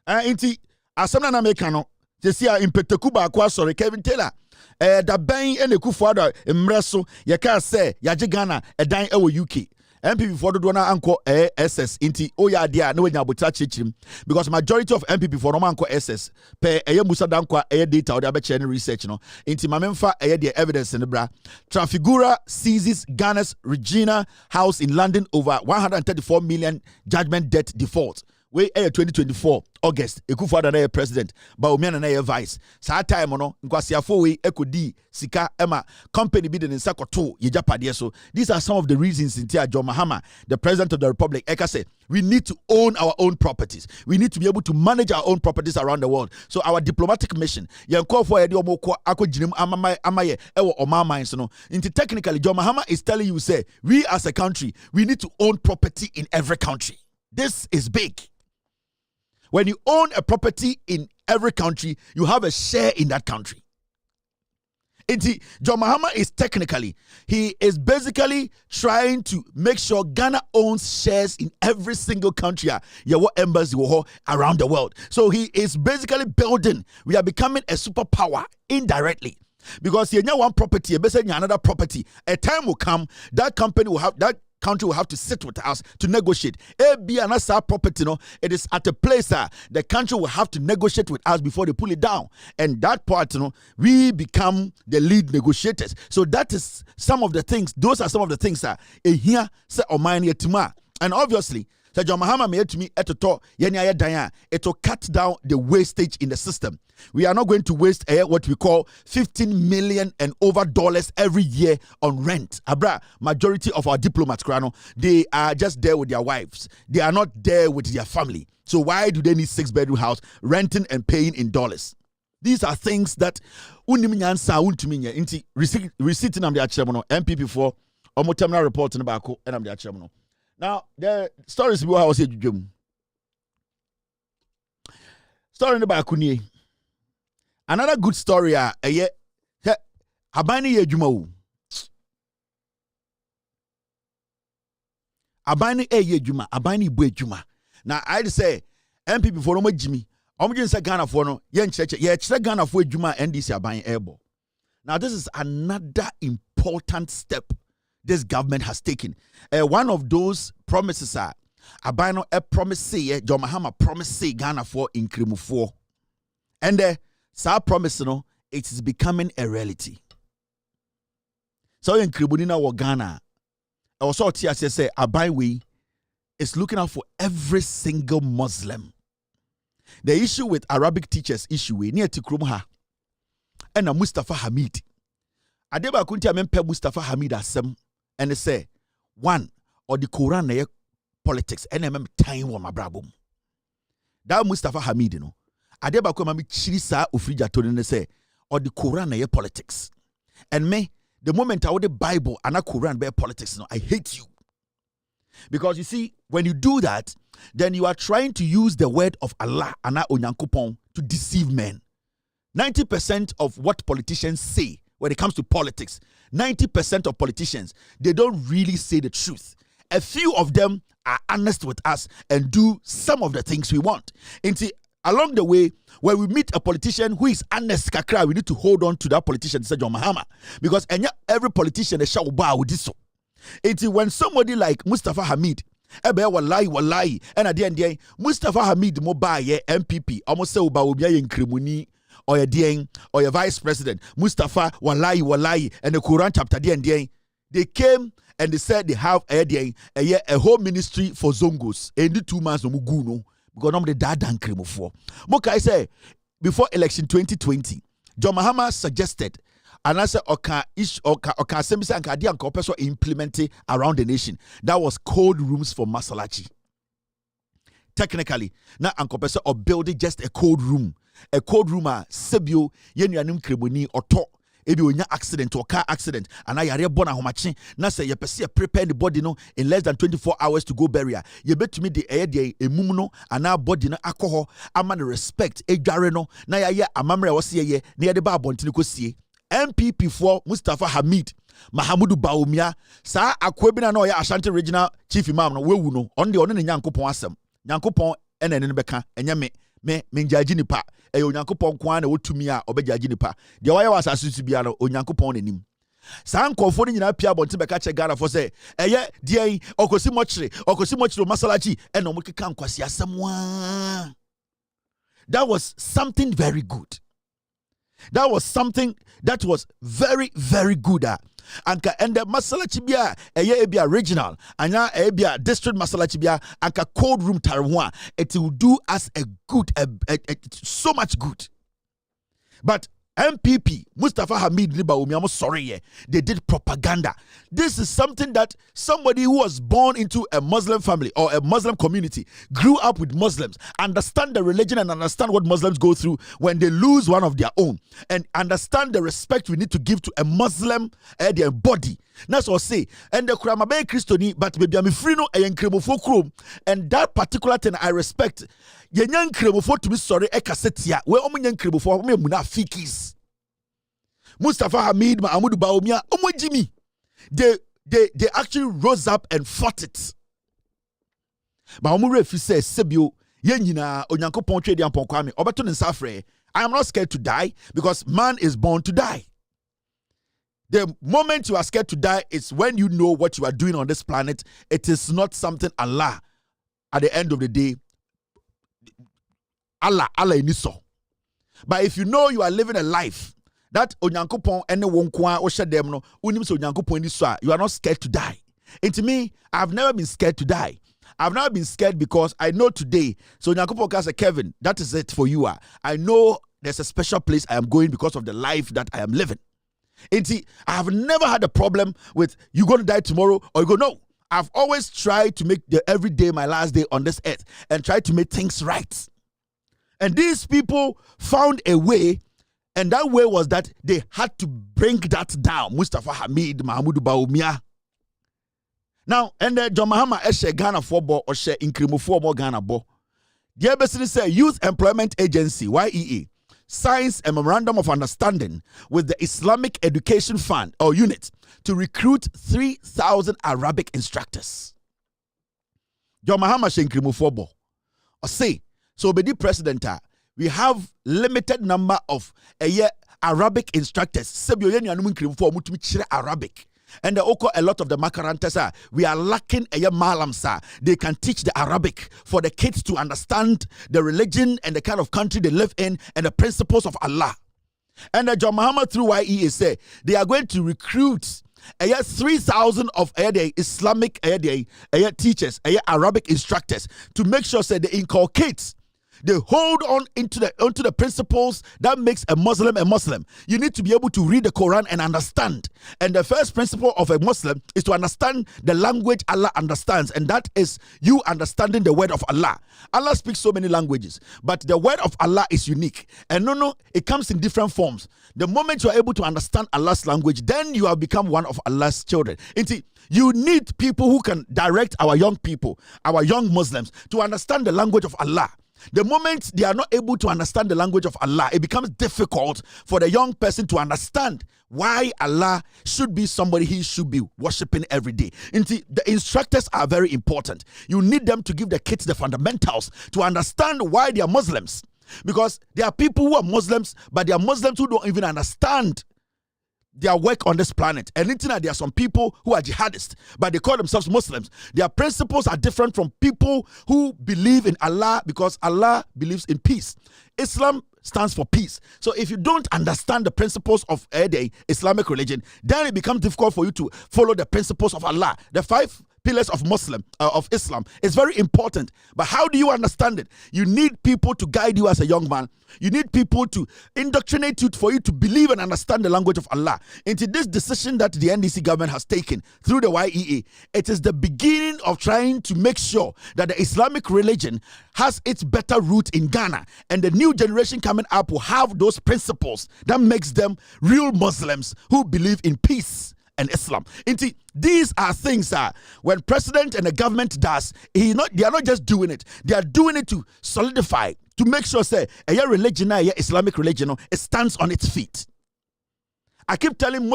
Inti, asamna na mekano, Jesia impeteku ba kwa sorry Kevin Taylor. Da ban ene kufuado mreso ye ka say yaje Ghana edan ewo UK. MPP for do na anko SS inti oya dia na wenya abota chichirim because majority of MPP for no anko SS pe musa dankwa data or abeche any research no inti mamemfa the evidence in the bra. Trafigura seizes Ghana's Regina house in London over 134 million judgment debt default. We 2024 August Ekufuado na president Bawumia na vice sa time no nkwasiafo we ekodi sika ema company bi de nsa koto yejapade so. These are some of the reasons in John Mahama, the president of the republic, Eka said we need to own our own properties. We need to be able to manage our own properties around the world. So our diplomatic mission yanko for edi omoko akojinim amaye ewo omama so no. Into technically John Mahama is telling you say we as a country we need to own property in every country. This is big. When you own a property in every country, you have a share in that country. John Mahama is he is basically trying to make sure Ghana owns shares in every single country. Embassy around the world. So he is basically building. We are becoming a superpower indirectly. Because you know one property, another property. A time will come, that company will have that country will have to sit with us to negotiate. Another property, it is at a place the country will have to negotiate with us before they pull it down. And that part, we become the lead negotiators. So that is some of the things. Those are some of the things that here say Oman. And obviously, John Mahama made to me it will cut down the wastage in the system. We are not going to waste what we call $15 million and over dollars every year on rent. Majority of our diplomats, they are just there with their wives. They are not there with their family. So why do they need 6-bedroom house renting and paying in dollars? These are things that receipt in MPP for terminal report in Bako and I'm the chairman. Now the stories we was story in the Bakuni. Another good story abani ye adwuma wo. Abani ye adwuma, abani bu adwuma. Na I say MPP for no magimi. Omugin say Ghana for no ye ncheche ye kire Ghana for adwuma NDC abani ebo. Now this is another important step this government has taken. One of those promises are abano promise say John Mahama promise say Ghana for increment for. And sa promise it is becoming a reality. So in Kribunina wa Ghana, also TSS say Abai is looking out for every single Muslim. The issue with Arabic teachers issue near Tikrumha and a Mustafa Hamid. Adeba kunti amempe Mustafa Hamid asem and they say one or the Quran na politics and time wa mabrabum. That Mustafa Hamid Adeba ko mami chirisa ofrija toni ne say or the Quran na politics. And me the moment I would the Bible and a Quran be politics I hate you. Because you see when you do that then you are trying to use the word of Allah ana onyankopon to deceive men. 90% of what politicians say when it comes to politics, 90% of politicians, they don't really say the truth. A few of them are honest with us and do some of the things we want. Along the way, when we meet a politician who is honest, kakra, we need to hold on to that politician, say John Mahama, because every politician is shall bow with this. When somebody like Mustafa Hamid, wallahi, and at the end, Mustafa Hamid mobile MPP, almost say Ubawubia in Krimuni, or your DN, or your vice president, Mustafa, wallahi, and the Quran chapter DN, they came and they said they have a whole ministry for Zongos, and the 2 months of Muguno. Because I'm the dad and cream for. Moka say before election 2020, John Mahama suggested and I said oka semisa and kadi and person implemented around the nation. That was cold rooms for Masalachi. Technically, now and person or building just a cold room. A cold room sebio yenuanum kremoni or talk. Ebi onya accident or car accident and I are born homachi na say you perceive prepare the body in less than 24 hours to go burial. You bet to me the air the emum and our body no alcohol ama the respect edware no na ya amamre wo se ye na de ba abontini ko sie MPP for Mustafa Hamid Mahamudu Bawumia sa akwebina na ya Ashanti regional chief imam no wewu no on the on ne nyankopon asem nyankopon ene ne beka enye me me menjaji nipa e onyankopon kwa na wotumi a obejaji nipa de waya wasase tu bia no onyankopon nanim saa nkofo ni nyina pia bonte beka che Ghana for say eye de okosi mochire masalachi e no mukeka nkwasi asemwa. That was something very good. That was something that was very, very good. Anka and the masala chibia ebia regional anya ebia district masala chibia anka cold room tarwa, it will do us a good so much good. But MPP Mustafa Hamid Libaumi, I'm sorry, they did propaganda. This is something that somebody who was born into a Muslim family or a Muslim community, grew up with Muslims, understand the religion and understand what Muslims go through when they lose one of their own, and understand the respect we need to give to a Muslim their body. That's what I say. And the Kramabe Christoni, but maybe I'm free no and that particular thing I respect. Yenyan kremofo to be sorry ekasetia we omunyan kremofo me munafikis Mustafa Hamid Mahmoud Baumia omojimi they actually rose up and fought it. But omure fi say sebio yenyina onyankopon twedi ampon kwame obeto ne nsafre. I am not scared to die because man is born to die. The moment you are scared to die is when you know what you are doing on this planet. It is not something Allah at the end of the day Allah iniso. But if you know you are living a life that onyankopon ene wonkwa o hyedem no unim so onyankopon ni so you are not scared to die. And to me, I've never been scared to die. I've never been scared because I know today. So onyankopon can say, Kevin, that is it for you. I know there's a special place I am going because of the life that I am living. And see, I have never had a problem with you going to die tomorrow or you go no. I've always tried to make the every day my last day on this earth and try to make things right. And these people found a way, and that way was that they had to bring that down. Mustafa Hamid, Mahmoud Baumia. Now, and John Mahama eshe Ghana for bo or share incremo for more Ghana bo. The embassy say Youth Employment Agency (YEA) signs a memorandum of understanding with the Islamic Education Fund or unit to recruit 3,000 Arabic instructors. John Mahama she incremo for bo or say. So, be the president, we have limited number of Arabic instructors. Arabic. And a lot of the Macaranta, we are lacking malam, sir. They can teach the Arabic for the kids to understand the religion and the kind of country they live in and the principles of Allah. And John Mahama through YEA say they are going to recruit 3,000 of the Islamic teachers, Arabic instructors to make sure that they inculcate. They hold on onto the principles that makes a Muslim a Muslim. You need to be able to read the Quran and understand. And the first principle of a Muslim is to understand the language Allah understands. And that is you understanding the word of Allah. Allah speaks so many languages, but the word of Allah is unique. And it comes in different forms. The moment you are able to understand Allah's language, then you have become one of Allah's children. You need people who can direct our young people, our young Muslims, to understand the language of Allah. The moment they are not able to understand the language of Allah, it becomes difficult for the young person to understand why Allah should be somebody he should be worshiping every day. The instructors are very important. You need them to give the kids the fundamentals to understand why they are Muslims. Because there are people who are Muslims, but they are Muslims who don't even understand their work on this planet. And there are some people who are jihadists, but they call themselves Muslims. Their principles are different from people who believe in Allah because Allah believes in peace. Islam stands for peace. So if you don't understand the principles of the Islamic religion, then it becomes difficult for you to follow the principles of Allah. The 5 pillars of Islam is very important. But how do you understand it? You need people to guide you as a young man. You need people to indoctrinate you for you to believe and understand the language of Allah. Into this decision that the NDC government has taken through the YEA, it is the beginning of trying to make sure that the Islamic religion has its better root in Ghana, and the new generation coming up will have those principles that makes them real Muslims who believe in peace and Islam. These are things when president and the government does, they are not just doing it, they are doing it to solidify, to make sure say Islamic religion, it stands on its feet. I keep telling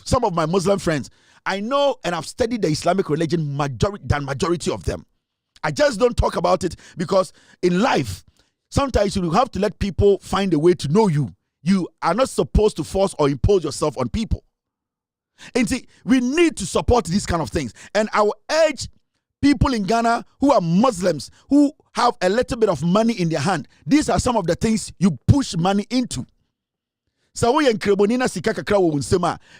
some of my Muslim friends, I know and I've studied the Islamic religion majority of them. I just don't talk about it because in life, Sometimes you have to let people find a way to know you. You are not supposed to force or impose yourself on people. And see, we need to support these kind of things. And I will urge people in Ghana who are Muslims, who have a little bit of money in their hand. These are some of the things you push money into. So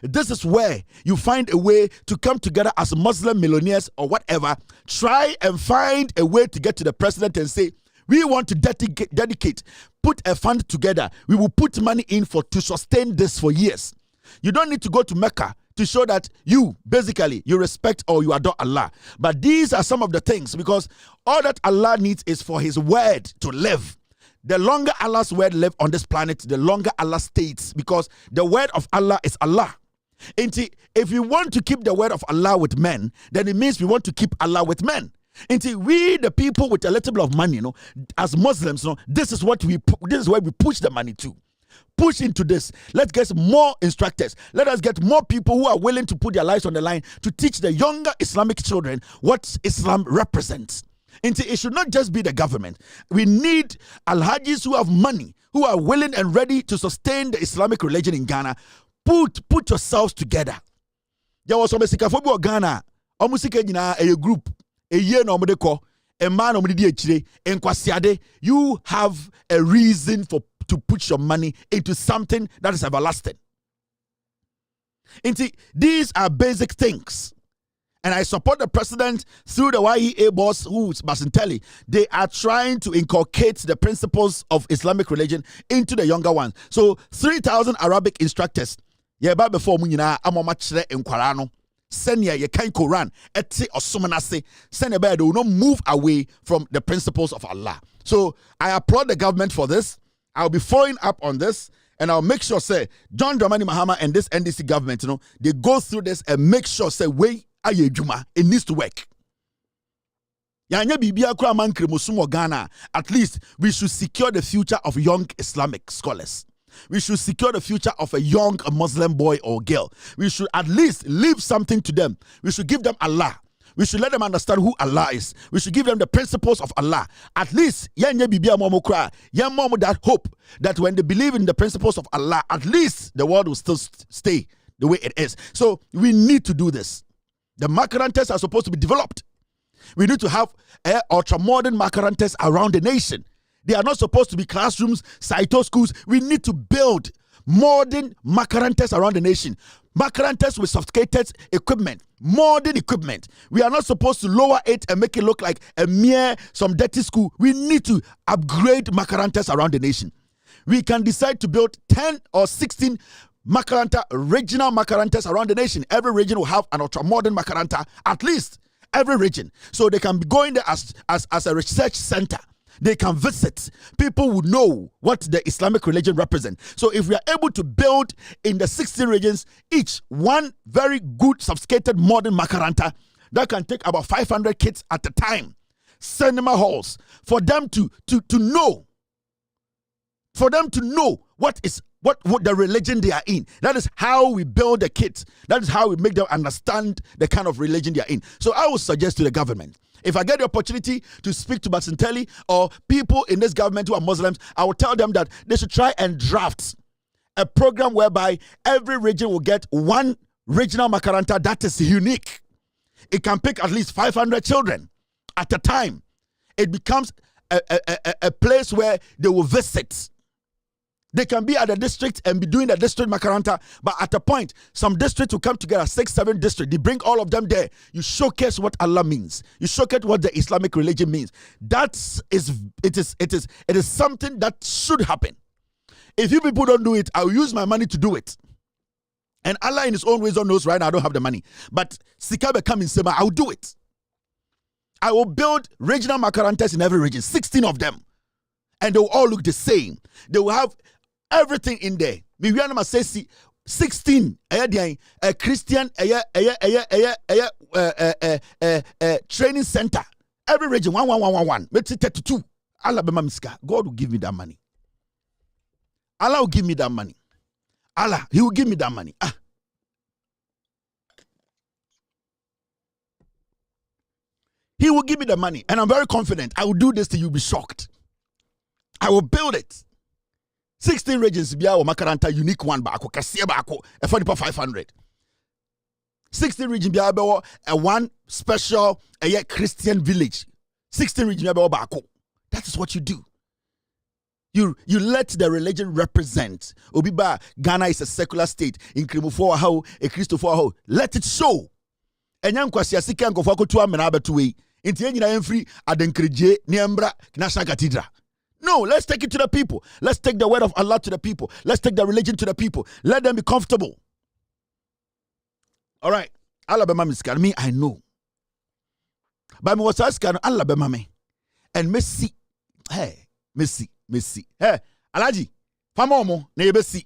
this is where you find a way to come together as Muslim millionaires or whatever. Try and find a way to get to the president and say, we want to dedicate, put a fund together. We will put money in to sustain this for years. You don't need to go to Mecca to show that you respect or you adore Allah. But these are some of the things, because all that Allah needs is for his word to live. The longer Allah's word lives on this planet, the longer Allah stays, because the word of Allah is Allah. And if we want to keep the word of Allah with men, then it means we want to keep Allah with men. And we, the people with a little bit of money, as Muslims, this is where we push the money to. Push into this. Let's get more instructors. Let us get more people who are willing to put their lives on the line to teach the younger Islamic children what Islam represents. And it should not just be the government. We need Al-Hajis who have money, who are willing and ready to sustain the Islamic religion in Ghana. Put yourselves together. There was some Sikafobia Ghana. A group. A year no modeko. A man no you have a reason to put your money into something that is everlasting. These are basic things. And I support the president through the YEA boss, who's Basintelli. They are trying to inculcate the principles of Islamic religion into the younger ones. So 3,000 Arabic instructors. Yeah, but before Munina, Amomachre in Quarano. Senya ye can Quran, eti or sumanase, send they will not move away from the principles of Allah. So I applaud the government for this. I'll be following up on this, and I'll make sure, say, John Dramani Mahama and this NDC government, they go through this and make sure, say, it needs to work. At least we should secure the future of young Islamic scholars. We should secure the future of a young Muslim boy or girl. We should at least leave something to them. We should give them Allah. We should let them understand who Allah is. We should give them the principles of Allah. At least, that hope that when they believe in the principles of Allah, at least the world will still stay the way it is. So we need to do this. The Macarantas are supposed to be developed. We need to have ultra-modern Macarantas around the nation. They are not supposed to be classrooms, Saito schools. We need to build modern Macarantas around the nation. Macarantas with sophisticated equipment, modern equipment. We are not supposed to lower it and make it look like some dirty school. We need to upgrade Macarantas around the nation. We can decide to build 10 or 16 Macaranta, regional Macarantas around the nation. Every region will have an ultra-modern Macaranta, at least every region. So they can be going there as a research center. They can visit. People would know what the Islamic religion represents. So if we are able to build in the 16 regions, each one very good, sophisticated, modern Macaranta that can take about 500 kids at a time, cinema halls, for them to know, what the religion they are in. That is how we build the kids. That is how we make them understand the kind of religion they are in. So I would suggest to the government, if I get the opportunity to speak to Basintelli or people in this government who are Muslims, I will tell them that they should try and draft a program whereby every region will get one regional Macaranta that is unique. It can pick at least 500 children at a time. It becomes a place where they will visit. They can be at the district and be doing the district Macaranta, but at a point, some districts will come together, 6, 7 districts. They bring all of them there. You showcase what Allah means. You showcase what the Islamic religion means. It is something that should happen. If you people don't do it, I'll use my money to do it. And Allah in his own wisdom knows right now I don't have the money. But Sikabe come in Sema, I'll do it. I will build regional Macarantas in every region, 16 of them. And they will all look the same. They will have everything in there. We want to say 16 a Christian training center. Every region 1. Let's say 32. Allah God will give me that money. Allah will give me that money. Allah, he will give me that money. He will give me the money, and I'm very confident I will do this till you'll be shocked. I will build it. 16 regions be our Macaranta unique one baako kasiye baako e for the 500. 16 region be our a one special a Christian village. 16 region be our baako. That is what you do. You let the religion represent. Obiba, Ghana is a secular state. In Krimu how a Christo for how. Let it show. Enyam kwasi asika nkofo akotu amena abetuwe. Inti enyina emfri adenkrije niembra National Cathedral. No, let's take it to the people. Let's take the word of Allah to the people. Let's take the religion to the people. Let them be comfortable. All right. Alabama miskan me I know. But me was asking Alabama me. And Messi. Hey, Messi. Hey, Alaji. Famomo na yebesi.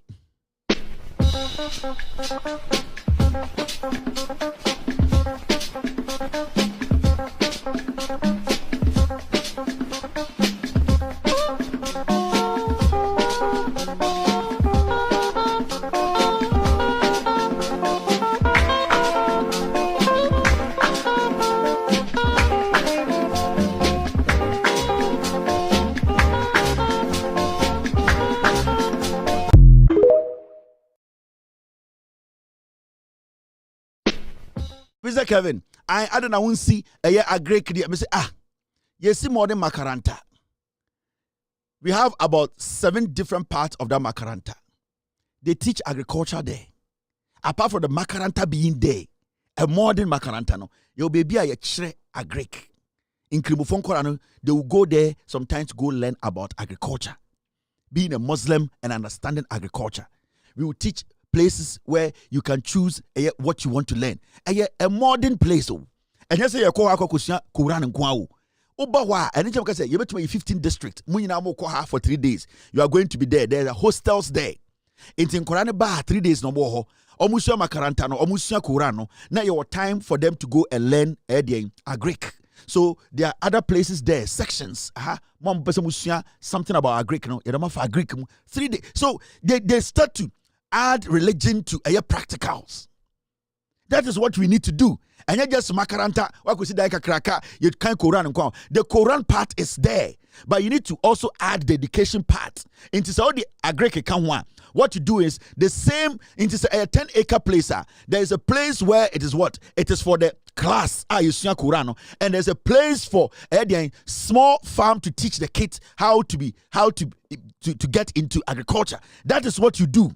Mr. Kevin, I don't know see a great idea. I say yes, see more than Macaranta. We have about 7 different parts of that Macaranta. They teach agriculture there. Apart from the Macaranta being there, a modern Macaranta no, your baby a chere agric. In Krimufon Korano, they will go there sometimes to go learn about agriculture. Being a Muslim and understanding agriculture. We will teach places where you can choose what you want to learn. A modern place. And you say you call Quran and Kwao. Obawa, and you can say you bet me 15 district. For 3 days. You are going to be there. There are hostels there. In Quran Bar 3 days no more. Omusha Macaranta no, Omusha Quran. Now your time for them to go and learn agric. So there are other places there, sections. Mom person something about agric. No, you don't have agric 3 days. So they start to add religion to practicals. That is what we need to do. And not just Macaranta, you can't Quran. The Quran part is there, but you need to also add the education part. Into all the agric. What you do is the same. Into a 10-acre place. There is a place where it is what? It is for the class. You see Quran, and there's a place for a small farm to teach the kids how to get into agriculture. That is what you do.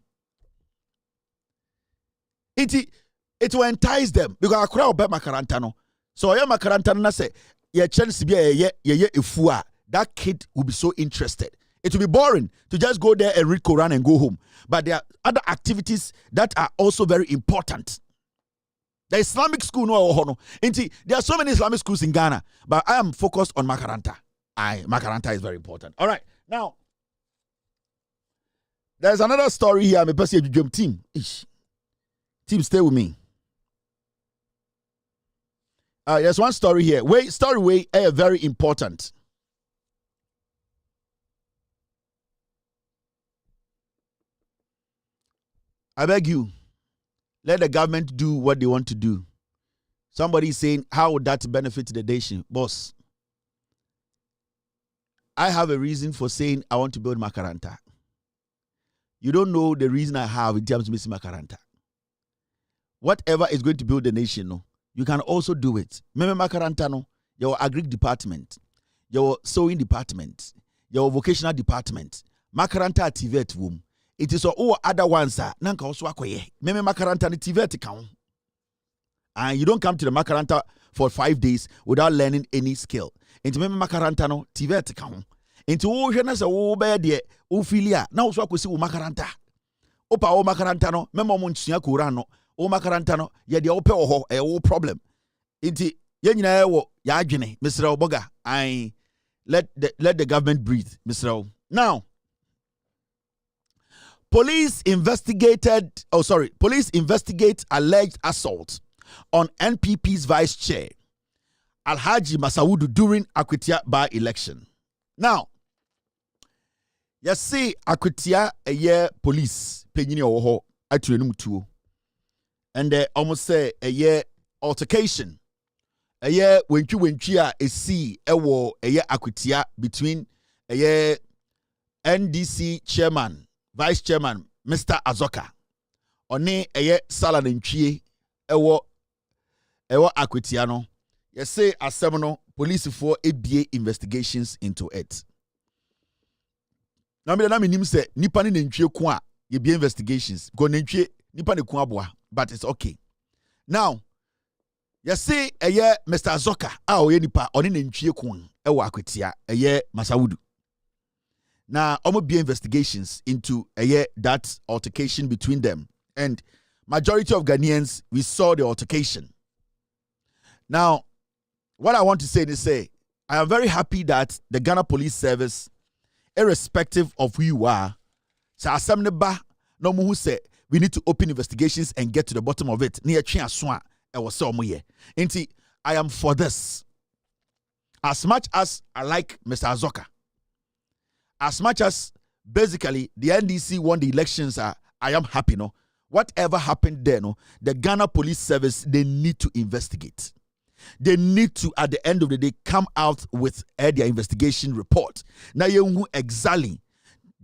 It will entice them because I crowd about Macaranta no. So I am Macaranta na say your chance be a that kid will be so interested. It will be boring to just go there and read Quran and go home. But there are other activities that are also very important. The Islamic school no. There are so many Islamic schools in Ghana, but I am focused on Macaranta. Macaranta is very important. All right, now there's another story here. I'm a person team. Team, stay with me. There's one story here. Story very important. I beg you, let the government do what they want to do. Somebody is saying, how would that benefit the nation? Boss, I have a reason for saying I want to build Macaranta. You don't know the reason I have in terms of missing Macaranta. Whatever is going to build the nation, no, you can also do it. Remember Macaranta, no, your agri department, your sewing department, your vocational department, Macaranta activate womb. It is all other ones, nanka also akoye. Remember Macaranta activate count. And you don't come to the Macaranta for 5 days without learning any skill. Into remember Macaranta no activate count. Into ocean as a obede ophilia. Now so akosi Macaranta. Opa o Macaranta no, memo munchia Kurano. O Macaranta no, ye de ope oho e problem. Inti ye nyina ewo ya adwene, Mr. Oboga. I let the government breathe, Mr. Now, police investigate alleged assault on NPP's vice chair, Alhaji Masaudu, during Akwitia by-election. Now, you see Akwitia a year police penyini oho atuenum tuo. And they almost say a year altercation. A year when you a see a war a year Akwitia between a year NDC chairman, vice chairman, Mr. Azoka. One eye sala nantwie ewo Akwetiano. You say asemno police for ABA investigations into it. Now me na nim say nipa ni nantwie ko a ye be investigations. Go nantwie nipa ne ko aboa, but it's okay. Now, you say Mr. Azoka oye nipa oni nantwie ko ewo Akwetia Masawudu. Now, be investigations into that altercation between them. And majority of Ghanaians, we saw the altercation. Now, what I want to say is I am very happy that the Ghana Police Service, irrespective of who you are, no say we need to open investigations and get to the bottom of it. I am for this. As much as I like Mr. Azoka, as much as basically the NDC won the elections, I am happy. No, whatever happened there, no, the Ghana Police Service, they need to investigate. They need to, at the end of the day, come out with their investigation report. Now you exactly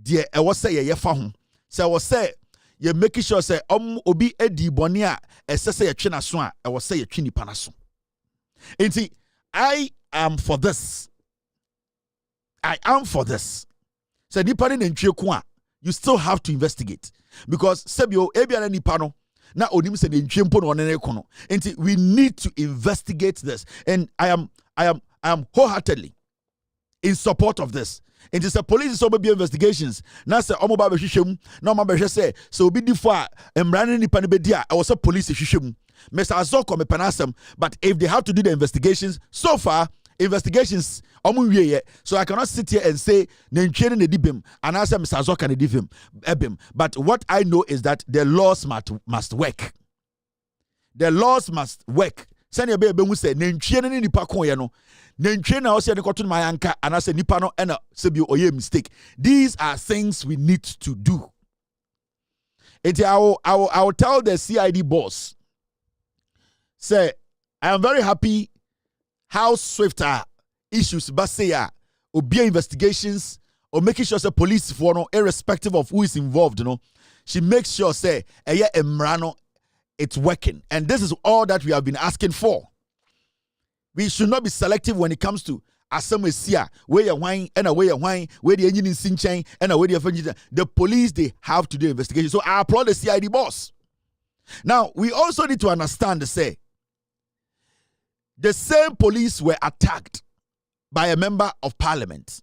the I was say ye fahum. So I was say you making sure say obi edi bonia say ye twena so a I was say ye twini panaso. Enti I am for this. I am for this. So nipa ni ntwe ko a you still have to investigate because sebio ebia nipa no na onim se ntwe mpo no ne ko no. Enti we need to investigate this, and I am wholeheartedly in support of this. It is a police so be investigations. Na say omo ba be hwehwem na omo ba hwe say so obi di fo a emrane nipa ne be di a I was a police hwehwem. Mr. Azoko me panasem, but if they have to do the investigations, so far investigations so I cannot sit here and say nentwe ne dibem and I say Mr. Azoka ne dibem ebem. But what I know is that the laws must work. The laws must work. Send your baby who say nentwe ne nipa kon ye no. Nentwe na o say ne koto my anka and I say nipa no ena sebi oye mistake. These are things we need to do. I will tell the CID boss, say I am very happy how swift are issues but say or be investigations or making sure say police for no irrespective of who is involved, you know, she makes sure say emrano it's working. And this is all that we have been asking for. We should not be selective when it comes to asamesia where you wine and away your wine where the engine is in chain and away the police, they have to do investigation. So I applaud the CID boss. Now we also need to understand say the same police were attacked by a member of parliament.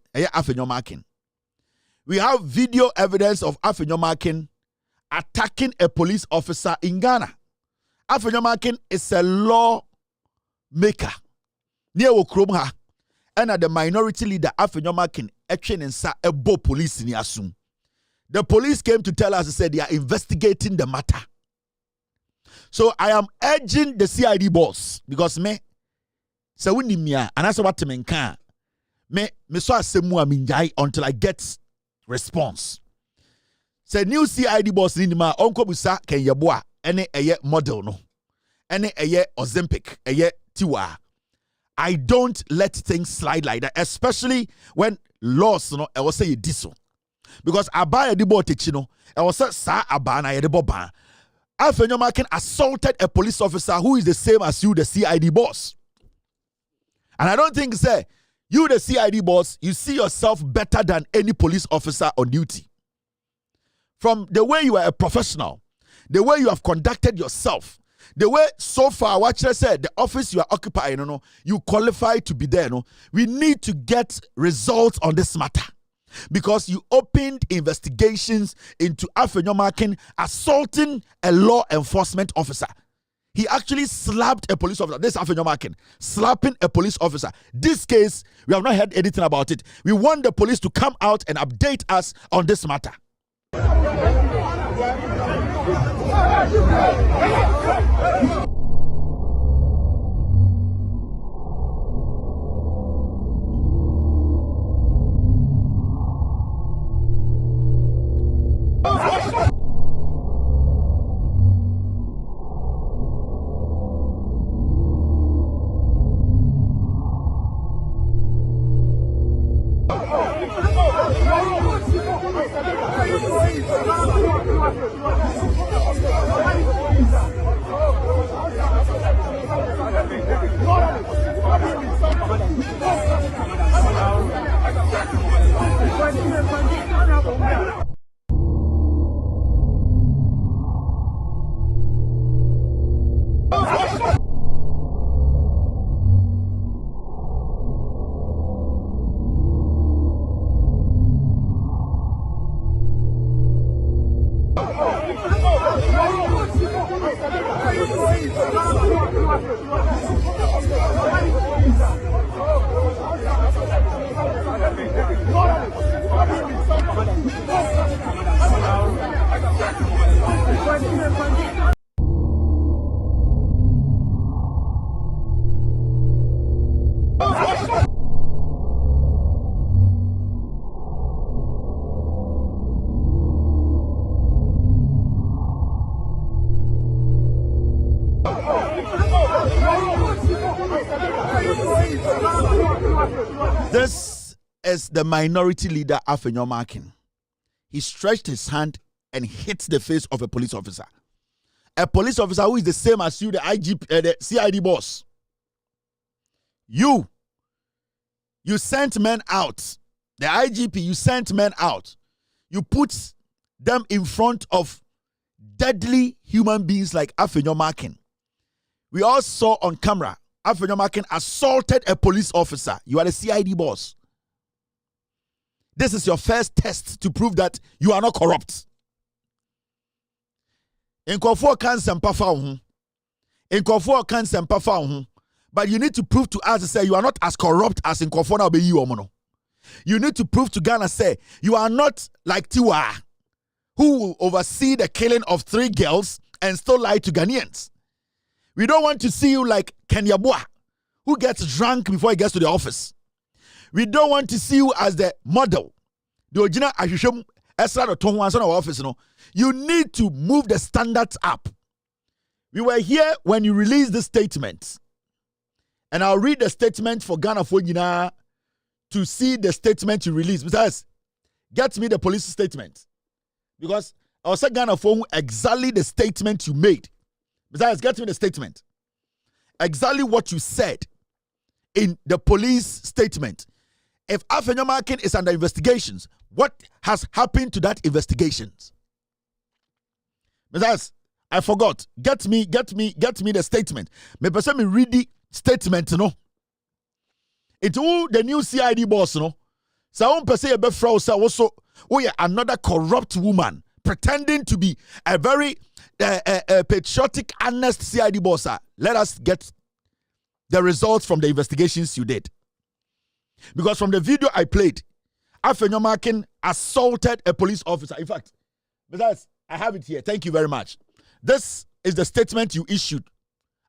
We have video evidence of Afenyomakin attacking a police officer in Ghana. Afenyomakin is a lawmaker near Okromha, and the minority leader Afenyomakin a bo police in Yasum. The police came to tell us, said they are investigating the matter. So I am urging the CID boss because so we need me and that's what I mean. Me so asemu minjai until I get response. Say new CID boss ni ma onko busa ken yeboa ene eye model no. Ene eye Ozempic eye Tiwa. I don't let things slide like that, especially when laws no I was say you diso. Because abaya di bo techino I was say sa abana ye de boba. Afenyomakin assaulted a police officer who is the same as you, the CID boss. And I don't think, say, you the CID boss, you see yourself better than any police officer on duty. From the way you are a professional, the way you have conducted yourself, the way so far, what I said, the office you are occupying, you qualify to be there. We need to get results on this matter. Because you opened investigations into Afenyomakin assaulting a law enforcement officer. He actually slapped a police officer. This is Afenyomakin slapping a police officer. This case, we have not heard anything about it. We want the police to come out and update us on this matter. This is the minority leader, Agyapong. He stretched his hand and hit the face of a police officer. A police officer who is the same as you, the the CID boss. You sent men out. The IGP, you sent men out. You put them in front of deadly human beings like Agyapong. We all saw on camera, Agyapong assaulted a police officer. You are the CID boss. This is your first test to prove that you are not corrupt. Nkofo can sempa but you need to prove to us say you are not as corrupt as Nkofo na be you omono. You need to prove to Ghana say you are not like Tiwa, who will oversee the killing of 3 girls and still lie to Ghanaians. We don't want to see you like Kenya Bua, who gets drunk before he gets to the office. We don't want to see you as the model. The original Ashisham Esra the Tonguan office. No, you need to move the standards up. We were here when you released the statement. And I'll read the statement for Ghana for Gina to see the statement you released. Besides, get me the police statement. Because I was saying Ghana for exactly the statement you made. Besides, get me the statement. Exactly what you said in the police statement. If Agyapong is under investigations, what has happened to that investigations? Besides, I forgot. Get me the statement. Me person me read the statement, no. It's all the new CID boss, no. So one person a befrau say also, oh yeah, another corrupt woman pretending to be a very patriotic, honest CID boss. Let us get the results from the investigations you did. Because from the video I played, Agyapong assaulted a police officer. In fact, besides, I have it here. Thank you very much. This is the statement you issued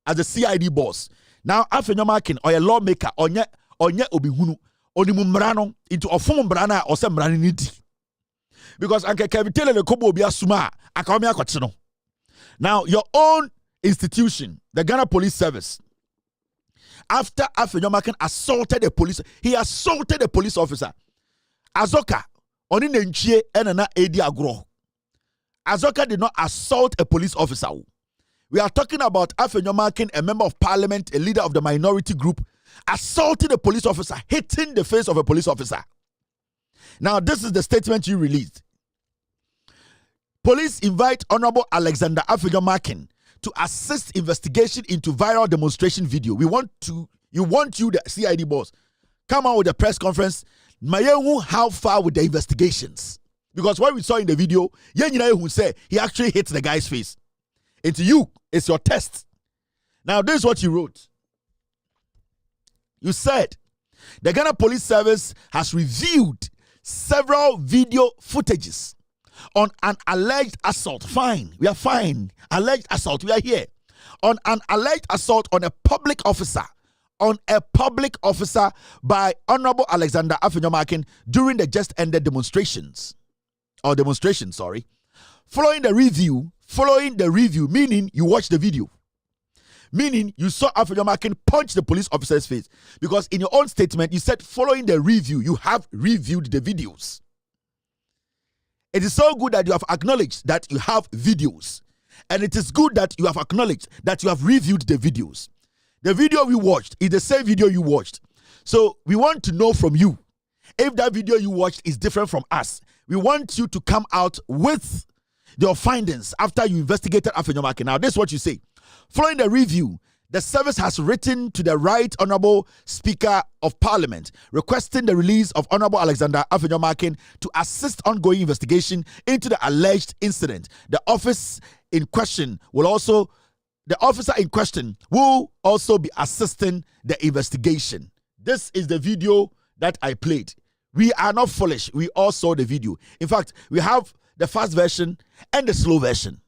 as the CID boss. Now, Agyapong or a lawmaker, onye obihunu, onimumbrano into a form brana or some branity. Because Anke Kevitele the Kobo Bia Suma, Akamia Kotsino. Now, your own institution, the Ghana Police Service, after Agyapong assaulted a police, he assaulted a police officer. Azoka, oni nenchie enana edi agro. Azoka did not assault a police officer. We are talking about Agyapong, a member of parliament, a leader of the minority group, assaulting a police officer, hitting the face of a police officer. Now, this is the statement you released. Police invite Honorable Alexander Agyapong to assist investigation into viral demonstration video. You want you, the CID boss, come out with a press conference. Mayehu, how far with the investigations? Because what we saw in the video, who said he actually hit the guy's face. It's you, it's your test. Now, this is what you wrote. You said the Ghana Police Service has reviewed several video footages on an alleged assault. Fine, we are fine. Alleged assault, we are here. On an alleged assault on a public officer. On a public officer by Honorable Alexander Agyapong during the just ended demonstrations. Following the review, meaning you watched the video. Meaning you saw Agyapong punch the police officer's face. Because in your own statement, you said following the review, you have reviewed the videos. It is so good that you have acknowledged that you have videos. And it is good that you have acknowledged that you have reviewed the videos. The video we watched is the same video you watched. So we want to know from you if that video you watched is different from us. We want you to come out with your findings after you investigated Afenyomakin. Now, this is what you say. Following the review, the service has written to the Right Honorable Speaker of Parliament requesting the release of Honorable Alexander Afenyomakin to assist ongoing investigation into the alleged incident. The officer in question will also be assisting the investigation. This is the video that I played. We are not foolish. We all saw the video. In fact, we have the fast version and the slow version.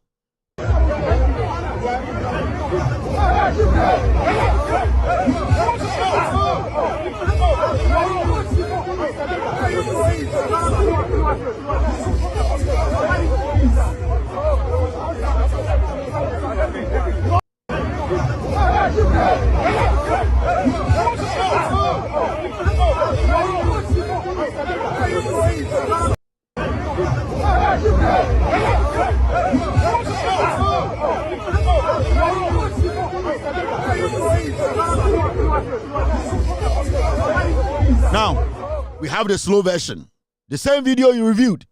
Now, we have the slow version. The same video you reviewed.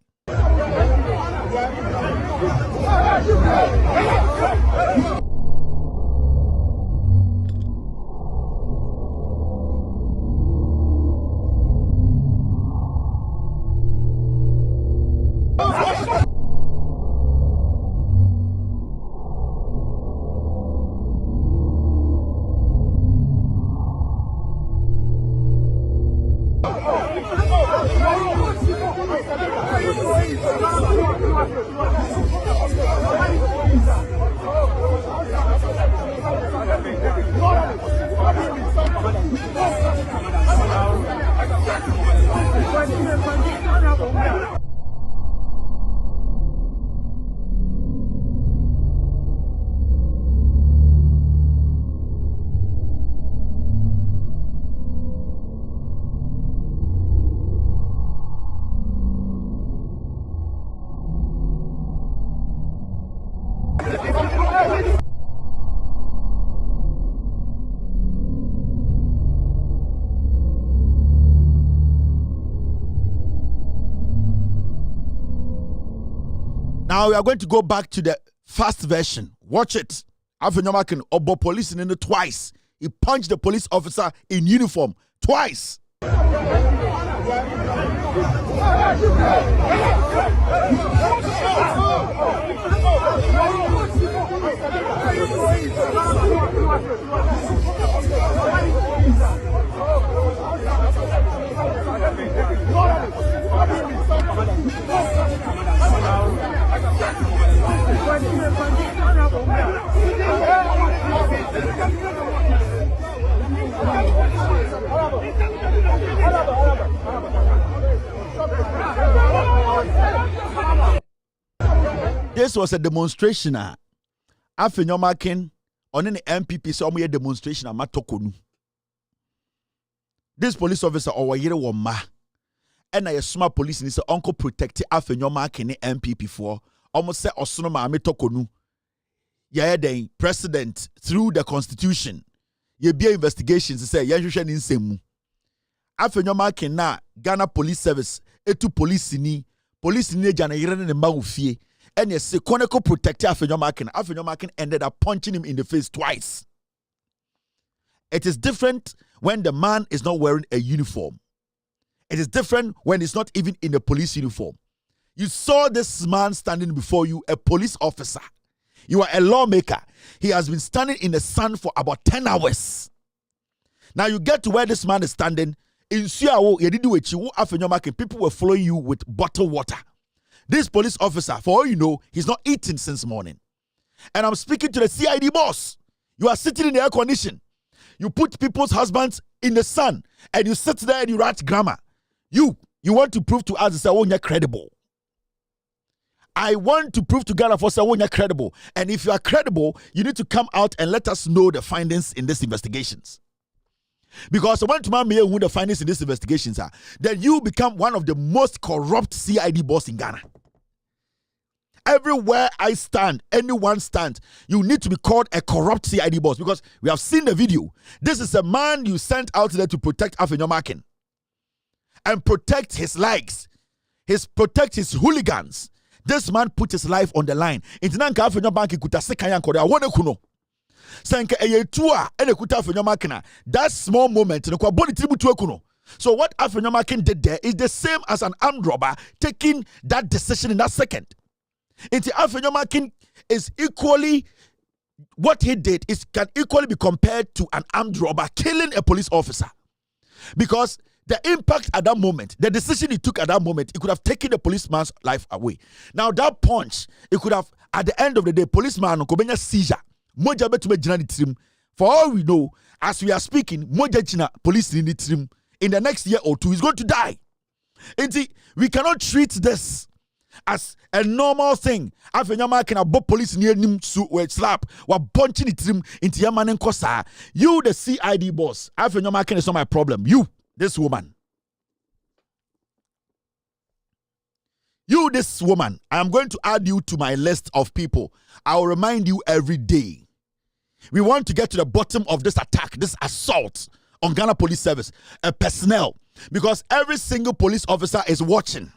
Now we are going to go back to the fast version. Watch it. Afenyomakin obo police in it twice. He punched the police officer in uniform twice. This was a demonstration. Afenyomakin on an MPP saw me a demonstration at Torkornoo. This police officer or yere ma and I smart police and his uncle protect Afenyomakin MPP for almost say osono ma Torkornoo. Yeah, then president through the constitution. Ye be investigations say ya hwehwe ni nsemu. Afenyomakin na Ghana Police Service etu police ni jana yere ne ma ofie. And yes, Koneko protected Afenyomakin. Afenyomakin ended up punching him in the face twice. It is different when the man is not wearing a uniform. It is different when he's not even in a police uniform. You saw this man standing before you, a police officer. You are a lawmaker. He has been standing in the sun for about 10 hours. Now you get to where this man is standing. In Suawo, Afenyomakin, people were following you with bottled water. This police officer, for all you know, he's not eating since morning. And I'm speaking to the CID boss. You are sitting in the air condition. You put people's husbands in the sun and you sit there and you write grammar. You want to prove to us that you're credible. I want to prove to Ghana for saying you're credible. And if you are credible, you need to come out and let us know the findings in these investigations. Because I want to know who the findings in these investigations are. Then you become one of the most corrupt CID boss in Ghana. everywhere I stand, anyone stand, you need to be called a corrupt CID boss because we have seen the video. This is a man you sent out there to protect Afenyomakin and protect his likes, protect his hooligans. This man put his life on the line. Intinanka Afenyomakin kuta sekanya nkore awone kuno. Senke eyetua ene kuta Afenyomakin. That small moment no kwa body tributu kuno. So what Afenyomakin did there is the same as an armed robber taking that decision in that second. Into Afenyomakin is equally, what he did can equally be compared to an armed robber killing a police officer. Because the impact at that moment, the decision he took at that moment, it could have taken the policeman's life away. Now that punch, it could have, at the end of the day, policeman kobenya seizure. Moja betume jina ni trim. For all we know, as we are speaking, moja jina police ni trim. In the next year or two, he's going to die. We cannot treat this as a normal thing. Afenyomakin abo police near him slap wa punching it into yamanen kosa. You the CID boss. Afenyomakin is not my problem. You, this woman. You, this woman. I am going to add you to my list of people. I will remind you every day. We want to get to the bottom of this attack, this assault on Ghana Police Service, personnel, because every single police officer is watching.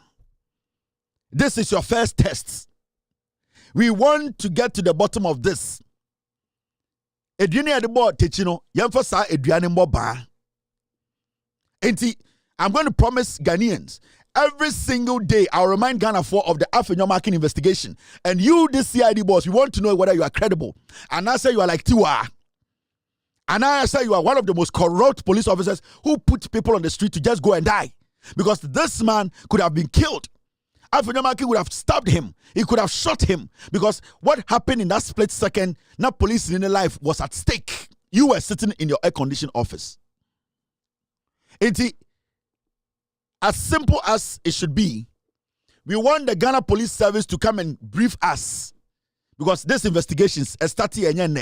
This is your first test. We want to get to the bottom of this. Eduane at the board, Techino, Yamfasa Eduane Moba. I'm going to promise Ghanaians every single day, I'll remind Ghana of the Afenyomakin investigation. And you, this CID boss, we want to know whether you are credible. And I say you are like Tiwa. And I say you are one of the most corrupt police officers who put people on the street to just go and die. Because this man could have been killed. Afenyomakin would have stabbed him. He could have shot him. Because what happened in that split second, now police in their life was at stake. You were sitting in your air-conditioned office. As simple as it should be, we want the Ghana Police Service to come and brief us. Because this investigations are starting.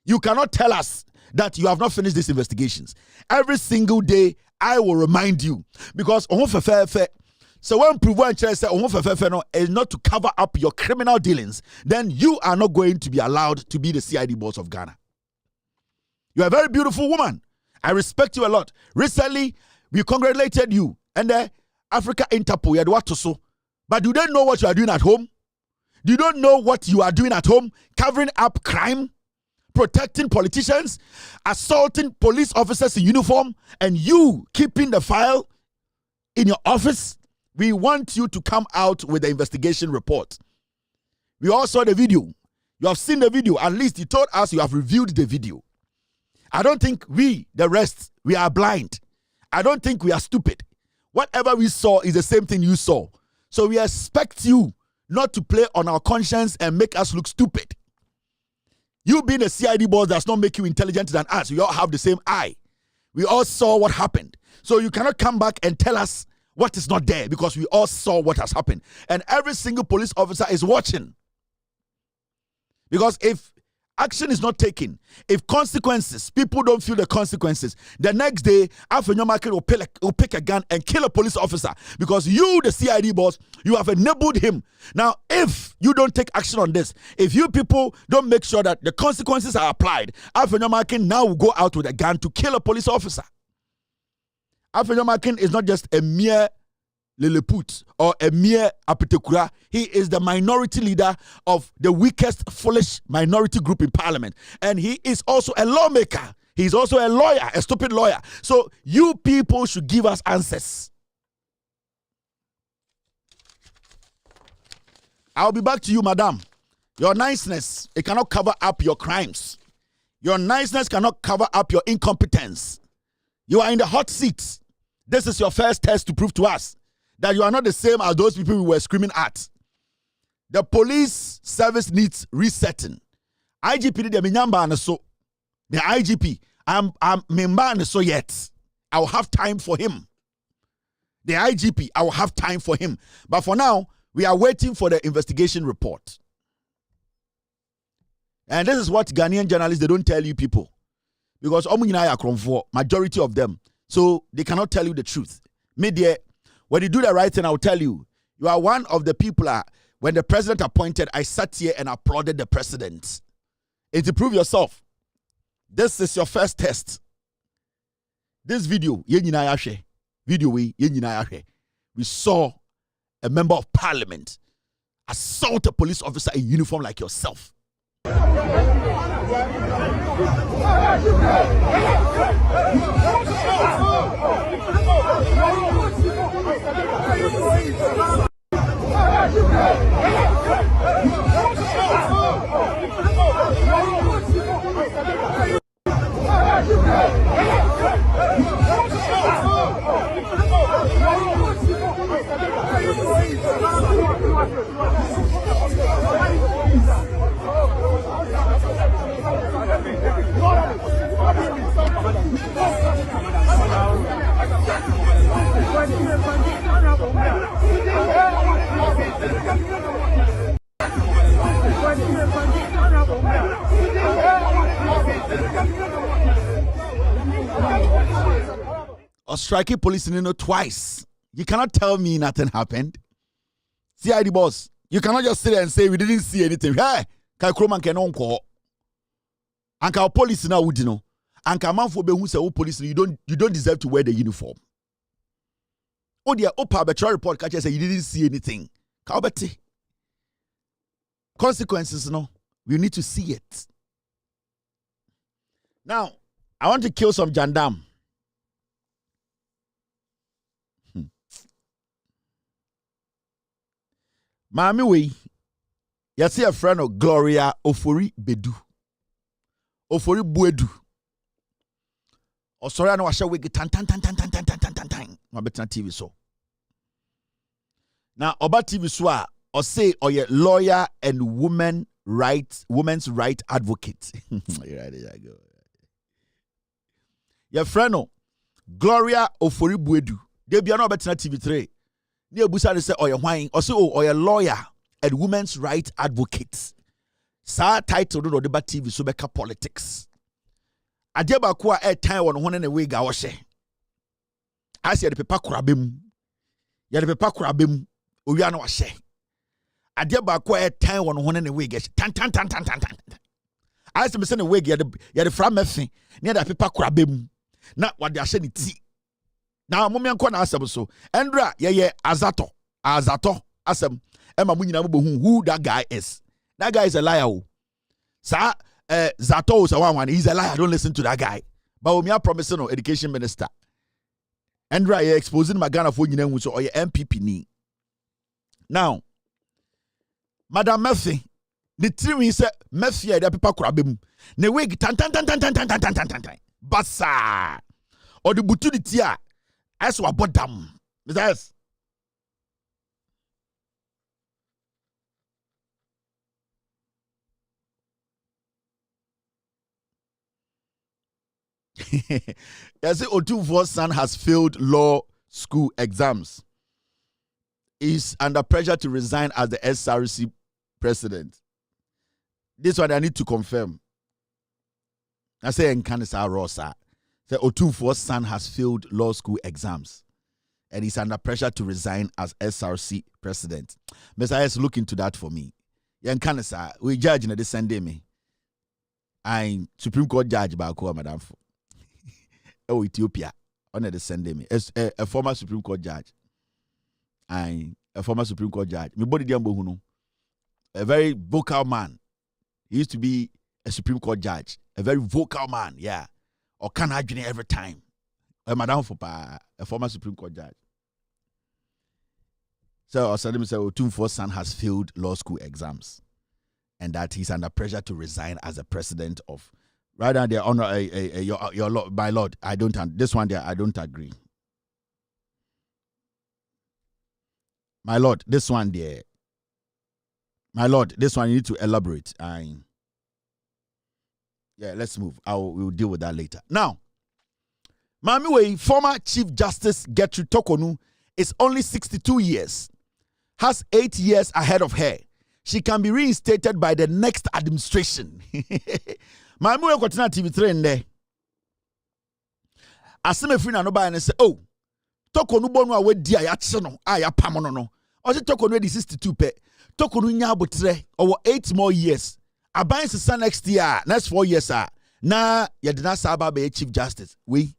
You cannot tell us that you have not finished these investigations. Every single day, I will remind you. Because so when Proven says is not to cover up your criminal dealings, then you are not going to be allowed to be the CID boss of Ghana. You are a very beautiful woman. I respect you a lot. Recently, we congratulated you and the Africa Interpol. You had what to so. But do they know what you are doing at home? Do you not know what you are doing at home? Covering up crime, protecting politicians, assaulting police officers in uniform, and you keeping the file in your office. We want you to come out with the investigation report. We all saw the video. You have seen the video. At least you told us you have reviewed the video. I don't think we, the rest, we are blind. I don't think we are stupid. Whatever we saw is the same thing you saw. So we expect you not to play on our conscience and make us look stupid. You being a CID boss does not make you intelligent than us. We all have the same eye. We all saw what happened. So you cannot come back and tell us what is not there because we all saw what has happened. And every single police officer is watching. Because if action is not taken, if consequences, people don't feel the consequences, the next day, Afenyomakin will pick a gun and kill a police officer because you, the CID boss, you have enabled him. Now, if you don't take action on this, if you people don't make sure that the consequences are applied, Afenyomakin now will go out with a gun to kill a police officer. Afenyomakin is not just a mere Lilliput or a mere Apetekura. He is the minority leader of the weakest, foolish minority group in parliament. And he is also a lawmaker. He's also a lawyer, a stupid lawyer. So you people should give us answers. I'll be back to you, madam. Your niceness, it cannot cover up your crimes. Your niceness cannot cover up your incompetence. You are in the hot seat. This is your first test to prove to us that you are not the same as those people we were screaming at. The police service needs resetting. IGP de minyamba and so. The IGP, I'm member and so yet. I will have time for him. The IGP, I will have time for him. But for now, we are waiting for the investigation report. And this is what Ghanaian journalists, they don't tell you people. Because majority of them, so they cannot tell you the truth. Media, when you do the right thing, I'll tell you, you are one of the people When the president appointed, I sat here and applauded the president. And to prove yourself, this is your first test. This video, we saw a member of parliament assault a police officer in uniform like yourself. Or striking police in twice. You cannot tell me nothing happened. CID boss, you cannot just sit there and say we didn't see anything. Hey, Kaikroman cannot call. Anka police now would know. Anka man for be who say police you don't deserve to wear the uniform. Oh dear, Opa betrayal report catch say you didn't see anything. Kaubeti. Consequences, no. We need to see it. Now, I want to kill some jandam. Mami we, you see a friend of Gloria Ofori Bedu. Ofori Buedu. Or sorry, I know I shall wake tan. My better TV so. Now, about TV so, or say, or your lawyer and women's right advocate. Right, there you go. Your friend of Gloria Ofori Buedu. They be no better TV3. Near Busa say or your wine, or so or your lawyer and women's right advocate. Sa title no deba TV so beka politics. Adeba kwa time on and away gawashe. I said the paper krabim. Ya the paper krabim. Uyano washe. Adeba kwa time on and away gash. Tan. I said me send away ya the from me near the paper krabim. Not what they are saying tea. Now, mommy and Kwana asem so. Andra, Azato, asem. Emma Munina who that guy is. That guy is a liar. Sir, Zato is a one. He's a liar. Don't listen to that guy. But we are promising no education minister. Andra, you're exposing Magana for you or your MPP ni. Now, Madam Murphy, the three is Murphy, the people crabim. Ne wig tan. Basa. Or the butu the tia. As we bought them. Yes. Yes, Otuvo's son has failed law school exams. Is under pressure to resign as the SRC president. This one I need to confirm. I say in Canada Rosa. The Otuvo's son has failed law school exams and is under pressure to resign as SRC president. Messiah, look into that for me. Yan Canada, we judge in the Sunday me. I'm Supreme Court judge Bakoa Madam. Oh, Ethiopia. On the Sunday me. As a former Supreme Court judge. I'm a former Supreme Court judge. My body diambo a very vocal man. He used to be a Supreme Court judge. A very vocal man, yeah. Or can I drink every time? Madam for a former Supreme Court judge. So Osadim said Otumfuo's son has failed law school exams and that he's under pressure to resign as the president of right now there honor your lord, my lord. I don't this one there I don't agree. My lord, this one there. My lord, this one you need to elaborate. Yeah, let's move. We'll deal with that later. Now, Mamiwe, former Chief Justice Gertrude Torkornoo is only 62 years, has 8 years ahead of her. She can be reinstated by the next administration. Mamiwe Kotina TV3 in there. Asime Frina no ba and say, oh, Torkornoo bonu awe dia ya cheno, ya pamono no. Or Torkornoo di 62 pe. Torkornoo nya abotre over 8 more years. Aban sisa next year, next 4 years na yedina saba be chief justice. We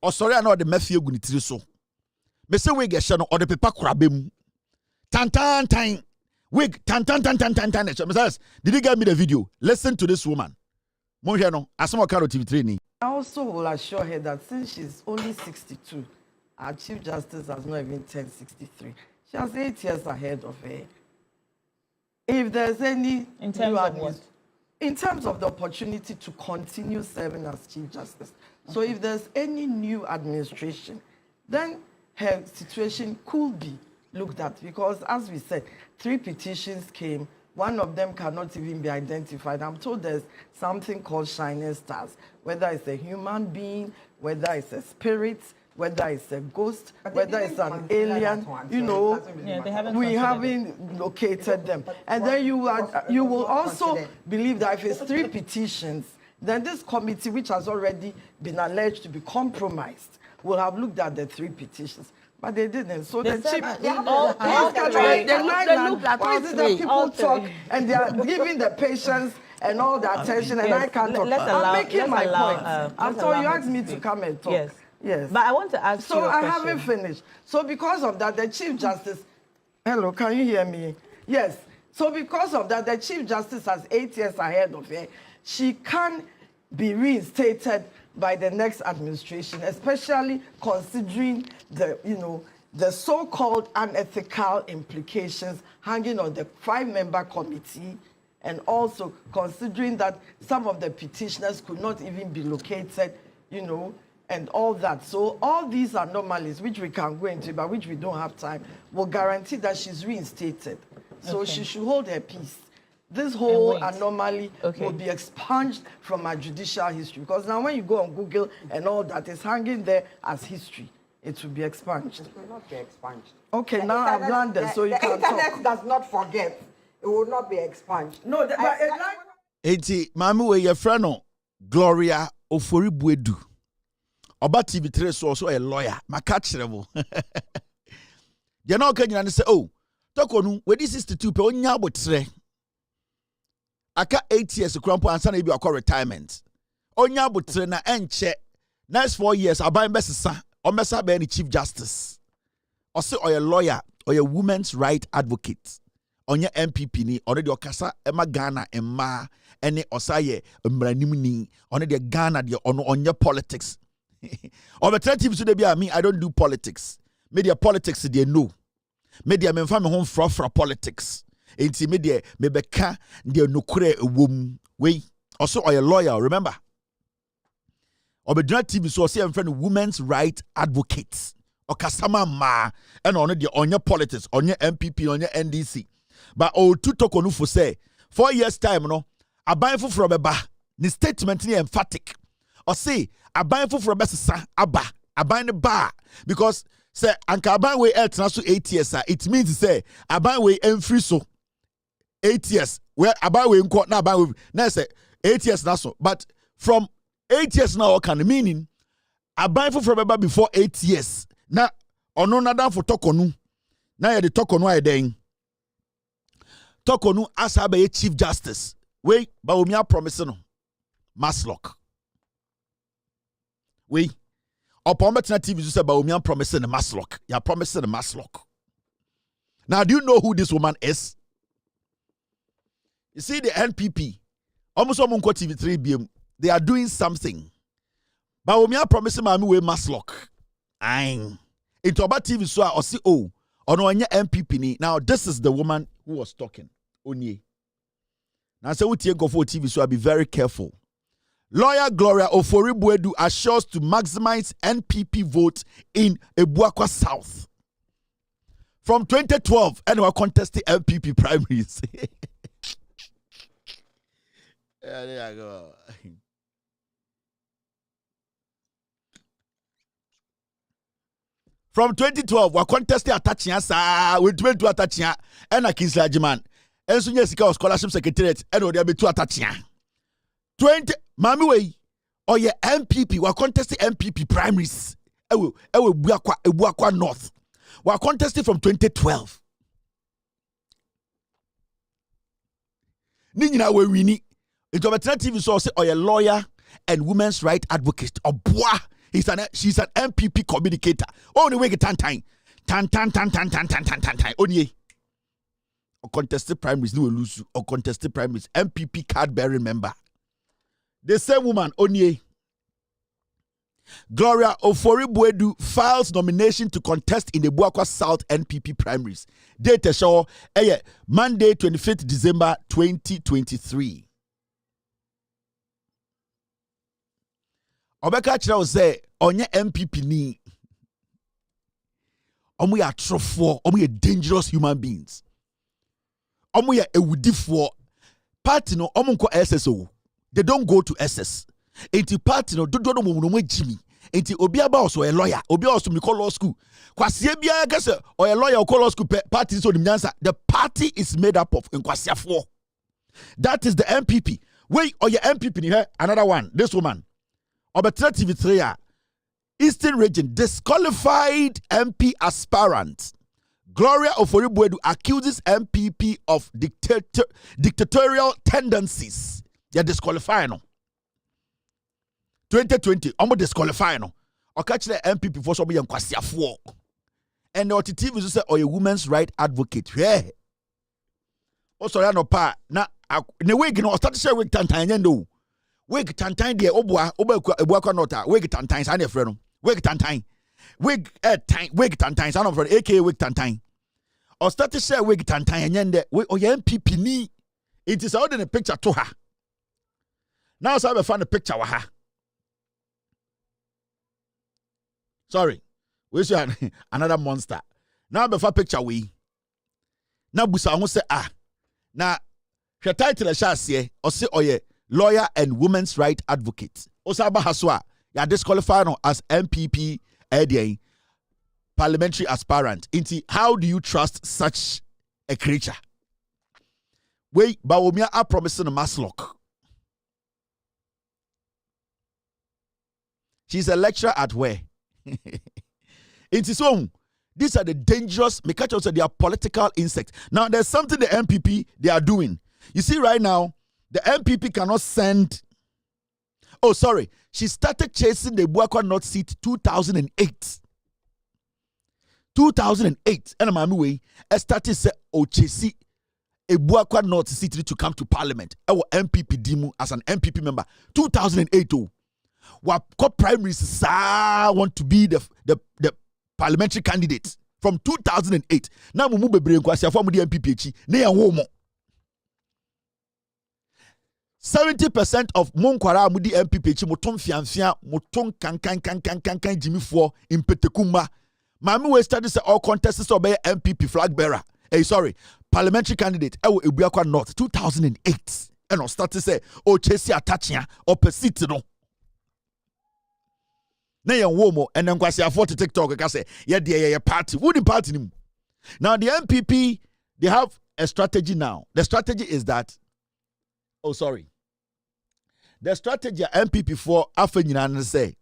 or sorry no the mafia gu ni tiri so. Me say we get no or the paper krabe mu. Tan. Wig tan. Did you get me the video? Listen to this woman. Monje no, asemo Karo TV3 ni. I also will assure her that since she's only 62, our Chief Justice has not even turned 63. She has 8 years ahead of her. If there's any in terms of what? In terms of the opportunity to continue serving as Chief Justice. So if there's any new administration, then her situation could be looked at, because as we said, 3 petitions came. One of them cannot even be identified. I'm told there's something called shining stars, whether it's a human being, whether it's a spirit, whether it's a ghost, whether it's an alien, you know, we haven't located them. And then you will also believe that if it's 3 petitions, then this committee, which has already been alleged to be compromised, will have looked at the 3 petitions. But they didn't. So the chief, people talk and they are giving the patients and all the attention, and I can't talk. I'm making my point. I'm sorry, you asked me to come and talk. Yes. But I want to ask you a question. So I haven't finished. So because of that, the Chief Justice, hello, can you hear me? Yes. So because of that, the Chief Justice has 8 years ahead of her. She can be reinstated by the next administration, especially considering the so-called unethical implications hanging on the 5-member committee, and also considering that some of the petitioners could not even be located, and all that. So all these anomalies, which we can go into, but which we don't have time, will guarantee that she's reinstated. So she should hold her peace. This whole anomaly will be expunged from our judicial history. Because now when you go on Google and all that, it's hanging there as history. It will be expunged. It will not be expunged. Okay, now I've landed, so you can talk. The internet does not forget. It will not be expunged. No, but Eti, mami we your friend Gloria Buu. Oba TV3 so also a lawyer. Makachirebo. They now can you say, oh, Torkornoo, we this 62 pe onya abotre. Aka 8 years krampo ansa na bi akọ retirement. Onya abotre na enche. Next 4 years aban besesa. Omesa be any Chief Justice. Ose or a lawyer or a women's right advocate. Onye MPP ni already okasa ema Ghana emma ene osaye mranim ni one de Ghana de ono onye politics. Alternative to be me, I don't do politics. Media politics they know. Media me fa me home fra politics. Enti media me beka de nokure ewom. We also or a lawyer, remember? Obeduna TV so say friend women's right advocates. Okasama ma and on the onye politics, onye MPP, onye NDC. But two Torkornoo for say 4 years time no aban from eba ni statement ni emphatic. Or say aban from besa aba aban ba because say anka aban we eltna so 8 years it means say aban we free so 8 years where aban we nko na aban we na say 8 years na so but from 8 years now can meaning aban from eba before 8 years na ono na dan for Torkornoo na ye the Torkornoo ay den Torkornoo as a Chief Justice we ba omi a promise no Maslock we upon Metna TV you say ba omi a promise no Maslock you promising the Maslock. Now do you know who this woman is? You see the NPP almost on TV3 BM they are doing something. Ba omi a promise ma we Maslock. Ain into about TV so or see oh ono onye MPP ni. Now this is the woman who was talking. Onye. Now say we go for TV so be very careful. Lawyer Gloria Buu assures to maximize NPP vote in Ebuakwa South. From 2012, and we contested MPP primaries. Yeah, there you go. From 2012, we contested attaching we went to attaching and a Kingsley Agyapong. And so yes, scholarship secretariat and we be to attaching. 20 Mami way or your MPP, we contested MPP primaries. Ebuakwa North. We contested from 2012. Ni nyina we wini. Into better TV so say or a lawyer and women's right advocate. Obwa. She's an MPP communicator. Only way tan. Only. Or contested primaries no lose or contested primaries MPP card bearing member. The same woman only. Gloria Buu files nomination to contest in the Buakwa South NPP primaries. Date show Monday 25th December 2023. Obeka Chira say onye MPP ni. Omo ya trofo, omo ya dangerous human beings. Omo ya ewudifo. Party no omo nko SSO. They don't go to SS. Enti party no dodo no mo Jimmy. Enti obi aba also a lawyer, obi also me call law school. Kwasie bia ga say or a lawyer or call law school party so the party is made up of nkwasiafo. That is the MPP. Wait, or your MPP ni here another one. This woman. Obetra TV3 Eastern Region disqualified MP aspirant. Gloria Buu accuses MPP of dictatorial tendencies. They are disqualifying. 2020, almost disqualifying. Or catch the MPP for some young kwasiafo. And the TV is say or a women's right advocate. Yeah. Also, I know pa na the week no start to share week tantan no. Week tantan there obua nota week tantan san friend no. Week tantan. Week tantan san friend aka week tantan. Or start to share week tantan nyende we or your MPP ni. It is out in a picture to her. Now so I find a picture with her. Sorry. We see another monster. Now before picture we. Now busa who say now her title is say or say oye lawyer and women's right advocate. Osaba haswa ya disqualified as MPP parliamentary aspirant. Inti how do you trust such a creature? Wait, Bawumia are promising a maslock. She's a lecturer at where? It is home. These are the dangerous, because they are political insects. Now, there's something the MPP, they are doing. You see right now, the MPP cannot send... Oh, sorry. She started chasing the Buakwa North seat 2008. 2008. And I'm way. I started say, oh, chasing a Buakwa North seat to come to parliament. Our MPP Dimu as an MPP member. 2008. Oh. What primaries want to be the parliamentary candidate from 2008. Now we move the MPP. 70% of Monkwara Mudi MPP moton fianfia moton kan Jimmy for in Petekuma. Mami we study say all contestants obey MPP flag bearer. Sorry, parliamentary candidate. Ebuakwa North 2008. And on start to say oh chesi atachia or persist no. Na ye womo and then kwasi afford to TikTok ka say yeah party. Who the party nim? Now the MPP they have a strategy now. The strategy is that the strategy MPP for Afenina say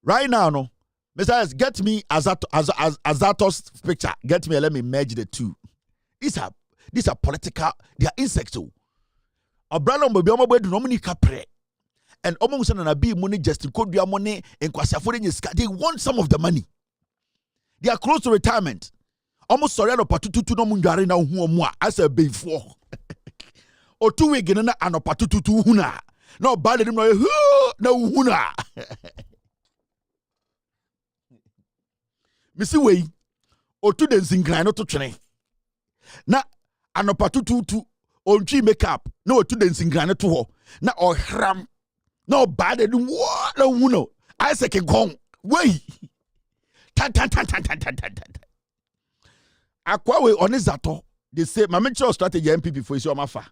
right now no Mr. get me Azatos picture. Get me, let me merge the two. These are political, they are insects. Abraham will be on my way to nominate Capre. And almost an be money just to code your money and they want some of the money. They are close to retirement. Almost sorry no patutu no munjare na hu omwa as a before. O 2 week na ano patutu huna. No bad them no huna. Missy way o 2 den zinkran no to twene. Na ano patutu on tree makeup no 2 den zinkran to ho. Na o hram no bad them what no huno. I say ke gong. Way. Tan. Akwa we on zato. They say my mentor strategy MPP for issue mafa.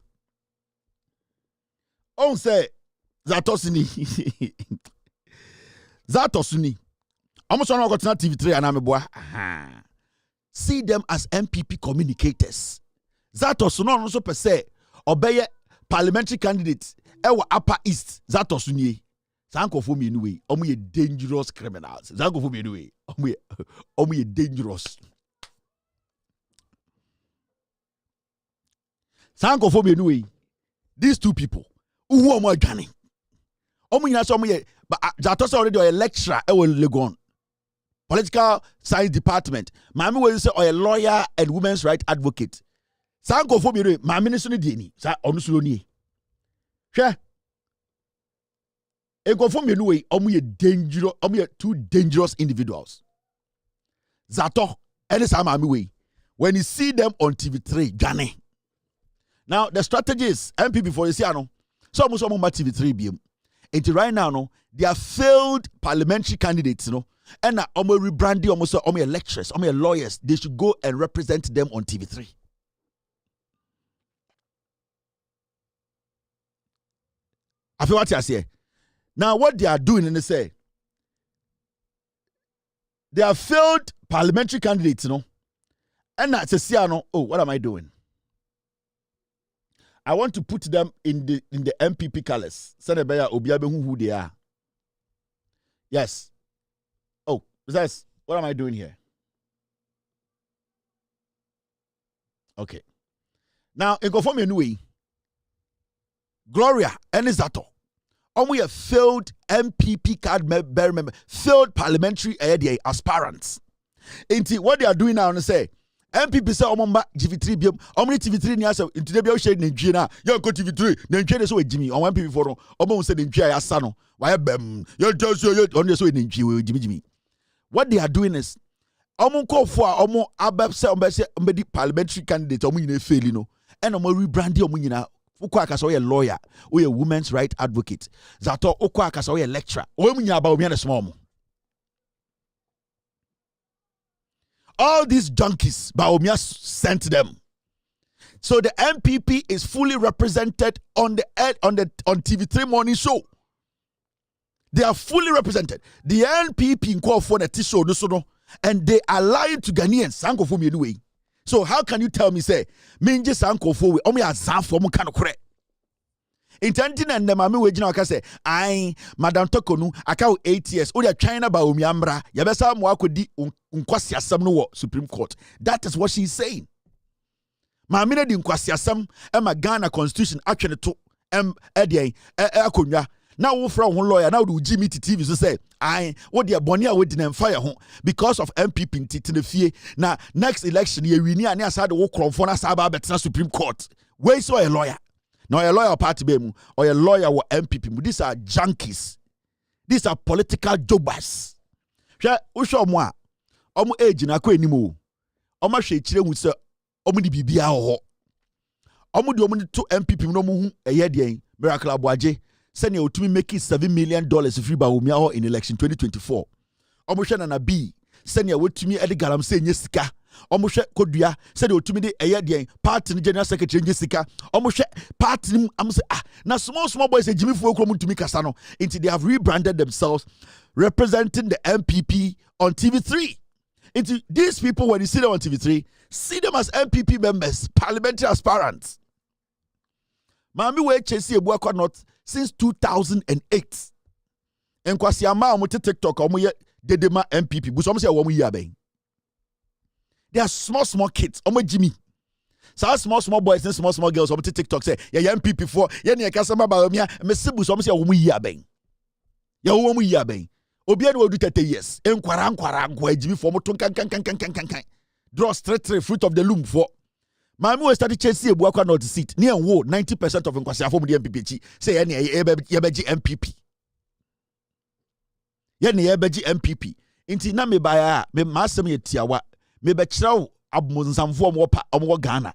On say Zatosuni. Zatosuni. Almost on got TV3 and I'm see them as MPP communicators. Zatosuni also per se obey parliamentary candidates. Ewa Upper East. Zatosuni. Sanko for me anyway. Omu dangerous criminals. Sanko for me anyway. Omu dangerous. Sanko for me these two people who are more Johnny. Omunya so omuye but Zato already a lecturer e will Legon. Political science department. Mami will say a lawyer and women's rights advocate. Sanko for me mami ne so ne di sa onu so ni. Hwe. E go for me no way omuye two dangerous individuals. Zato and is mami way. When you see them on TV3, Johnny. Now the strategy is MPP for you no. So almost TV3 BM. Until right now, no, they are failed parliamentary candidates, and now rebranding almost lecturers, lawyers. They should go and represent them on TV3. I feel what I say. Now, what they are doing, and they say they are failed parliamentary candidates, and that's a Siano. Oh, what am I doing? I want to put them in the MPP colors. Senebeya Obiabe who they are. Yes. Oh, besides, what am I doing here? Okay. Now, in conform anyway, Gloria and Zato. We have failed MPP card bearer member, failed parliamentary aspirants. Into what they are doing now, and say. MPP say omomba TV3 biom omni TV3 ni asa ntide bia o share nantwie na ya ko TV3 nantwie de so wajimi on MPP for no omo say nantwie ya asa no wa bem ya just on so nantwie we jimi. What they are doing is omo nkofo a omo abab say ombedi parliamentary candidate omo nyina faili no and omo rebranding omo nyina ukwa akasa o ye lawyer o ye women's right advocate Zato ukwa akasa o ye lecturer o mu nya ba omi na small mo. All these junkies, Baumia sent them. So the MPP is fully represented on TV3 morning show. They are fully represented. The NPP in call for the show, and they are lying to Ghanaians. Sanko for me anyway. So how can you tell me say Minji Sanko for we only as for mo kind of correct? Intenting and the mami wejina waka say I Madam Torkornoo aka 8 years o dey China ba omiambra yebesa mo akodi nkwasi asem no Supreme Court. That is what she is saying. Mami na di nkwasi asem e ma Ghana constitution atwene to akonwa na wo fra ho lawyer na wo Jimmy TV so say I wo dey boni a wo di na fire ho because of MPP ntitine fie na next election ye wini ani asade wo kromfo na saba betena Supreme Court. Where is a lawyer? Now a lawyer party bemu or a lawyer or MPP. These are junkies. These are political jobbers. Usho mwa omu age na ko enimo. Oma hwe kire hu se omu di bibia ho. Omu di omu to MPP no mu hu eye de Miracle Abuaje se ne otumi making $7 million free ba omia ho in election 2024. Omu hwe na B se ne wotumi ede garam se nye sika. Omushe kodua said otumi de eye de party general secretary Jessica omushe party am say na small boys Jimmy Fuo krom tumi kasa no until they have rebranded themselves representing the MPP on TV3. Into these people when you see them on TV3 see them as MPP members, parliamentary aspirants. Mami we chesi ebuakwa not since 2008. Enkwasi ama omote TikTok omoye dedema MPP bu so omo say omo yi aben. They are small kids. Omo Jimmy. So small boys and small girls on TikTok say, yeah, MPP for yeah, Kasama Baomia, Messibu, some say, we bang. Ya woman ya bang. Obian will do 30 years. Enquarang, Jimmy for Moton draw straight fruit of the loom for. Mamu started chasing a worker not seat. Near war, 90% of Nkwasi from the MPP. Say any Yabeji MPP. Yenny Yabeji MPP. Inti na me baya, me masami tiawa. Me betrao abmunzamfo mopa omwo Ghana.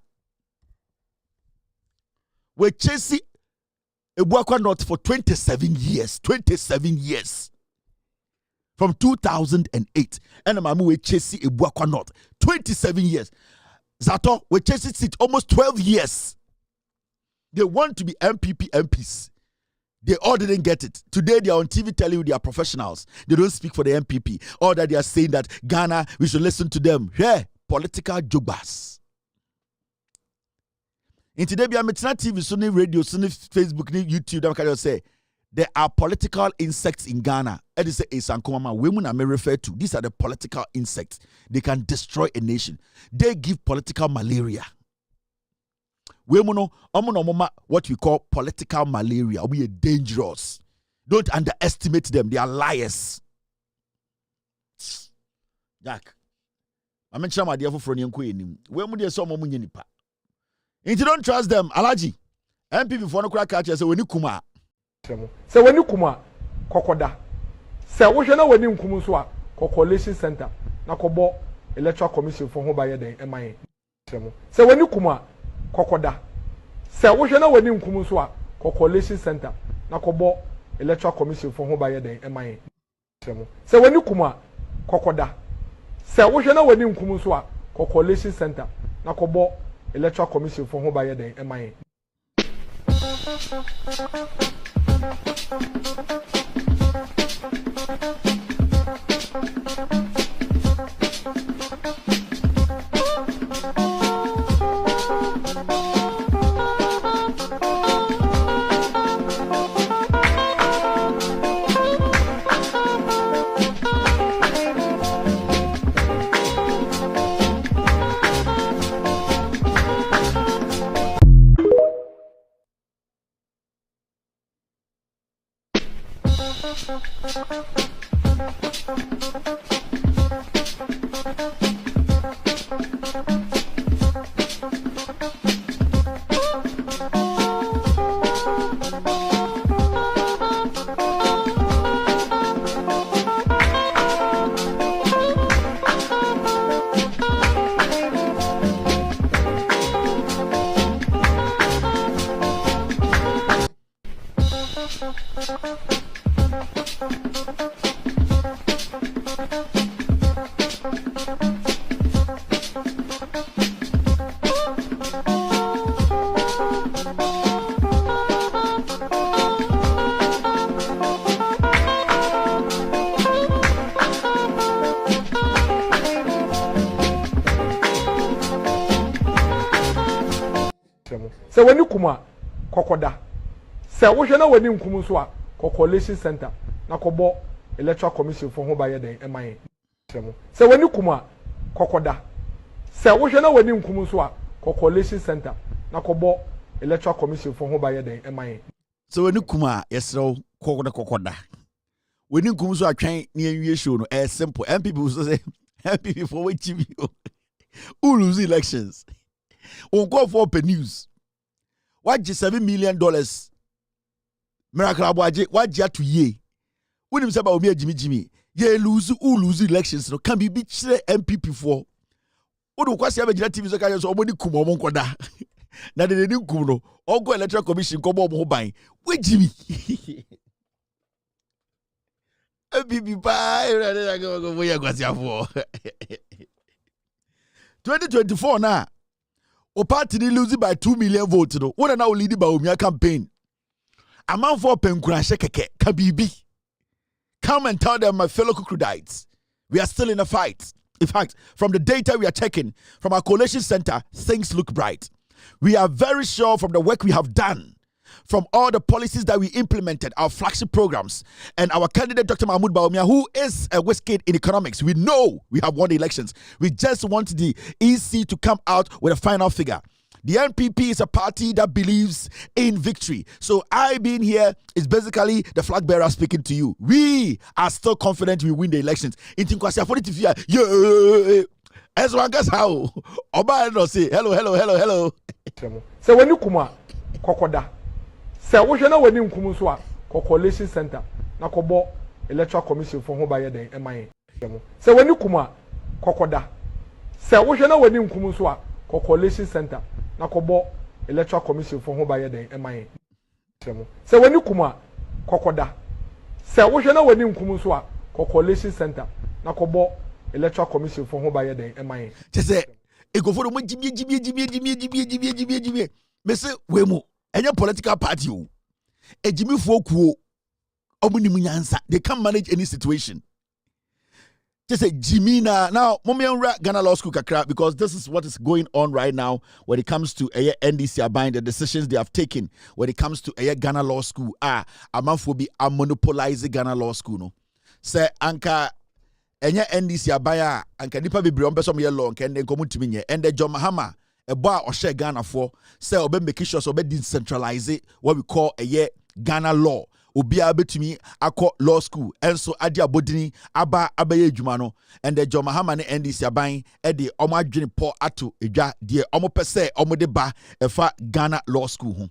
We chase Ebuakwa North for 27 years. 27 years. From 2008. And mamu we chase Ebuakwa North. 27 years. Zato we chase it almost 12 years. They want to be MPP MPs. They all didn't get it. Today they are on TV telling you they are professionals. They don't speak for the MPP. Or that they are saying that Ghana, we should listen to them. Yeah, political jobbers. In today, we are TV, Sunni radio, Sunni Facebook, YouTube. Them can say there are political insects in Ghana. And they say Esankomama, women I may refer to. These are the political insects. They can destroy a nation. They give political malaria. We mono omo what we call political malaria. We are dangerous. Don't underestimate them. They are liars. Jack. I mentioned my dear for Nyanko. We mu dey so mo munye nipa. If you don't trust them, Alaji. MPP for no crack catch say we ni kuma. Say we ni kuma kokoda. Say wo hwe na we ni nkum so a Coalition Center na kobo electoral commission for ho baye den eman. Say we ni kuma kokoda. Say wo hwe na we ni nkum so a Coalition Center na kobo electoral commission for ho baye den eman. Say we ni kuma kokoda. Say wo hwe na we ni nkum so a Coalition Center na kobo electoral commission for ho baye den eman. Say when you kuma kokoda. Say wo hwe na we ni nkum so a Coalition Center na kobo electoral commission for ho baye den eman. Say when you kuma kokoda. Say wo hwe na we ni nkum so a Coalition Center na kobo electoral commission for ho baye den eman. So when you kuma yesro kokoda. When you nkum so atwen na enwie show no simple. MPP so say MPP for what you who lose elections. On call for open news. What $7 million? Miracle Abuaje, what to ye? When him say about me, Jimmy, ye lose elections. No can be beach MPP for. What do kwasi have TV so can so money kuma monkoda. Na de ni kuno. All go electoral commission come on mo buy. Wait Jimmy. MPP bye. Go boya kwasi afo. 2024 na. O party ni lose by 2 million votes no. What na o lead by Umia campaign. A man for penkurashe keke kabibi. Come and tell them, my fellow Kukudites, we are still in a fight. In fact, from the data we are checking from our coalition center, things look bright. We are very sure from the work we have done, from all the policies that we implemented, our flagship programs, and our candidate, Dr. Mahmoud Bawumia, who is a wizard in economics. We know we have won the elections. We just want the EC to come out with a final figure. The NPP is a party that believes in victory. So I being here is basically the flag bearer speaking to you. We are still confident we win the elections. As long as how Oba no say hello. So when you kuma kokoda. Say wo hwe na we ni nkum so a Coalition Center na kobo electoral commission for ho baye den eman. Say when you kuma kokoda. Say wo hwe na we ni nkum so a Coalition Center na kobo electoral commission for ho baye den eman. Say when you kuma kokoda. Say wo hwe na we ni nkum so a Coalition Center na kobo electoral commission for ho baye den eman. Say e go for mo jibie. Me say we mo any political party o. Ejimi fuokuo omunim nyansa. They can't manage any situation. Just say Jimmy now Momianra Ghana Law School kakra, because this is what is going on right now when it comes to NDC buying the decisions they have taken when it comes to Ghana Law School. A man for be a monopolize Ghana Law School no. Say anka enya NDC abaya anka nipa bebre on person ye law anka ndem komu timi nye ende John Mahama eba or share Ghana for say obe make sure so be decentralize what we call a year Ghana law. Obia betumi akọ law school enso ade abodini aba abaye adwuma no and the John Mahama ne NDC aban e de omo adwene po ato edwa de omo pese omo de ba efa Ghana law school ho.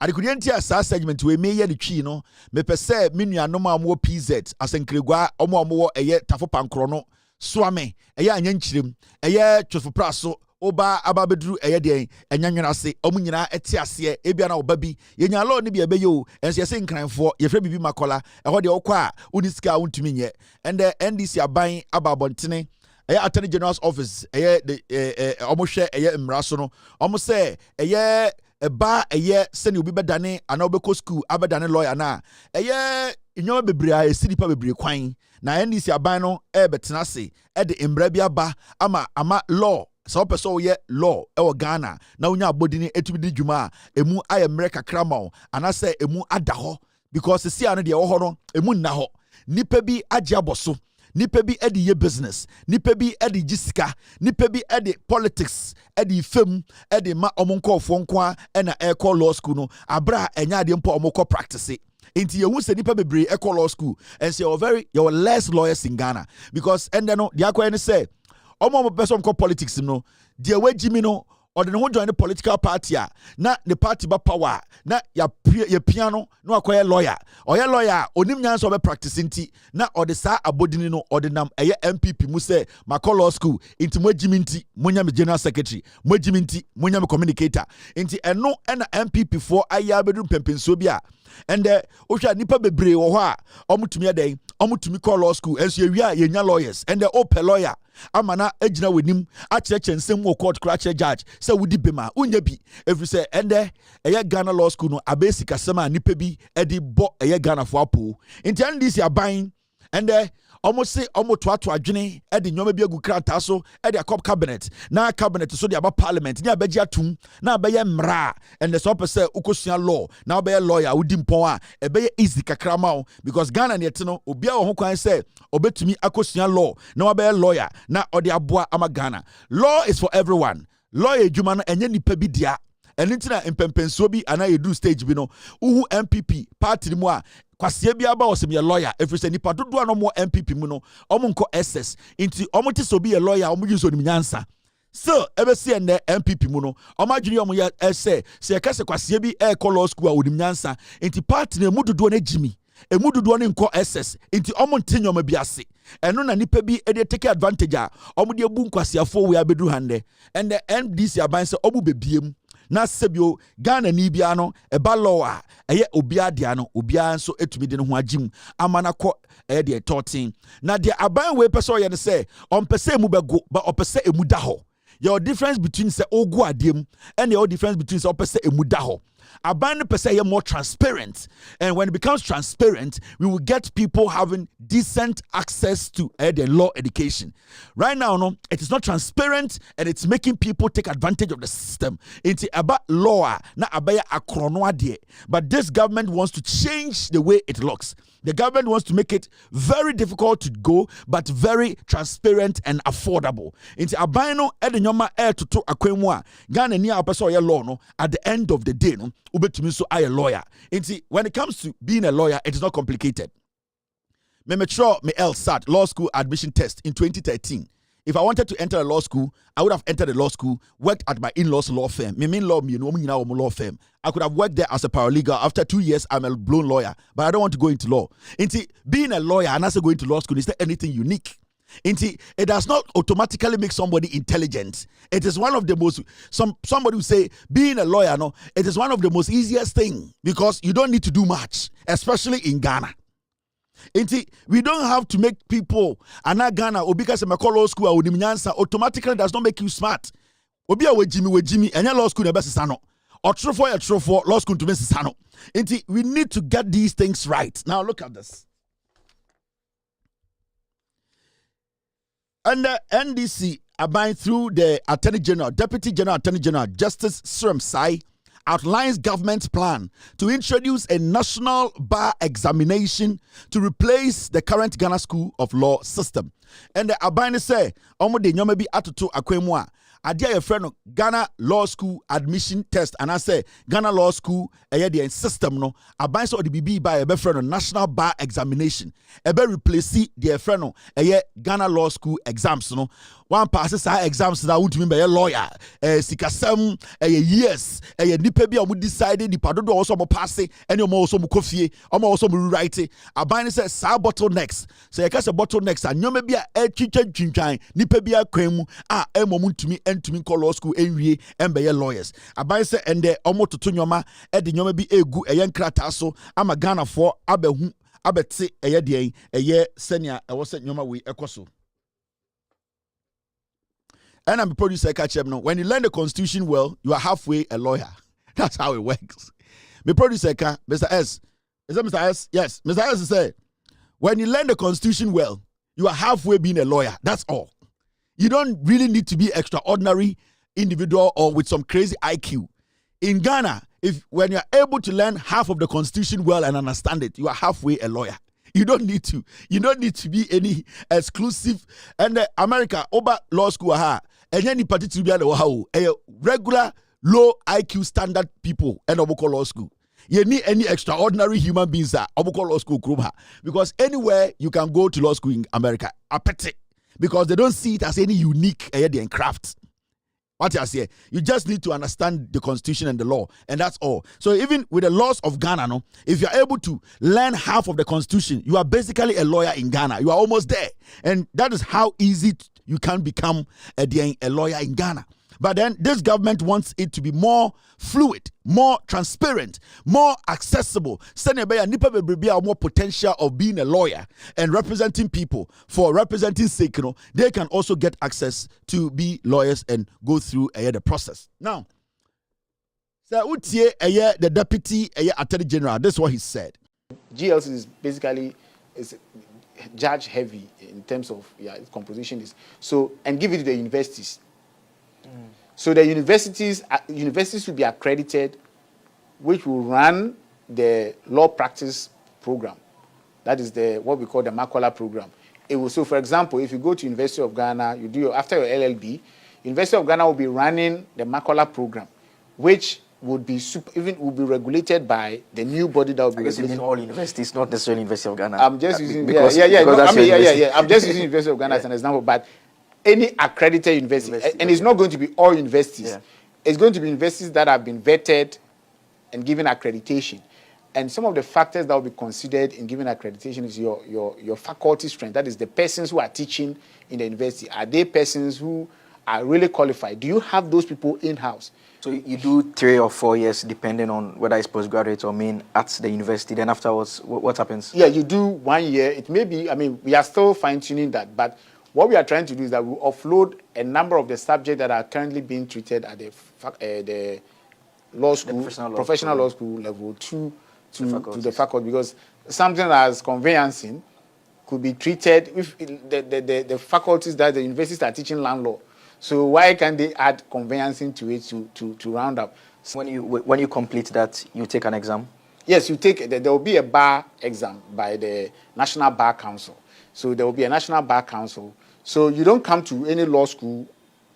Adekudenti asa segment we meye de twi no me pese menuanom amwo PZ asenkregwa omo eye tafo pankro no soame eye anyankyirem eye twofo oba ababedru eyede enyanwena se omunyina ete ase ebia na oba bi yenya law ne bia beyo enso yese nkranfo yefre bibi makola eho de okwa uniska untumi nye and the NDC aban ababontene Attorney General's office the omohwe mraso no omo se eba seni obi bedane ana obeko school abedane lawyer na nyoma bebre a esiri pa bebre kwan na NDC aban no betena se de mbra bia ba ama law so person ye law ewo Ghana na unya abodini etumi di dwuma emu aye mre kakra ma anase emu ada ho because see anu de wo no emu nna ho nipa bi agye aboso nipa bi edi ye business nipa bi edi gisika nipa bi edi politics edi fem edi ma omonkofo nko na call law school no abra enya ade mpo omoko practice inti ye hu se nipa bebre call law school and say you're less lawyers in Ghana because and then no the akwa ni say omo person ko politics no dia wagimi no or the no join the political party na the party ba power na ya piano no akoye lawyer or ya lawyer onim nyanso be practice nti na or the sa abodini no or the nam eye MPP mu say makọ law school inti mwagimi nti munya me general secretary mwagimi nti munya me communicator inti eno na MPP for aya bedu pempenso bia and osha nipa bebre wo ho a omutumi adan omutumi call law school enso yewia yenya lawyers and the open lawyer amana ejina wenim acheche nsem wo court crash judge say wudi bema unya bi every say and eye Ghana law school no abesi kasema nipa bi edi bo eye Ghana fo apo inti NDC aban and almost say almost to adwene e de nyoma bi agu kranta so e de akop cabinet na cabinet so de aba parliament ni abaji atum na abaye mra and the so person ukosua law na abaye lawyer udi mpon a e be easy kakra ma because Ghana ne yete no obi a ho kwan say obetumi akosua law na abaye lawyer na ode aboa ama Ghana. Law is for everyone. Law ejuma no enye nipa bi dia enintina impempenso bi ana yedu stage bi no uhu MPP party mu a kwasie bia ba osem ye lawyer every say nipa dodo no mo MPP mu no omo nko SS inti omo ti so bi ye lawyer omo use onim nyansa so ebe si ende MPP mu no omo adwiri omo ye ese se kase kwasie bi law school a onim nyansa inti party na mu dodo na jimi emu dodo ne nko SS inti omo ntinyo ma bi ase eno na nipa bi e take advantage a omo de bu nkwasiafo we abedu hande and the NDC aban se omo bebiem na sebio Ghana ni bia no eba law a eye obia dia no obia nso etumi de no ho agim amana kɔ de 13 na de aban we pese ye ne se on pese emu bego ba opese emu da ho your difference between say ogu adiem and your difference between say opese emu da ho aban pese ye more transparent and when it becomes transparent we will get people having decent access to the law education. Right now no it is not transparent and it's making people take advantage of the system into about law na abaya akrono ade but this government wants to change the way it looks. The government wants to make it very difficult to go but very transparent and affordable. Into abano edenyoma to akwemu a Ghana ni apeso ye law no at the end of the day no ubetumi so a lawyer. Into when it comes to being a lawyer it is not complicated. Me metro me LSAT law school admission test in 2013. If I wanted to enter a law school, I would have entered a law school, worked at my in-laws law firm. Me mean law me no law firm. I could have worked there as a paralegal. After 2 years, I'm a blown lawyer, but I don't want to go into law. Into being a lawyer and also going to law school is there anything unique? Into it does not automatically make somebody intelligent. It is one of the most somebody will say being a lawyer, no, it is one of the most easiest thing because you don't need to do much, especially in Ghana. We don't have to make people and Ghana or because I call law school or automatically does not make you smart. Obi we Jimmy and your law school best sano or true for law school to miss sano. We need to get these things right. Now look at this. Under NDC abide through the Attorney General, Deputy General Attorney General Justice Srem Sai outlines government's plan to introduce a national bar examination to replace the current Ghana School of Law system. And the Abane say, omo de nyoma bi atoto akwemu a adia your friend Ghana Law School admission test and I say Ghana Law School the system no aban so the BB by a friend national bar examination replace the friend Ghana Law School exams no one passes our exams that won't mean by a lawyer sikasem years nipa bi a decide the padodo also mo pass and you also mo kofie also mo write aban say sa bottlenecks so you case bottlenecks and nyoma bi a twitwantwan nipa bi akwam a ntumi call law school enwie embeye lawyers aban say ende omo toto nyoma de nyoma bi egu nkrata so ama Ghana for abehu abete den senia ewo se nyoma we ekoso. And I'm a producer catch up now. When you learn the constitution well, you are halfway a lawyer. That's how it works. My producer Mr. S. Is that Mr. S? Yes. Mr. S said, when you learn the constitution well, you are halfway being a lawyer. That's all. You don't really need to be extraordinary individual or with some crazy IQ. In Ghana, when you're able to learn half of the constitution well and understand it, you are halfway a lawyer. You don't need to be any exclusive. And America, over law school, and any particular regular low IQ standard people and Oboko Law School. You need any extraordinary human beings that Oboko Law School because anywhere you can go to law school in America, because they don't see it as any unique craft. What I say, you just need to understand the constitution and the law, and that's all. So even with the laws of Ghana, no, if you're able to learn half of the constitution, you are basically a lawyer in Ghana. You are almost there, and that is how easy you can become a lawyer in Ghana. But then this government wants it to be more fluid, more transparent, more accessible. More potential of being a lawyer and representing people. For representing sake, they can also get access to be lawyers and go through the process. Now, the deputy attorney general, this is what he said. GLC is basically judge heavy in terms of its composition is so, and give it to the universities. So the universities will be accredited, which will run the law practice program. That is what we call the Macola program. It will, so for example, if you go to University of Ghana, you do after your LLB, University of Ghana will be running the Macola program, which would be regulated by the new body that will be regulated. You mean all universities, not necessarily University of Ghana. I'm just using I'm just using University of Ghana as an example, but any accredited university, and it's not going to be all universities. Yeah. It's going to be universities that have been vetted and given accreditation. And some of the factors that will be considered in giving accreditation is your faculty strength. That is the persons who are teaching in the university. Are they persons who are really qualified? Do you have those people in-house? So you do 3 or 4 years depending on whether it's postgraduate or main at the university. Then afterwards, what happens? Yeah, you do 1 year. It may be, we are still fine-tuning that, but what we are trying to do is that we offload a number of the subjects that are currently being treated at the law school, professional law school level to the faculty, because something as conveyancing could be treated if the faculties that the universities are teaching land law. So why can't they add conveyancing to it to round up? When you complete that, you take an exam? Yes, you take. There will be a bar exam by the National Bar Council. So there will be a National Bar Council. So you don't come to any law school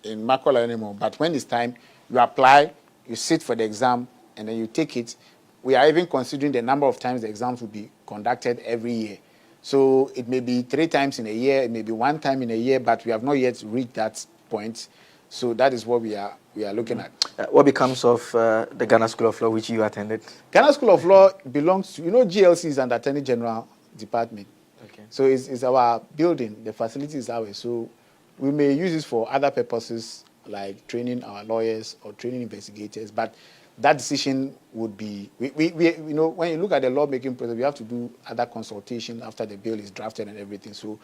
in Macola anymore, but when it's time, you apply, you sit for the exam, and then you take it. We are even considering the number of times the exams will be conducted every year. So it may be 3 times in a year, it may be 1 time in a year, but we have not yet reached that point. So that is what we are looking at. What becomes of the Ghana School of Law, which you attended? Ghana School of Law belongs to, GLC is an Attorney General Department. Okay. So it's our building, the facility is ours. So we may use this for other purposes, like training our lawyers or training investigators, but that decision would be, when you look at the lawmaking process, we have to do other consultation after the bill is drafted and everything. So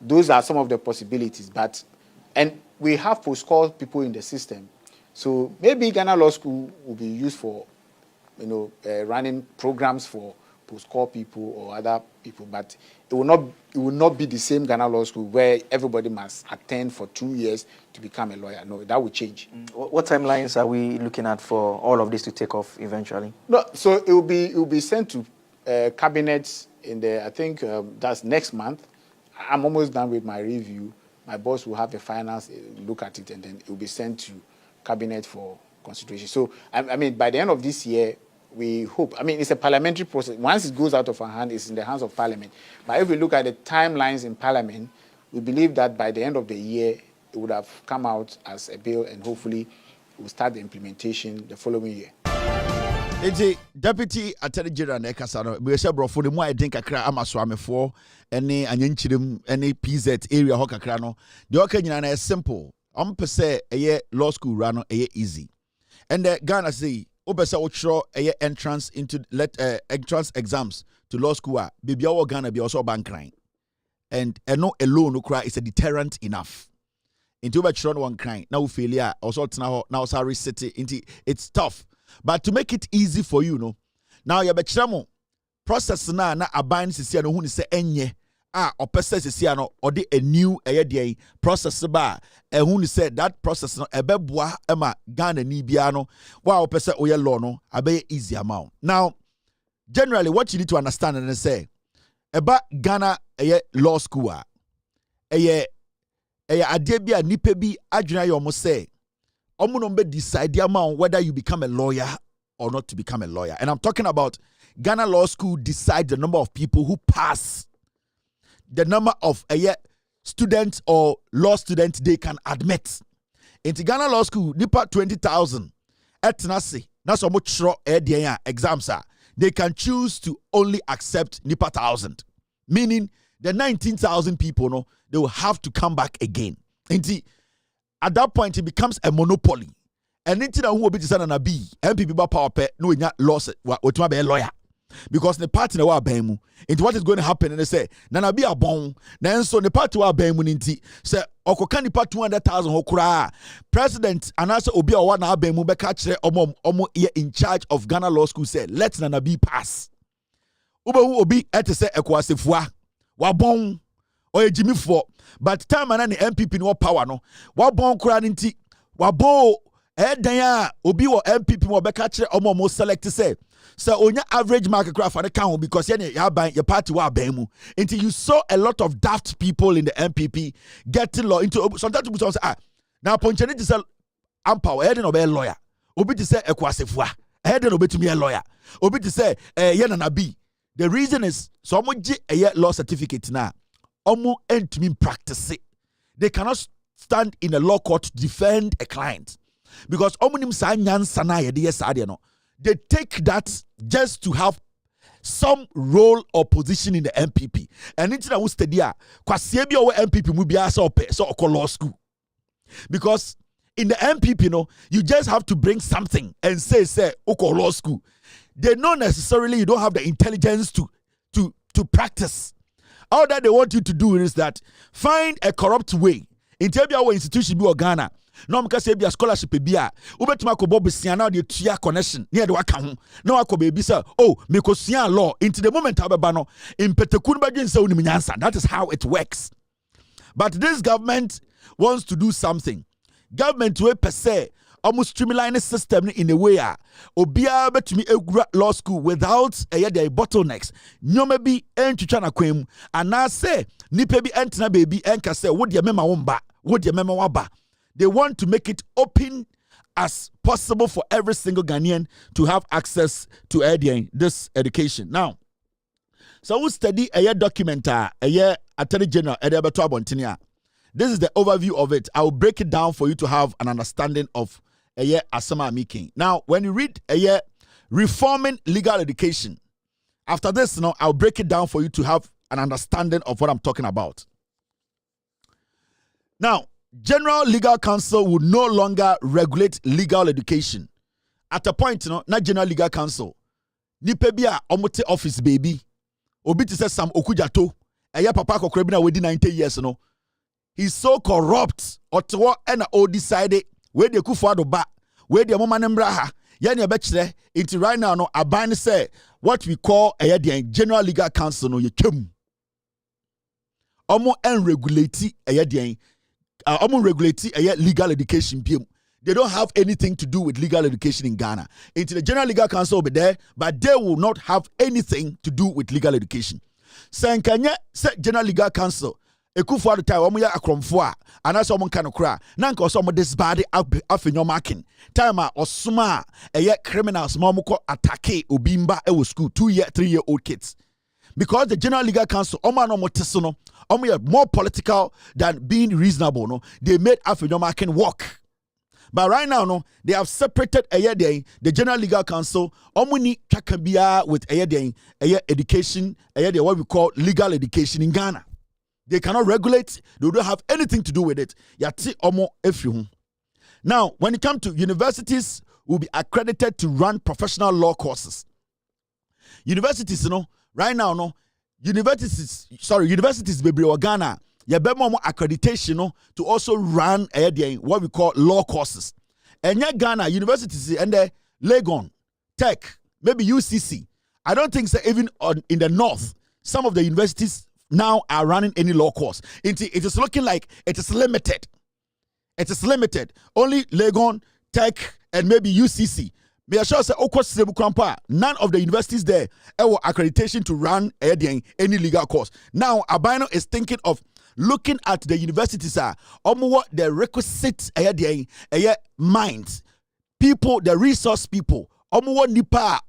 those are some of the possibilities. And we have post-call people in the system. So maybe Ghana Law School will be used for, running programs for post-call people or other people, but it will not be the same Ghana Law School where everybody must attend for 2 years to become a lawyer. No, that will change. What timelines are we looking at for all of this to take off eventually? No, so it will be sent to cabinets in the, I think that's next month. I'm almost done with my review. my boss will have the finals, look at it, and then it will be sent to cabinet for consideration. So, I mean, by the end of this year, we hope. I mean, it's a parliamentary process. Once it goes out of our hand, it's in the hands of Parliament. But if we look at the timelines in Parliament, we believe that by the end of the year, it would have come out as a bill, and hopefully we'll start the implementation the following year. The Deputy Attorney General Nekasano, we say brofo the more I think kakra amaswame for any anyenchirim any PZ area ho kakra no. The okanyina na simple. Per se a law school run easy. And Ghana say obese ochro a entrance into entrance exams to law school baby our Ghana be also bank crime. And no alone no cry is a deterrent enough. Into obechro no one crime. Now failure also now sorry city into it's tough. But to make it easy for you, no. Now you betchamo process na aban sisi no hu ni se enye or process sisi no or a new process ba hu ni se that process no ebeboa ema Ghana ni bia no wa opese oye law no abe easy amount. Now generally what you need to understand and say eba Ghana law school ade bia nipa bi adwena yo mo say omunombe decide the amount whether you become a lawyer or not to become a lawyer. And I'm talking about Ghana Law School decide the number of people who pass, the number of students or law students they can admit. Into Ghana Law School, nipa 20,000 etnasi. That's how much exams are. They can choose to only accept nipa 1,000. Meaning the 19,000 people, no, they will have to come back again. Into at that point, it becomes a monopoly. And anything that will be decided on be MPP ba power pay no in loss what be a lawyer. Because the party na wa bemu. Into what is going to happen and they say, Nana be a bon. Then so the party wa bemu ninti say okoka nipa 200,000 hokura. President and also obi a one bemu be catch omo in charge of Ghana Law School say let Nana be pass. Obi ete say ekwasefua. Wa bon. Or Jimmy for but time and the MPP no power no wa bon kura nti wa bo dan obi wo MPP mo be ka kire omo select say onya average market craft for the count because your party wa ban mu until you saw a lot of daft people in the MPP getting law into sometimes people say now poncheni to say ampa head no be lawyer obi to say ekwasefua head no betumi a lawyer obi to say na be the reason is so mo gi law certificate na omo entumi practice it. They cannot stand in a law court to defend a client because omonim sa nyansa na ye de sa de no. They take that just to have some role or position in the MPP. And into that study kwase bi o MPP mu bia so law school. Because in the MPP you just have to bring something and say law school. They know necessarily you don't have the intelligence to practice. All that they want you to do is that find a corrupt way. In Tebia institution be Ghana. No mka say be a scholarship be a ubetuma ko bob siana de tua connection near the waka ho. No akọ baby say me ko sia law into the moment abeba no impeteku no badwen say unim nyansa. That is how it works. But this government wants to do something. Government we per se almost streamline the system in a way obia betumi egura law school without the bottlenecks nyoma bi entwitwa na kwam ana say nipa bi entena baby enka say wo de mema womba wo de mema waba. They want to make it open as possible for every single Ghanaian to have access to this education. Now so we study a document Attorney General Edebeto Abontinia. This is the overview of it. I will break it down for you to have an understanding of Asama Making. Now, when you read reforming legal education, after this, I'll break it down for you to have an understanding of what I'm talking about. Now, General Legal Council will no longer regulate legal education. At a point, not General Legal Council. Nipebia omote office baby. Obi to say Sam Okujato. Papa kokrebina wedi 90 years, He's so corrupt. Ottawa and all decided where they could for the back, where the woman and braha, yani betchere, into right now, Abani say what we call a General Legal Council, no, you come. Omo and regulate a legal education. They don't have anything to do with legal education in Ghana. Into the General Legal Council will be there, but they will not have anything to do with legal education. Sankanya said General Legal Council. Ekufu adu time omo ya akromfo a anase omo nka no kra na nka oso omo disbard afenyo marking time a osoma eye criminals ma omo ko attack obimba e wo school 3-year-old kids because the General Legal Council omo no moteso no omo ya more political than being reasonable no they made afenyo marking work. But right now, no, they have separated the General Legal Council. Omuni kakabia with education, what we call legal education in Ghana. They cannot regulate. They don't have anything to do with it. Yati omo efihun. Now, when it comes to universities, will be accredited to run professional law courses. Universities, right now, universities bebre Ghana. Yabemo accreditation to also run what we call law courses. And yet Ghana universities and the Legon, Tech, maybe UCC. I don't think so even in the north, some of the universities now are running any law course. It is looking like it is limited. It is limited. Only Legon, Tech, and maybe UCC. May I sure say none of the universities there have accreditation to run any legal course. Now Abino is thinking of looking at the universities the requisite minds, people, the resource people, nipa,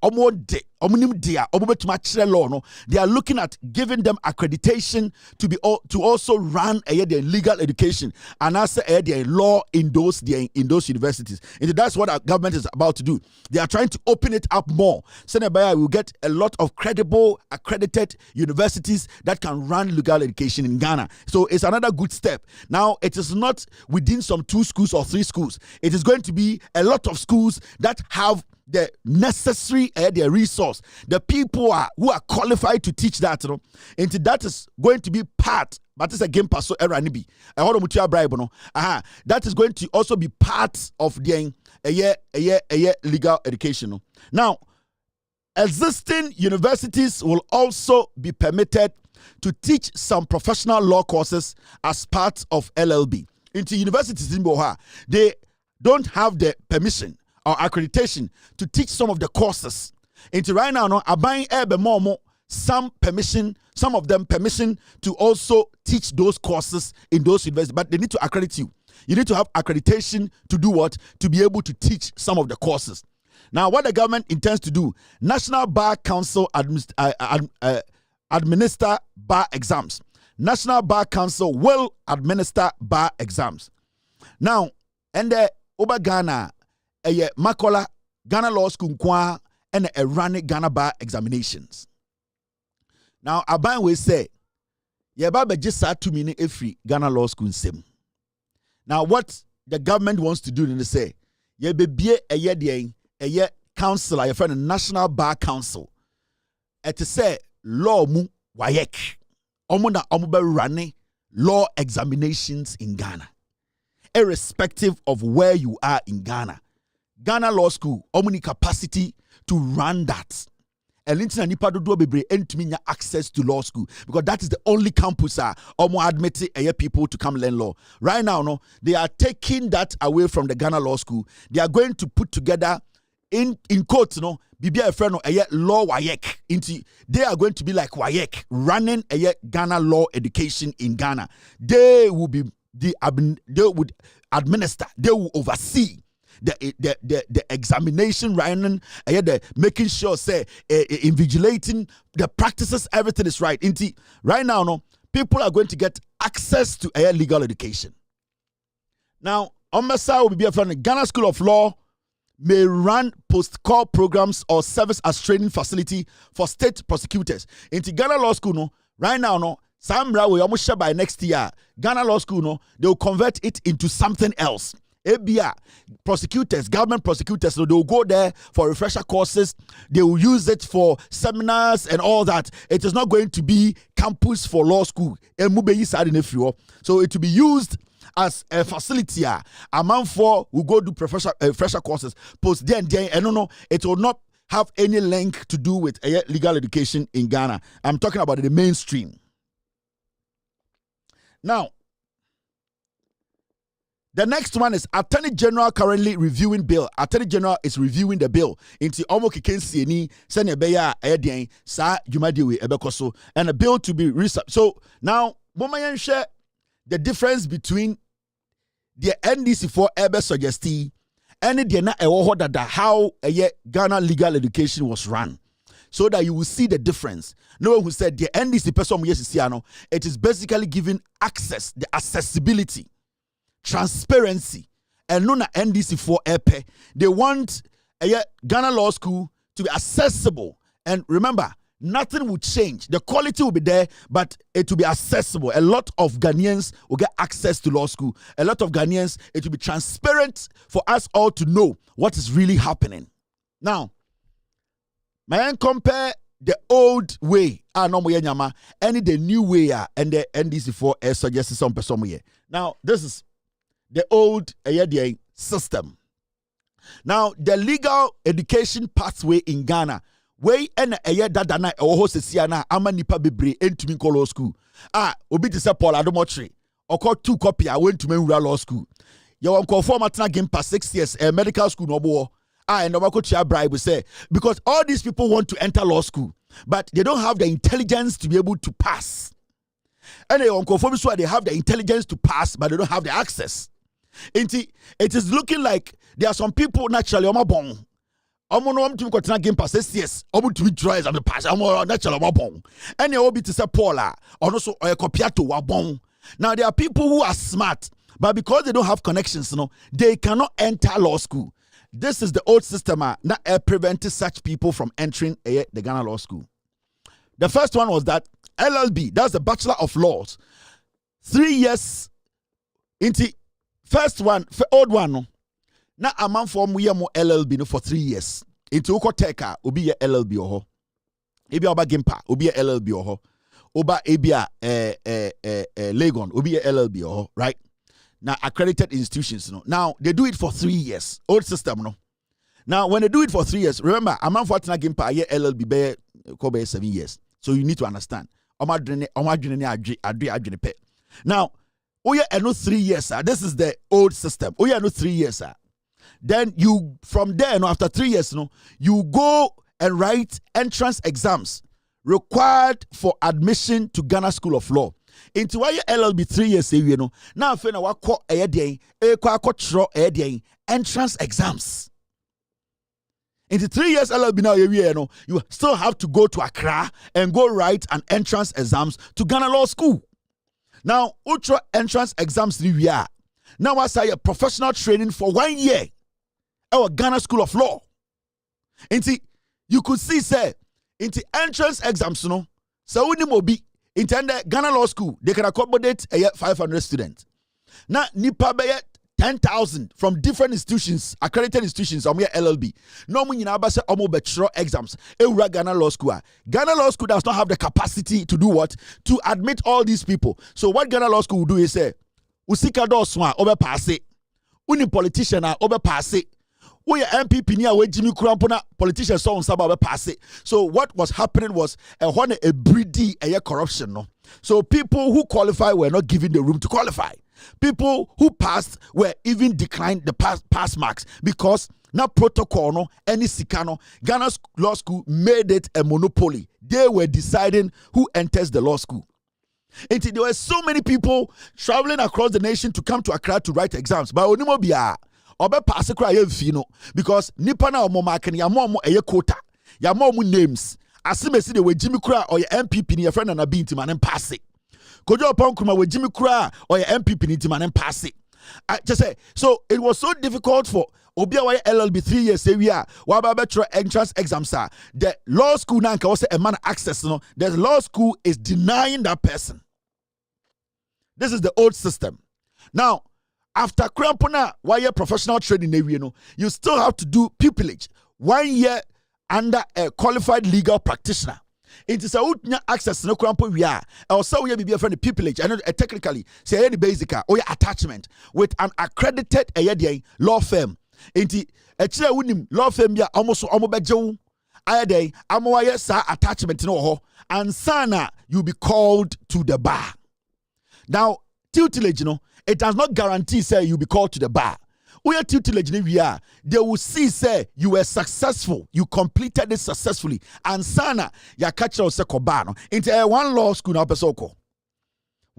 they are looking at giving them accreditation to also run their legal education and also their law in those universities. And that's what our government is about to do. They are trying to open it up more. Senebaya will get a lot of credible, accredited universities that can run legal education in Ghana. So it's another good step. Now, it is not within some 2 schools or 3 schools. It is going to be a lot of schools that have the necessary their resource, the people who are qualified to teach that, and that is going to be part. But it's a game pass so eranibi. I want to bribe that is going to also be part of the legal education. Now, existing universities will also be permitted to teach some professional law courses as part of LLB. Into universities in Boha, they don't have the permission or accreditation to teach some of the courses. Into right now, Abain Ebe Momo, some of them permission to also teach those courses in those universities, but they need to accredit you. You need to have accreditation to do what? To be able to teach some of the courses. Now, what the government intends to do, National Bar Council administer bar exams. National Bar Council will administer bar exams. Now, and the Oba Ghana, Makola, Ghana Law School, and a running Ghana bar examinations. Now, Aban will say, Yababa just sat 2 minutes every Ghana Law School sim. Now, what the government wants to do is say, Yabe a year council, your friend, National Bar Council. And to say, law mu wayek. Omuna omuba running law examinations in Ghana. Irrespective of where you are in Ghana. Ghana Law School, omuni capacity to run that. And nipa do bebre entiminya access to law school because that is the only campus omo admit people to come learn law. Right now, they are taking that away from the Ghana Law School. They are going to put together in quotes, Bibia a friend law wayek. They are going to be like wayek, running Ghana law education in Ghana. They will administer, they will oversee the examination, running, making sure invigilating the practices, everything is right. Right now, people are going to get access to legal education. Now, on my side will be a friend, Ghana School of Law may run post-call programs or service as training facility for state prosecutors. Into Ghana Law School, right now, Samra will almost share by next year. Ghana Law School, they will convert it into something else. ABA prosecutors, government prosecutors, so they will go there for refresher courses. They will use it for seminars and all that. It is not going to be campus for law school. So it will be used as a facility. A man for will go do refresher courses. Post then, and it will not have any link to do with legal education in Ghana. I'm talking about the mainstream. Now, the next one is Attorney General currently reviewing bill. Attorney General is reviewing the bill. Into Omo Kikensi ni sene beya ayedien sa jumadiwe ebekoso and a bill to be researched. So now Moma share the difference between the NDC for Ebe suggesti and the na ewo that how Ghana legal education was run, so that you will see the difference. No one who said the NDC person it is basically giving access, the accessibility, transparency, and no na NDC for Epe. They want Ghana Law School to be accessible, and remember, nothing will change. The quality will be there, but it will be accessible. A lot of Ghanaians will get access to law school. A lot of Ghanaians, it will be transparent for us all to know what is really happening. Now, may I compare the old way and the new way and the NDC4 suggested some person here. Now, this is the old system. Now, the legal education pathway in Ghana, way and a year that na oho sesiana ama nipa bebre entumi ko law school. Obi te se Paul Adomotri oko 2 copy a went to Menwura law school. You won call for matna game past 6 years medical school no bo. And Obako chia bribe say because all these people want to enter law school, but they don't have the intelligence to be able to pass. And they have the intelligence to pass, but they don't have the access. It is looking like there are some people naturally omabong. Omo to continue game past 6 years. Omo to withdraw as the pass. Omo naturally omabong. And they will be to say Paula or also a copiato wabong. Now there are people who are smart, but because they don't have connections, they cannot enter law school. This is the old system that prevented such people from entering the Ghana Law School. The first one was that LLB, that's the Bachelor of Laws. 3 years into first one, old one. No. Now a man for we mo LLB no for 3 years. Into Ukoteka, obi LLB oho. Ebi oba Gimpa, obi LLB oho. Oba ebia Legon, obi LLB oho, right? Now accredited institutions, Now they do it for 3 years. Old system, Now when they do it for 3 years, remember, a man for Gimpa ye LLB be 7 years. So you need to understand. Now, oye no 3 years, this is the old system. Oye no 3 years, Then you from there, after 3 years, you go and write entrance exams required for admission to Ghana School of Law. Into why LLB 3 years, now if you wako entrance exams. Into 3 years LLB now you still have to go to Accra and go write an entrance exams to Ghana Law School. Now, ultra entrance exams now I say a professional training for 1 year. Our Ghana School of Law. Into you could see say into entrance exams, so we mobi into Ghana Law School, they can accommodate 500 students. Now nipa 10,000 from different institutions, accredited institutions, LLB. No mun yina say omo bachelor exams. Ghana Law School. Ghana Law School does not have the capacity to do what? To admit all these people. So what Ghana Law School will do is say, usika do swa obe pass it. Uni politician obe pass it. We MPP ni we Jimmy Kurampona politicians so obe pass it. So what was happening was a breedy corruption. So people who qualify were not given the room to qualify. People who passed were even declined the pass marks because now protocol any sikano Ghana Law School made it a monopoly. They were deciding who enters the law school. And there were so many people traveling across the nation to come to Accra to write exams. But onimobia obe pass cry because nipa na omo mark ya mo quota ya mo names asimesi de we Jimmy Kura or your MPP ni your friend na binti man pass it. Kojo upon Kuma with Jimmy Kura or your MPP need to and pass it. Just say so it was so difficult for Obia LLB 3 years bachelor entrance exams. The law school now can also a man access. The law school is denying that person. This is the old system. Now, after Krampona, 1 year professional training, you still have to do pupillage 1 year under a qualified legal practitioner. It is a access no crampo we are. Also, we be a friend pupillage. And technically, say any basic or attachment with an accredited law firm. Inti a chair winning law firm ya almost omobejo. Ayade amoya sa attachment no ho. And sana you'll be called to the bar. Now, tutelage, it does not guarantee say you'll be called to the bar. We are tutelage we are. They will see say you were successful, you completed it successfully, and sana ya catch us sekobano into one law school na pesoko.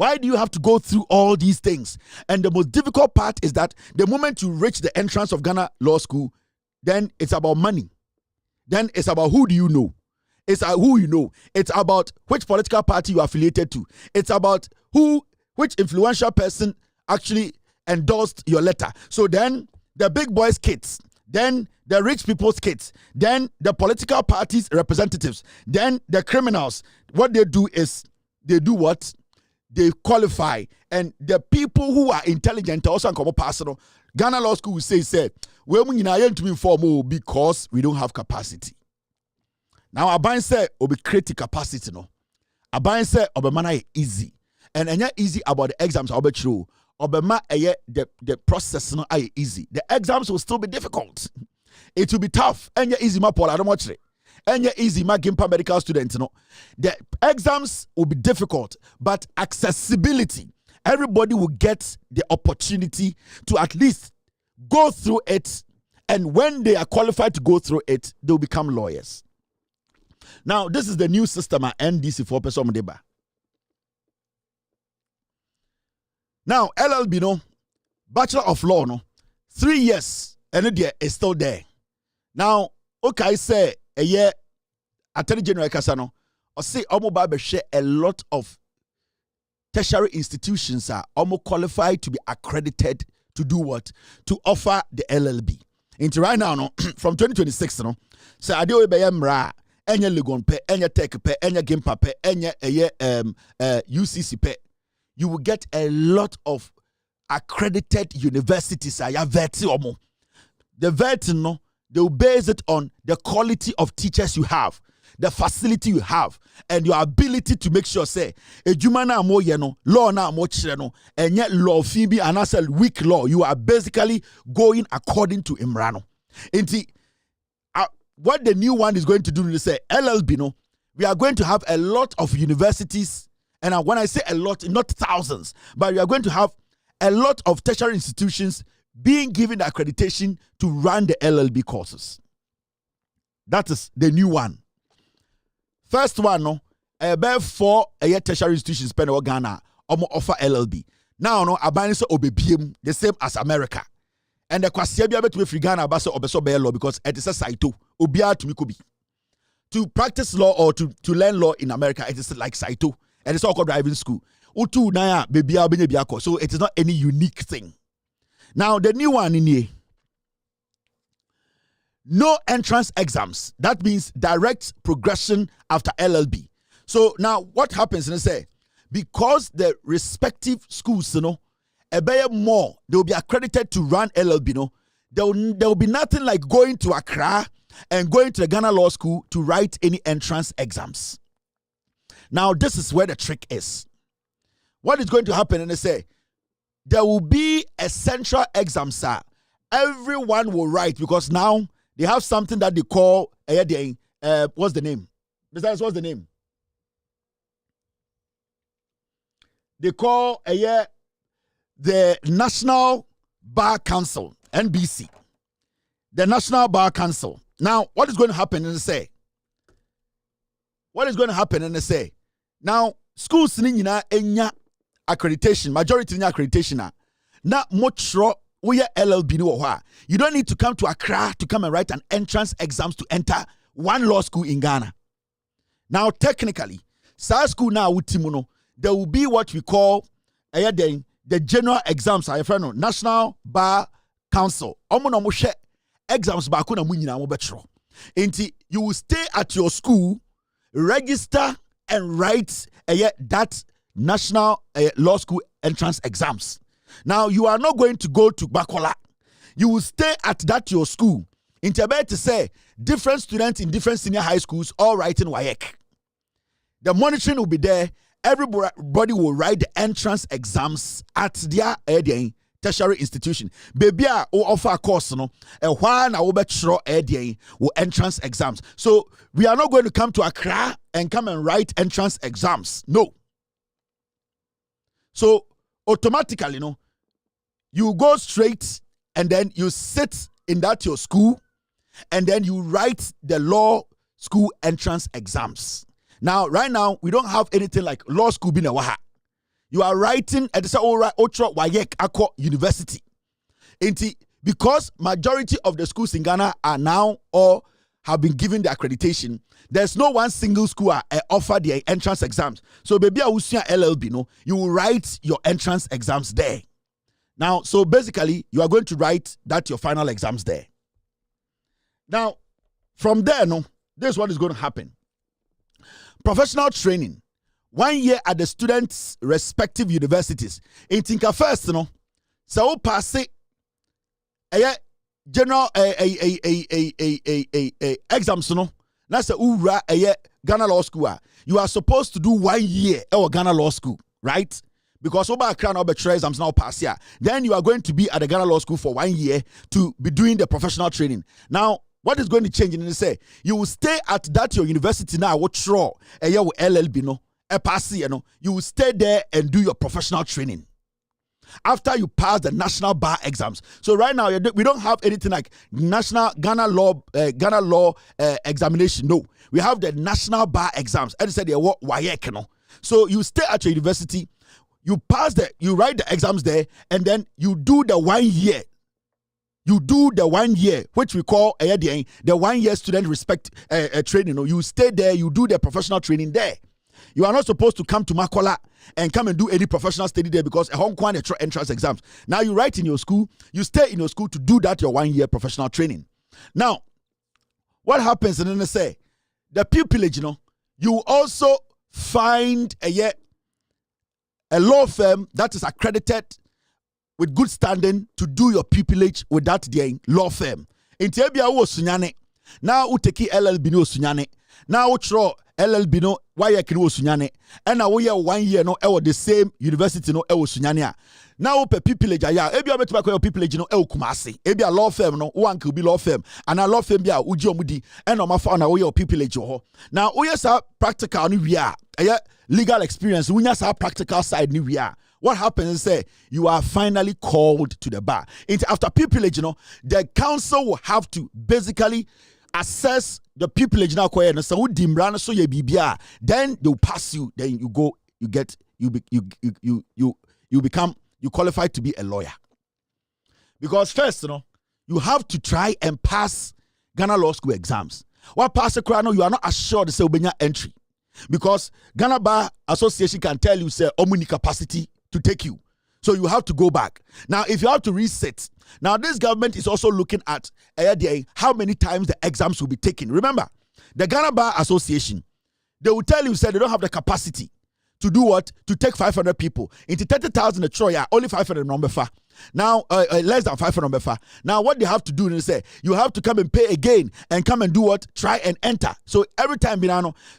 Why do you have to go through all these things? And the most difficult part is that the moment you reach the entrance of Ghana Law School, then it's about money. Then it's about who do you know. It's who you know. It's about which political party you are affiliated to. It's about which influential person actually endorsed your letter. So then the big boys' kids, then the rich people's kids, then the political parties' representatives, then the criminals. What they do is they do what? They qualify, and the people who are intelligent also come personal. Ghana Law School will say, well, we need to inform because we don't have capacity. Now, Aban say, obi create capacity, no. Aban say, obi mana easy, and easy about the exams. Obi true, obi ma the process no easy. The exams will still be difficult. It will be tough. And easy ma Paul, I don't watch it. And easy ma Gimpa medical student, no. The exams will be difficult, but accessibility. Everybody will get the opportunity to at least go through it, and when they are qualified to go through it, they'll become lawyers. Now, this is the new system at NDC for person deba. Now, LLB, no, Bachelor of Law, no, 3 years, and it is still there. Now, okay, say a year, Attorney General Kasano, or say Omo share a lot of tertiary institutions are almost qualified to be accredited to do what? To offer the LLB. Into right now, no, from 2026, no, so I do mra, enya Legon pe, enya Tech pe, enya Gimpa pe, enya UCC pe. You will get a lot of accredited universities. The vet, no, they will base it on the quality of teachers you have, the facility you have, and your ability to make sure, say, ejuma na mo yeno, law na mo chireno, and yet law fibi and also weak law. You are basically going according to Imrano. Inti, what the new one is going to do is say, LLB, no, we are going to have a lot of universities, and when I say a lot, not thousands, but we are going to have a lot of tertiary institutions being given the accreditation to run the LLB courses. That is the new one. First one, no, about 4 tertiary institutions pen Ghana offer LLB. Now, no, abani so obebiem the same as America. And the kwasiya bi abetu free Ghana abaso obeso be law because it is a saito obia to mikobi. To practice law or to learn law in America, it is like saito, and it's all called driving school. Utu naya bebia obenye biako. So it is not any unique thing. Now the new one in here. No entrance exams. That means direct progression after LLB. So now what happens? And say, because the respective schools, you know, a better more, they will be accredited to run LLB. No, there will be nothing like going to Accra and going to the Ghana Law School to write any entrance exams. Now this is where the trick is. What is going to happen? And they say there will be a central exam, sir. Everyone will write because now they have something that they call what's the name? Besides, what's the name? They call the National Bar Council, NBC. The National Bar Council. Now, what is going to happen? And they say, now schools nina enya accreditation, majority enya accreditation na muchro we LLB no. You don't need to come to Accra to come and write an entrance exams to enter one law school in Ghana. Now, technically, SAR school now utimuno, there will be what we call the general exams. National Bar Council. Exams bakuna munyina mo betro. Inti you will stay at your school, register and write that national law school entrance exams. Now, you are not going to go to Bakola. You will stay at that your school. Interbed to say, different students in different senior high schools all writing WAEC. The monitoring will be there. Everybody will write the entrance exams at their tertiary institution. Baby, will offer a course, no, and one I will will entrance exams. So we are not going to come to Accra and come and write entrance exams. No. So automatically, you go straight and then you sit in that your school and then you write the law school entrance exams. Now, right now, we don't have anything like law school being a waha. You are writing at the Ocho Wayek Ako University. Because majority of the schools in Ghana are now or have been given the accreditation, there's no one single school offer their entrance exams. So baby Usia LLB, no, you will write your entrance exams there. Now, so basically, you are going to write that your final exams there. Now, from there, no, this is what is going to happen. Professional training, 1 year at the students' respective universities. In Tinka first, no, so pass it, general exams, no. That's a ura Ghana Law School. You are supposed to do 1 year at Ghana Law School, right? Because over crown over exams now pass here. Then you are going to be at the Ghana Law School for 1 year to be doing the professional training. Now, what is going to change? And they say you will stay at that your university now. What throw a year with LLB no a pass you know. You will stay there and do your professional training after you pass the national bar exams. So right now we don't have anything like national Ghana law examination. No, we have the national bar exams. And they said they what WAEC no. So you stay at your university, you write the exams there, and then you do the 1 year. You do the 1 year, which we call the 1 year student respect training. You stay there, you do the professional training there. You are not supposed to come to Makola and come and do any professional study there because a Hong Kong entrance exams. Now you write in your school, you stay in your school to do that your 1 year professional training. Now, what happens? And then they say the pupillage, you also find a law firm that is accredited with good standing to do your pupillage with that law firm. In Tebia wo sunyane. Now uteki LLB no sunyane. Now utro LLB no why kini wo sunyane. And now we 1 year no ewo the same university no ewo sunyane. Now pe pupillage aya. Ebia betuba ko pupillage no ewo Kumasi. Ebia law firm no one could be law firm. And a law firm bia uji omudi. And no mafa na we pupillage ho. Now we sa practical ni we are. Legal experience. We sa practical side ni we are. What happens is say you are finally called to the bar. After pupillage, the council will have to basically assess the pupillage now. So then they'll pass you. Then you go. You qualify to be a lawyer. Because first, you have to try and pass Ghana Law School exams. What pass the crown? You are not assured to say ubenya entry because Ghana Bar Association can tell you say omuni capacity to take you. So you have to go back. Now, if you have to reset, now this government is also looking at how many times the exams will be taken. Remember, the Ghana Bar Association, they will tell you, say they don't have the capacity to do what? To take 500 people. Into 30,000 a Troya, only 500 number far. Now, less than 500 number far. Now, what they have to do is say, you have to come and pay again and come and do what? Try and enter. So every time,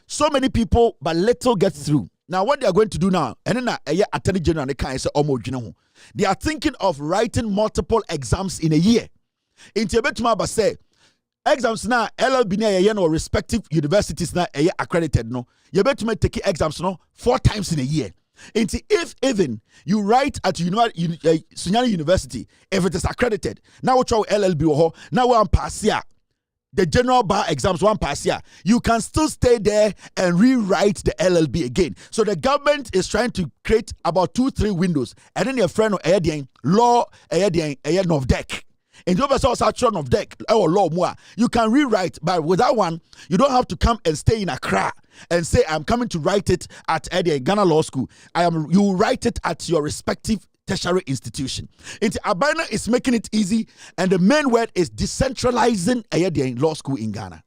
so many people, but little gets through. Now, what they are going to do now, and then Attorney General they are thinking of writing multiple exams in a year. In Tibet, say exams now, LLB or respective universities now accredited. No, you better take exams 4 times in a year. If even you write at Sunyani University, if it is accredited, now what LLB now one pass here. The general bar exams one pass here, you can still stay there and rewrite the LLB again. So the government is trying to create about 2-3 windows, and then your friend law of deck. And you also section of deck or law more. You can rewrite, but with that one, you don't have to come and stay in Accra and say I'm coming to write it at Ghana Law School. You write it at your respective tertiary institution. Abina is making it easy, and the main word is decentralizing a law school in Ghana.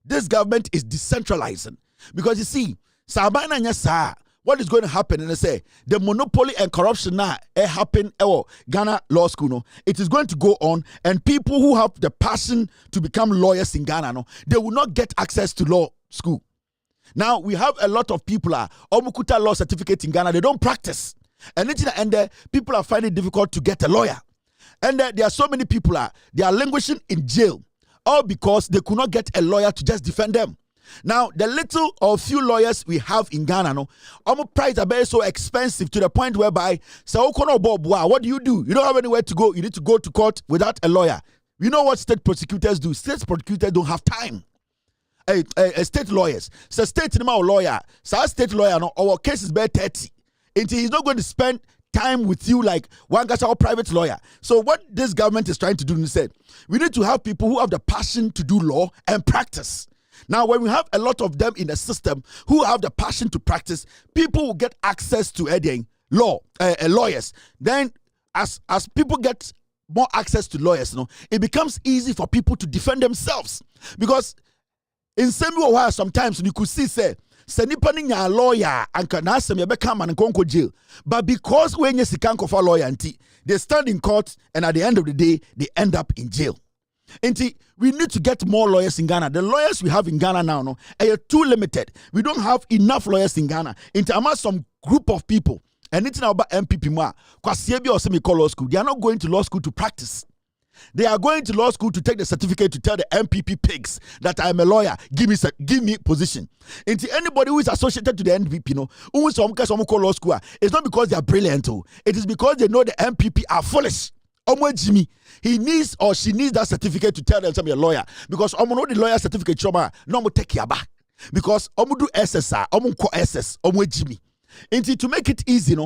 This government is decentralizing because you see, Sabina nyasa. What is going to happen? And they say the monopoly and corruption now happen Ghana Law School. No, it is going to go on, and people who have the passion to become lawyers in Ghana, they will not get access to law school. Now we have a lot of people Omukuta law certificate in Ghana. They don't practice, and people are finding it difficult to get a lawyer. And there are so many people they are languishing in jail, all because they could not get a lawyer to just defend them. Now, the little or few lawyers we have in Ghana, price are very so expensive to the point whereby, what do? You don't have anywhere to go. You need to go to court without a lawyer. You know what state prosecutors do? State prosecutors don't have time. state lawyers. So state lawyer, so state lawyer, no, our case is bare 30. Until he's not going to spend time with you like one guy's our private lawyer. So what this government is trying to do is said, we need to have people who have the passion to do law and practice. Now, when we have a lot of them in the system who have the passion to practice, people will get access to lawyers. Then, as people get more access to lawyers, it becomes easy for people to defend themselves. Because in same way, sometimes you could see say nipa ni nya lawyer anka na asem ye beka man nkonko jail, but because when you sikan kofa lawyer anti, they stand in court and at the end of the day they end up in jail. Inti, we need to get more lawyers in Ghana. The lawyers we have in Ghana now are too limited. We don't have enough lawyers in Ghana. Inti, among some group of people, and it's now about MPP more, kwasiebi or semi-call law school, they are not going to law school to practice. They are going to law school to take the certificate to tell the MPP pigs that I am a lawyer. Give me position. Into anybody who is associated to the MPP, who is some call law school, it's not because they are brilliant. It is because they know the MPP are foolish. Jimmy, he needs or she needs that certificate to tell them I'm a lawyer, because know the lawyer certificate no take your back, because do SSR, ko SS, Jimmy. To make it easy,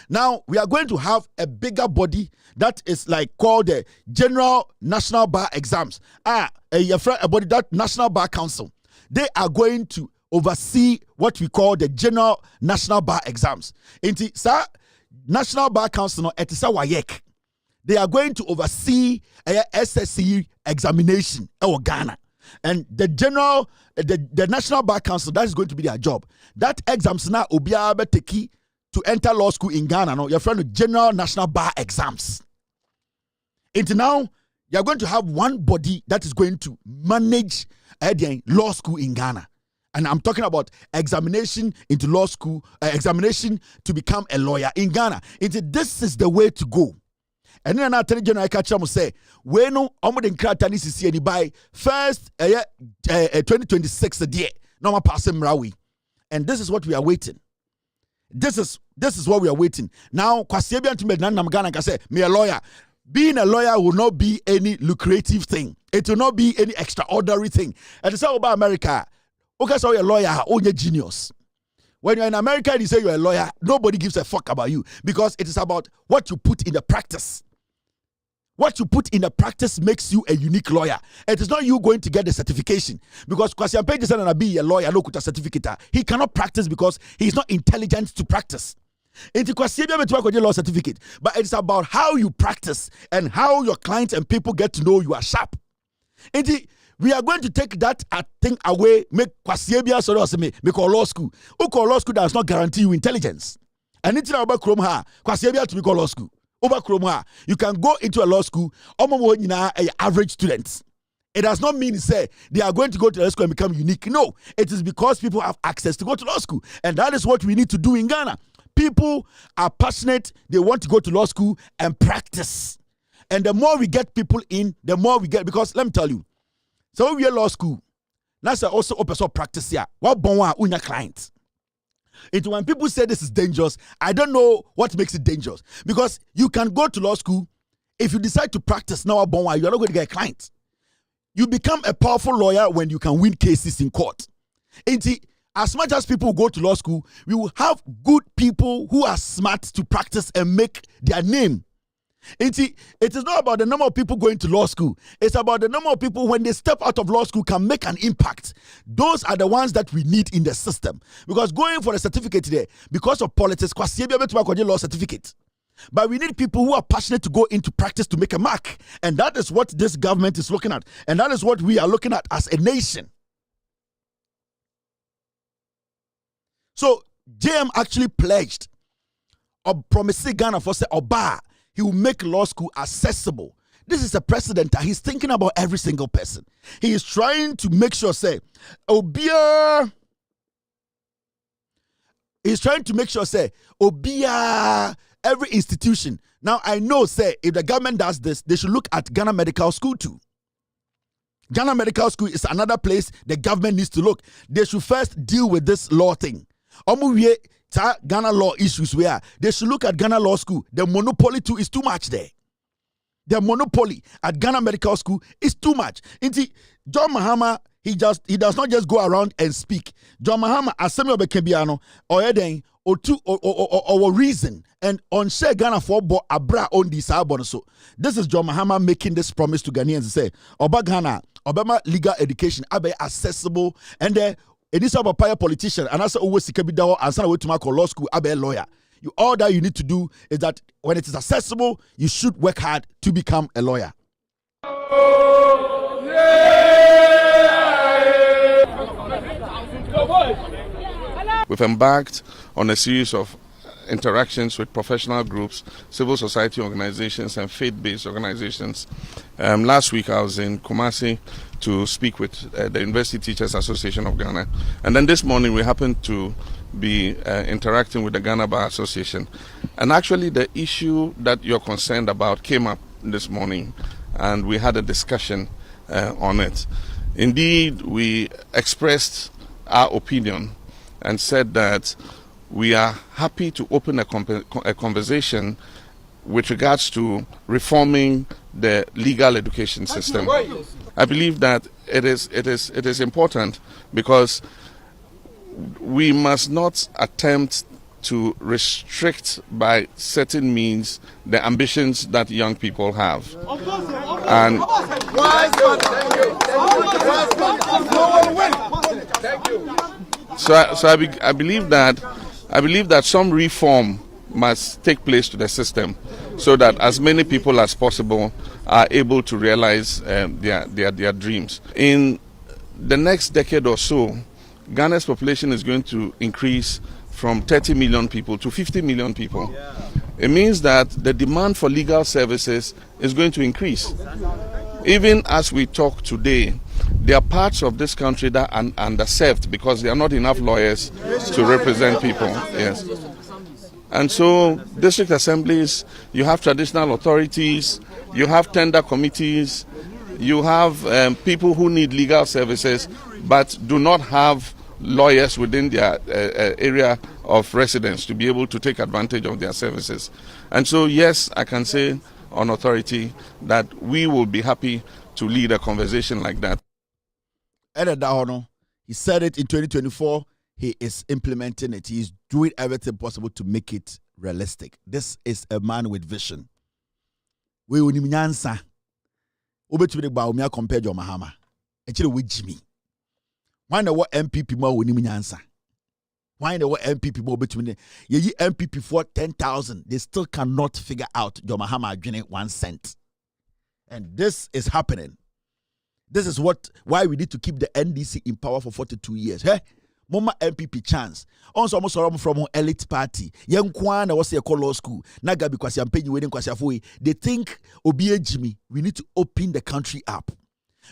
now we are going to have a bigger body that is like called the General National Bar Exams. A body, that National Bar Council. They are going to oversee what we call the General National Bar Exams. National Bar Council, WAEC. They are going to oversee a SSC examination in Ghana. And the National Bar Council, that is going to be their job. That exams now will be able to enter law school in Ghana. Your friend, the General National Bar Exams. Until now, you're going to have one body that is going to manage law school in Ghana. And I'm talking about examination into law school, examination to become a lawyer in Ghana. This is the way to go. And then Attorney General Kachamu say, we no omodin kratani sisi any by first 2026 a day. No ma pass Mrawi. And this is what we are waiting. This is what we are waiting. Now, Kwasiebi to Mednan Ghana can say, me a lawyer. Being a lawyer will not be any lucrative thing. It will not be any extraordinary thing. And it's all about America. Okay, so you're a lawyer, you're a genius. When you're in America and you say you're a lawyer, nobody gives a fuck about you, because it is about what you put in the practice. What you put in the practice makes you a unique lawyer. It is not you going to get the certification, because Kwasi Ampege said to be a lawyer, no kuta certificate. He cannot practice because he is not intelligent to practice. Into Kwasi Ampege law certificate, but it is about how you practice and how your clients and people get to know you are sharp. We are going to take that thing away, make Kwasi Ampege make our law school. Law school does not guarantee you intelligence. And it's about Kromha, Kwasi Ampege to make law school. Over Kromha, you can go into a law school, average students. It does not mean say they are going to go to law school and become unique. No, it is because people have access to go to law school. And that is what we need to do in Ghana. People are passionate, they want to go to law school and practice. And the more we get people in, the more we get, because let me tell you, so we are law school. That's also open source practice here. What bonwa unya clients. When people say this is dangerous, I don't know what makes it dangerous. Because you can go to law school, if you decide to practice now, you are not going to get a client. You become a powerful lawyer when you can win cases in court. As much as people go to law school, we will have good people who are smart to practice and make their name. It is not about the number of people going to law school. It's about the number of people when they step out of law school can make an impact. Those are the ones that we need in the system. Because going for a certificate today, because of politics, law certificate. But we need people who are passionate to go into practice to make a mark. And that is what this government is looking at. And that is what we are looking at as a nation. So JM actually pledged or promised Ghana for say Oba. He will make law school accessible. This is a president. He's thinking about every single person. He is trying to make sure, say, Obia. He's trying to make sure, say, Obia, every institution. Now, I know, say, if the government does this, they should look at Ghana Medical School too. Ghana Medical School is another place the government needs to look. They should first deal with this law thing. Ghana law issues where they should look at Ghana Law School. The monopoly too is too much there. The monopoly at Ghana Medical School is too much. John Mahama, he does not just go around and speak. John Mahama, asemi obekebiano, or eden, or reason, and on share Ghana for bo abra on this album. So this is John Mahama making this promise to Ghanaians. Say, Oba Ghana, Obama legal education, abe accessible, and then it is about a politician, and as always, Sikebidawo, and some way to my law school, abe lawyer. All that you need to do is that when it is accessible, you should work hard to become a lawyer. We've embarked on a series of interactions with professional groups, civil society organizations, and faith-based organizations. Last week I was in Kumasi to speak with the University Teachers Association of Ghana. And then this morning we happened to be interacting with the Ghana Bar Association. And actually the issue that you're concerned about came up this morning, and we had a discussion on it. Indeed, we expressed our opinion and said that we are happy to open a conversation with regards to reforming the legal education system. I believe that it is important because we must not attempt to restrict by certain means the ambitions that young people have. And so I believe that some reform must take place to the system so that as many people as possible are able to realize their dreams. In the next decade or so, Ghana's population is going to increase from 30 million people to 50 million people. Yeah. It means that the demand for legal services is going to increase. Even as we talk today, there are parts of this country that are underserved because there are not enough lawyers to represent people. Yes. And so district assemblies, you have traditional authorities, you have tender committees, you have people who need legal services but do not have lawyers within their area of residence to be able to take advantage of their services. And so, yes, I can say on authority that we will be happy to lead a conversation like that. He said it in 2024. He is implementing it. He is doing everything possible to make it realistic. This is a man with vision. We will need answer. Obetumi compare John Mahama. Actually, with Jimmy. Why the what MPP more we need answer? Why the what MPP more between ye MPP for 10,000? They still cannot figure out John Mahama getting 1 cent. And this is happening. This is why we need to keep the NDC in power for 42 years. Hey, Mama MPP chance. Also, almost from an elite party. Young Kwan was a law school. Naga because I'm paying you waiting because they think Obie Jimmy. We need to open the country up.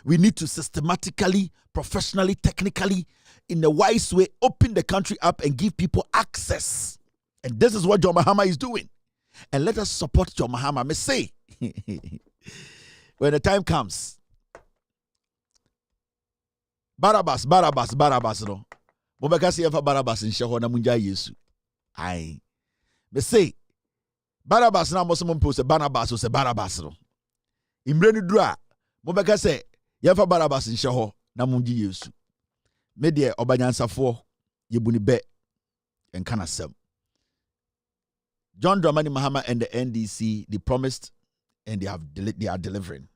We need to systematically, professionally, technically, in a wise way, open the country up and give people access. And this is what John Mahama is doing. And let us support John Mahama. Me say, when the time comes, Barabbas, no. Mobeka si efa Barabbas in sheho na munja Yesu. Aye. Me say, Barabbas na mo se mo se Barnabas o se Barabbas no. Imre ni dura, mobeka se yefa Barabbas in sheho na munji Yesu. Me de obanyansafo yebuni be en kana sem. John Dramani Mahama and the NDC, they promised and they are delivering.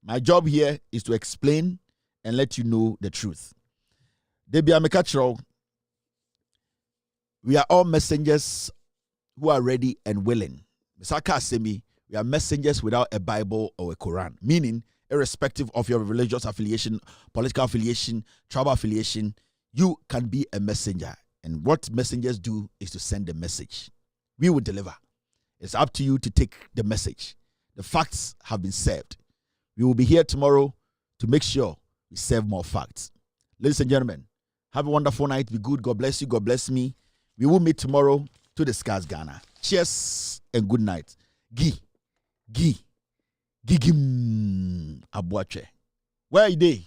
My job here is to explain and let you know the truth. We are all messengers who are ready and willing. We are messengers without a Bible or a Quran, meaning irrespective of your religious affiliation, political affiliation, tribal affiliation, you can be a messenger. And what messengers do is to send a message. We will deliver. It's up to you to take the message. The facts have been served. We will be here tomorrow to make sure we serve more facts. Ladies and gentlemen, have a wonderful night. Be good. God bless you. God bless me. We will meet tomorrow to discuss Ghana. Cheers and good night. Gigim Abuache. Where are you dey?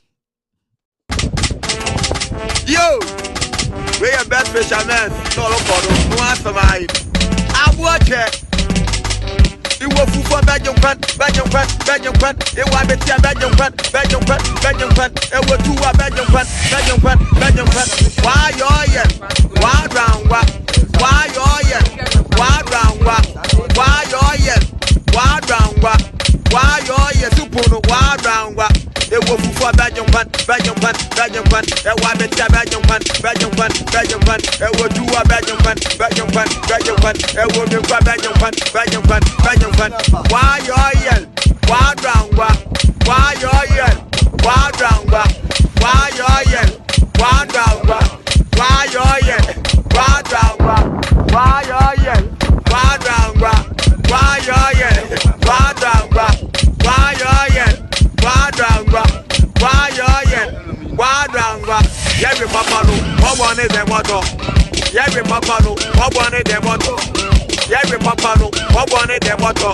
Yo! We are best fishermen. No answer my Abuache. You will fufa Belgium fan, Belgium fan, Belgium fan. It was better Belgium fan, Belgium fan, Belgium fan. It was two Belgium fan, Belgium fan, Belgium fan. Why you why round what? Why you why round what? Why you why round what? Why you super why round what? It was for Belgium fan, Belgium fan, Belgium fan. It was better Belgium fan, Belgium fan, Belgium fan. It was two Belgium fan, Belgium fan, Belgium fan. It was the Belgium fan, Belgium fan, Belgium fan. Why you why round what? Why you why round what? Why you why round what? Why you why round what? Why you why round what? Why you why round what? Why you why round what? Why you why round what? Yeah, we papa no, what one is the motto? Yeah, we papa no, what one is the motto? Yeah, we papa no, what one is the motto?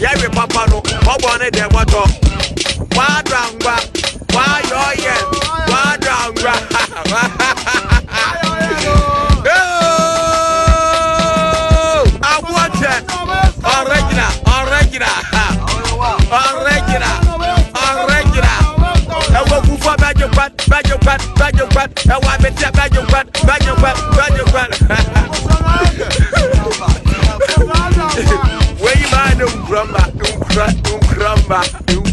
Yeah, we papa no, what one is the motto? Why round what? Why you why round what? I want it. Original. I will move for Belgium fan. I want me to Belgium fan. Where you man, grumba.